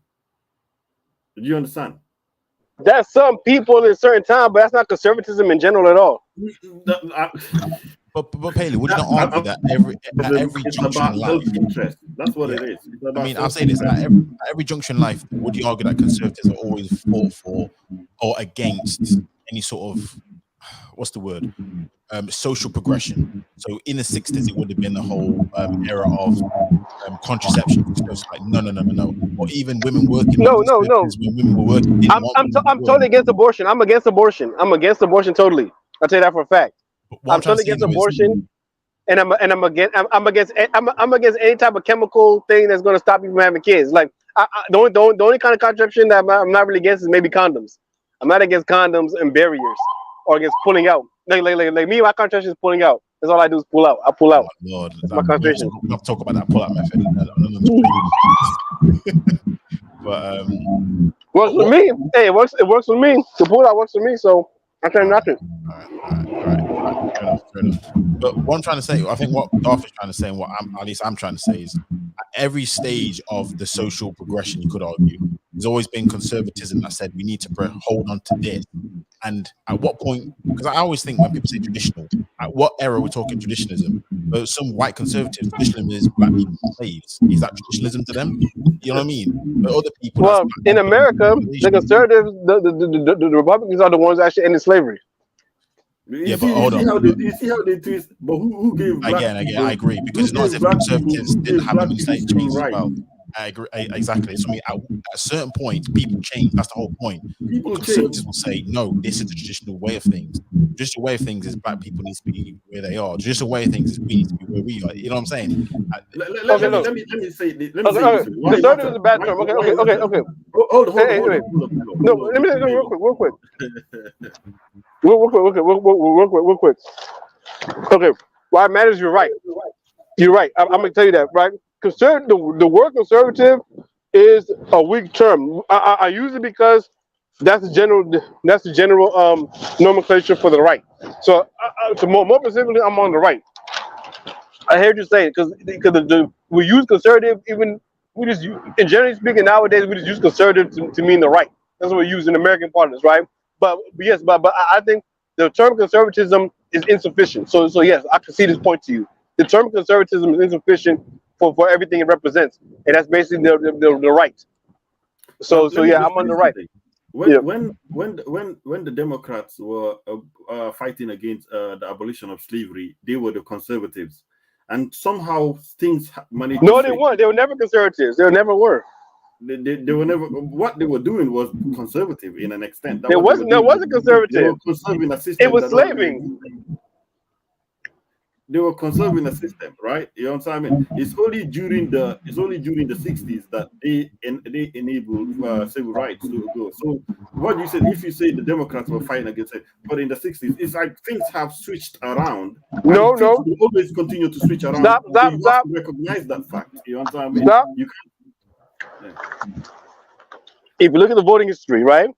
Do you understand? That's some people in certain time, but that's not conservatism in general at all. But Paley, would you not argue that every junction in life? That's what it is. I mean, I'll say this: at every junction in life, would you argue that conservatives are always fought for or against any sort of, what's the word, social progression? So in the 60s, it would have been the whole era of contraception. So it's like no. Or even women working. No. When women were working, I'm totally against abortion. I'm against abortion totally. I'll tell you that for a fact. I'm totally against abortion, and I'm against any type of chemical thing that's going to stop you from having kids. Like the only kind of contraception that I'm not really against is maybe condoms. I'm not against condoms and barriers or against pulling out. Like me, my contraception is pulling out. That's all I do is pull out. I pull out. Oh, Lord, that's my concentration. We'll have to talk about that pull out method. But works for me. Hey, it works for me. The pull out works for me. So I can't nothing. All right. Fair enough. But what I'm trying to say, I think what Darth is trying to say, and what I'm trying to say is, at every stage of the social progression, you could argue, there's always been conservatism that said we need to hold on to this. And at what point? Because I always think when people say traditional, at what era we're talking traditionalism? But some white conservatives, traditionalism is black people slaves. Is that traditionalism to them? You know what I mean? But other people. Well, in America, the conservatives, the Republicans are the ones that actually ended slavery. But hold on. You see how they twist? But who gave? Again, I agree, because it's not as if conservatives didn't have an enslaved change as well. I agree, exactly. So at a certain point, people change. That's the whole point. Conservatives will say, no, this is the traditional way of things. Just the way of things is black people need to be where they are. Just the way of things is we need to be where we are. You know what I'm saying? Let me say this. Conservative is a bad term. Okay. Hold on. No, let me say real quick. Real quick. Okay, why it matters? You're right. I'm gonna tell you that, right? The word conservative is a weak term. I use it because that's the general nomenclature for the right. So, more specifically, I'm on the right. I heard you say it because we use conservative even in generally speaking nowadays we just use conservative to mean the right. That's what we use in American parlance, right? But yes, but I think the term conservatism is insufficient. So yes, I can see this point to you. The term conservatism is insufficient for everything it represents, and that's basically the right. So Let me yeah, just I'm on say the right. something. Yeah. When the Democrats were fighting against the abolition of slavery, they were the conservatives, and somehow things managed to No, they switch. weren't. They were never conservatives. They never were. They were never, what they were doing was conservative in an extent. That There what they were wasn't. There doing. wasn't They were conservative. conserving a It system was that already slaving. existed. They were conserving a system, right? You know what I'm saying? It's only during the 60s that they enabled civil rights to go. So what you said, if you say the Democrats were fighting against it, but in the 60s, it's like things have switched around, and No, things no. will always continue to switch around. Stop, So stop, you have stop, to recognize that fact. You know what I mean? stop. You can't. If you look at the voting history, right?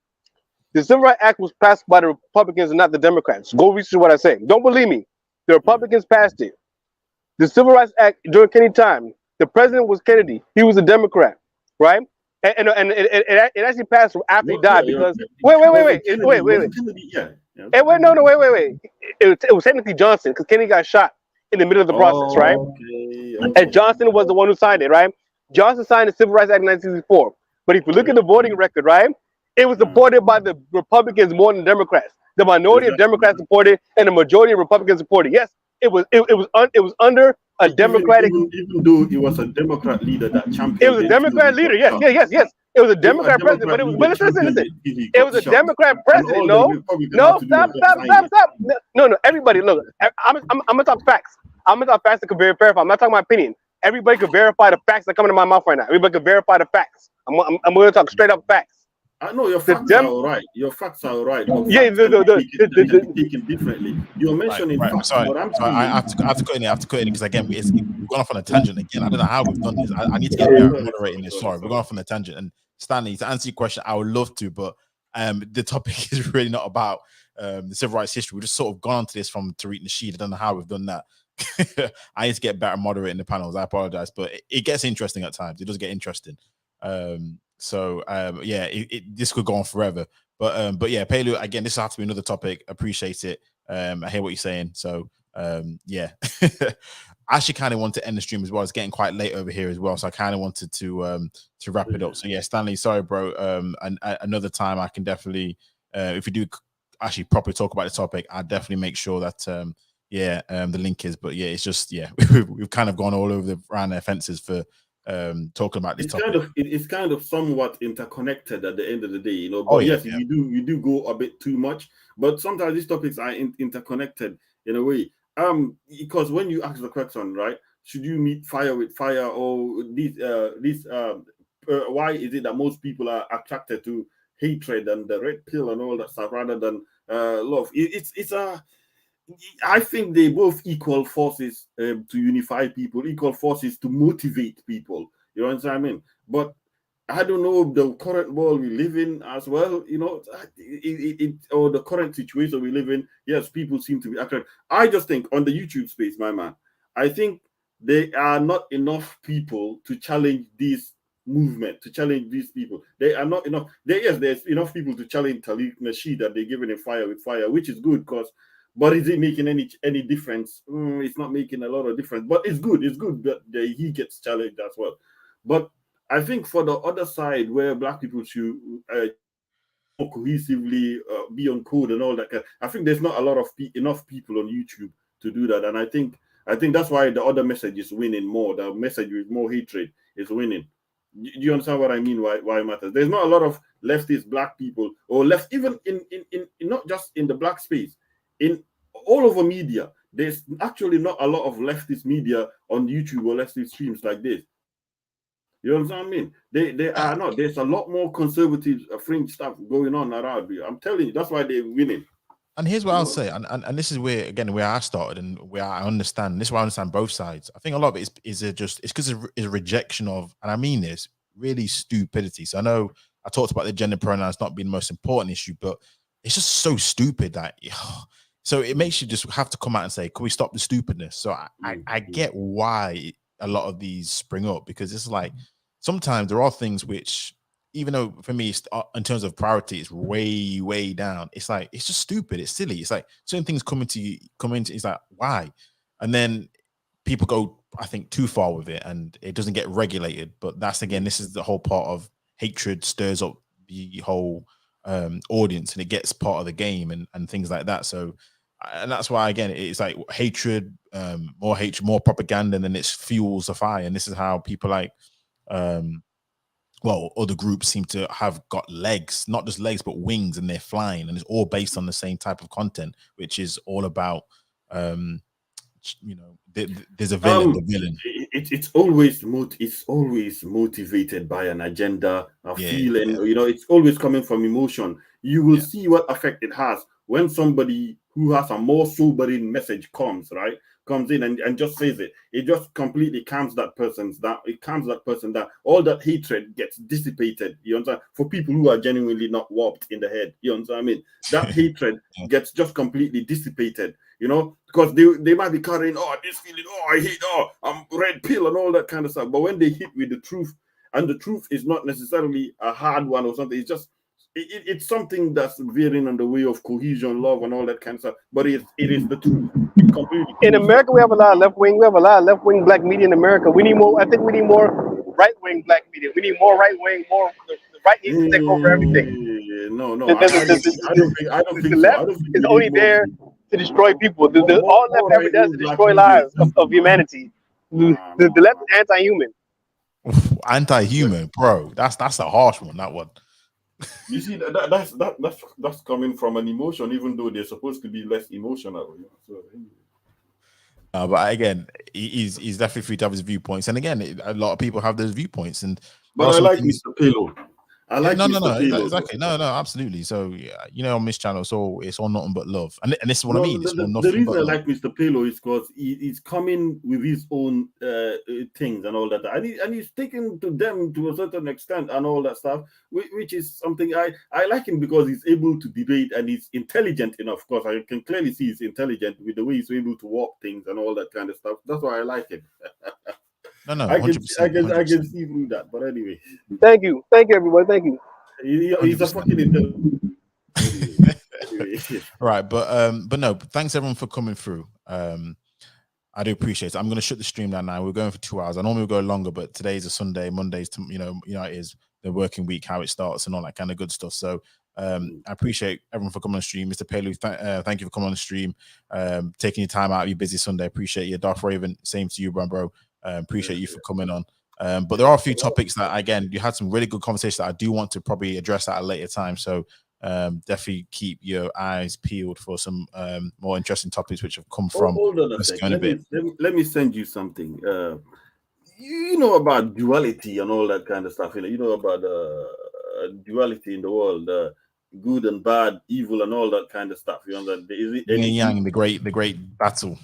The Civil Rights Act was passed by the Republicans and not the Democrats. Go research what I say. Don't believe me. The Republicans passed it. The Civil Rights Act during Kennedy time, the president was Kennedy. He was a Democrat, right? And it actually passed after he Well, yeah, died you're because right. Well, Kennedy, wait. wasn't Kennedy? Yeah. Yeah. No, no, wait. It was technically Johnson because Kennedy got shot in the middle of the process, right? Okay. And Okay. Johnson was the one who signed it, right? Johnson signed the Civil Rights Act in 1964. But if you look at the voting record, right, it was supported by the Republicans more than Democrats. The minority of Exactly. Democrats supported, and the majority of Republicans supported. Yes, it was under a Democratic. Even though it was a Democrat leader that It championed was a it till Democrat he got leader. Yes, shot. yes. It was a Even a Democrat president, but Democrat it was. leader But listen, championed listen. it till he It got was a shot. Democrat And president. all the No, Republicans no, had to do stop, was just stop, sign stop, it. stop. No. Everybody, look. I'm gonna talk facts. I'm gonna talk facts that can verify. I'm not talking my opinion. Everybody can verify the facts that come into my mouth right now. Everybody can verify the facts. I'm gonna talk straight up facts. I know your The facts are Dem, all right. Your facts are all right, but yeah, facts can be taken differently. You're Right, mentioning right. I'm facts. sorry. What I'm So I saying, have to cut in. I have to cut in because again, we've gone off on a tangent again. I don't know how we've done this. I need to get better at moderating this. Sorry, we're going off on a tangent. And Stanley, to answer your question, I would love to, but the topic is really not about the civil rights history. We've just sort of gone on to this from Tariq Nasheed. I don't know how we've done that. I need to get better at moderating the panels. I apologize, but it gets interesting at times. It does get interesting. Yeah, this could go on forever. But yeah, Pelu, again, this will have to be another topic. Appreciate it. I hear what you're saying. So yeah. I actually kind of want to end the stream as well. It's getting quite late over here as well. So I kind of wanted to wrap it up. So yeah, Stanley, sorry, bro. Another time I can definitely if we do actually properly talk about the topic, I'll definitely make sure that the link is. But yeah, it's just we've kind of gone all over around the fences for talking about this topic. It's kind of somewhat interconnected at the end of the day, you know. But yes, you do go a bit too much. But sometimes these topics are interconnected in a way. Because when you ask the question, right, should you meet fire with fire, or why is it that most people are attracted to hatred and the red pill and all that stuff rather than love? I think they both equal forces to unify people, equal forces to motivate people. You know what I mean? But I don't know the current world we live in as well. You know, or the current situation we live in. Yes, people seem to be acting. I just think on the YouTube space, my man, I think there are not enough people to challenge this movement, to challenge these people. They are not enough. There's enough people to challenge Tariq Nasheed that they're giving him fire with fire, which is good because. But is it making any difference? It's not making a lot of difference. But it's good. It's good that he gets challenged as well. But I think for the other side, where Black people should more cohesively be on code and all that, I think there's not a lot of enough people on YouTube to do that. And I think that's why the other message is winning more. The message with more hatred is winning. Do you understand what I mean? Why it matters? There's not a lot of leftist Black people or left even in not just in the Black space. In all over media, there's actually not a lot of leftist media on YouTube or leftist streams like this. You know what I mean? They are not. There's a lot more conservative fringe stuff going on around you. I'm telling you, that's why they're winning. And here's what I'll say, and this is where I started and where I understand. This is why I understand both sides. I think a lot of it is because it's a rejection of, and I mean this, really stupidity. So I know I talked about the gender pronouns not being the most important issue, but it's just so stupid that so it makes you just have to come out and say, can we stop the stupidness? So I get why a lot of these spring up, because it's like sometimes there are things which, even though for me, it's, in terms of priority, it's way down. It's like, it's just stupid. It's silly. It's like certain things come into, it's like, why? And then people go, I think, too far with it, and it doesn't get regulated. But that's, again, this is the whole part of hatred stirs up the whole audience, and it gets part of the game and things like that. So, and that's why, again, it's like hatred, more propaganda, and then it fuels the fire. And this is how people like other groups seem to have got legs, not just legs, but wings, and they're flying, and it's all based on the same type of content, which is all about, there's a villain, the villain. It's always motivated by an agenda, a feeling. It's always coming from emotion. You will see what effect it has when somebody who has a more sobering message comes in and just says it. It just completely calms that person down. All that hatred gets dissipated. You understand? For people who are genuinely not warped in the head. You understand what I mean? That hatred gets just completely dissipated. Because they might be carrying, this feeling, I hate, I'm red pill and all that kind of stuff. But when they hit with the truth, and the truth is not necessarily a hard one or something, it's just, it's something that's veering on the way of cohesion, love, and all that kind of stuff. But it is the truth. Completely. In America, we have a lot of left wing. We have a lot of left wing black media in America. We need more. I think we need more right wing black media. We need more right wing. More the right needs to take over everything. No. I don't think the left is only there to destroy people. All left ever does is destroy lives of humanity. The left is anti-human. Anti-human, bro. That's a harsh one. That one. You see, that's coming from an emotion, even though they're supposed to be less emotional. But again, he's definitely free to have his viewpoints, and again, a lot of people have those viewpoints. But I like Mr. Payload. I like no, exactly. No, absolutely. So on this channel, so it's all nothing but love, and this is what I mean. The reason I like Mr. Payload is because he's coming with his own things and all that, and he's taken to them to a certain extent and all that stuff, which is something I like him, because he's able to debate and he's intelligent enough. Of course, I can clearly see he's intelligent with the way he's able to walk things and all that kind of stuff. That's why I like him. No, I can see through that. But anyway, thank you, everybody. Thank you. He's a fucking intelligent. Right, but no, thanks everyone for coming through. I do appreciate it. I'm going to shut the stream down now. We're going for 2 hours. I normally go longer, but today's a Sunday. Monday's it is the working week, how it starts, and all that kind of good stuff. So I appreciate everyone for coming on the stream. Mr. Pelu, thank you for coming on the stream, taking your time out of your busy Sunday. Appreciate you. Darth Raven, same to you, bro. Appreciate you for coming on. But there are a few topics that, again, you had some really good conversations that I do want to probably address at a later time. So definitely keep your eyes peeled for some more interesting topics which have come from. Hold on a second. Let me send you something. You know about duality and all that kind of stuff. You know about duality in the world, good and bad, evil, and all that kind of stuff. You know that is it yin and yang, the great battle.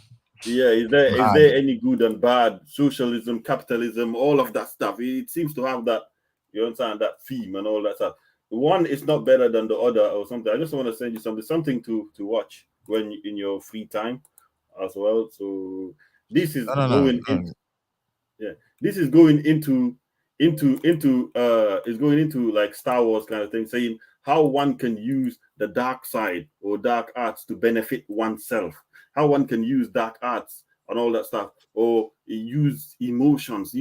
Yeah, is there any good and bad, socialism, capitalism, all of that stuff? It seems to have that, you understand, that theme and all that stuff. One is not better than the other or something. I just want to send you something to watch when in your free time as well. So this is this is going into like Star Wars kind of thing, saying how one can use the dark side or dark arts to benefit oneself. How one can use dark arts and all that stuff, or use emotions,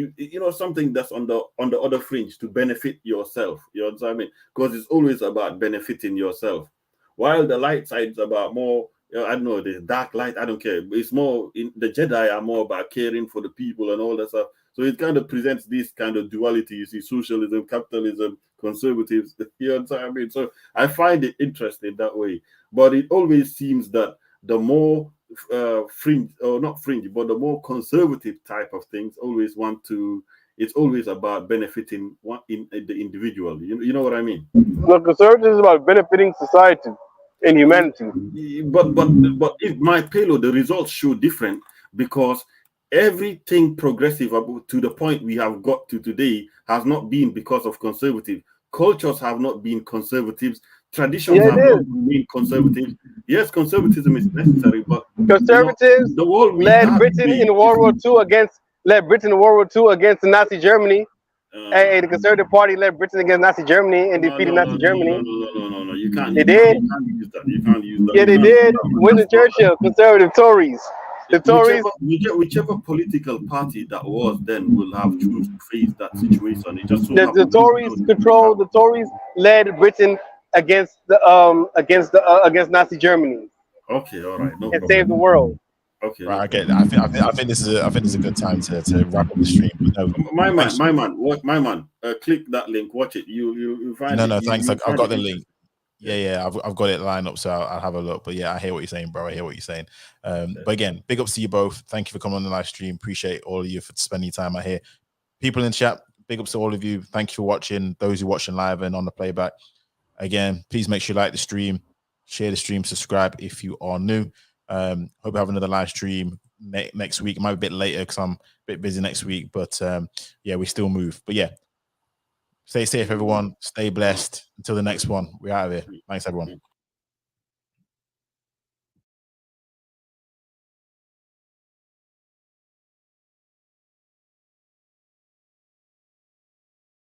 something that's on the other fringe to benefit yourself. You know what I mean? Because it's always about benefiting yourself. While the light side is about more, I don't know, the dark light, I don't care. It's more, the Jedi are more about caring for the people and all that stuff. So it kind of presents this kind of duality. You see, socialism, capitalism, conservatives, you know what I mean? So I find it interesting that way. But it always seems that the more fringe, or not fringe, but the more conservative type of things it's always about benefiting the individual. You know what I mean? The conservative is about benefiting society and humanity. But if my payload, the results show different, because everything progressive to the point we have got to today has not been because of conservative. Cultures have not been conservatives. Traditions have not been conservative. Yes, conservatism is necessary, but conservatives the world we led have Britain today in World War II against Nazi Germany. The Conservative Party led Britain against Nazi Germany and defeated Nazi Germany. No. You can't. They did. You can't use that. You can't use that. Yeah, they did. Winston Churchill, conservative Tories. The Tories. Whichever political party that was then will have choose to face that situation. It just so The Tories control. The Tories led Britain against against Nazi Germany. Okay, all right, no and problem. save the world. Okay, right. I get that. I think this is a good time to wrap up the stream. No, my man, click that link. Watch it. You find it. No, thanks. I've got the link. Yeah. I've got it lined up, so I'll have a look. But yeah, I hear what you're saying, bro. I hear what you're saying. But again, big ups to you both. Thank you for coming on the live stream. Appreciate all of you for spending time out here. People in chat, big ups to all of you. Thank you for watching. Those who are watching live and on the playback. Again, please make sure you like the stream, share the stream, subscribe if you are new. Hope we have another live stream next week. It might be a bit later because I'm a bit busy next week. But yeah, we still move. But yeah. Stay safe, everyone. Stay blessed. Until the next one, we're out of here. Thanks, everyone.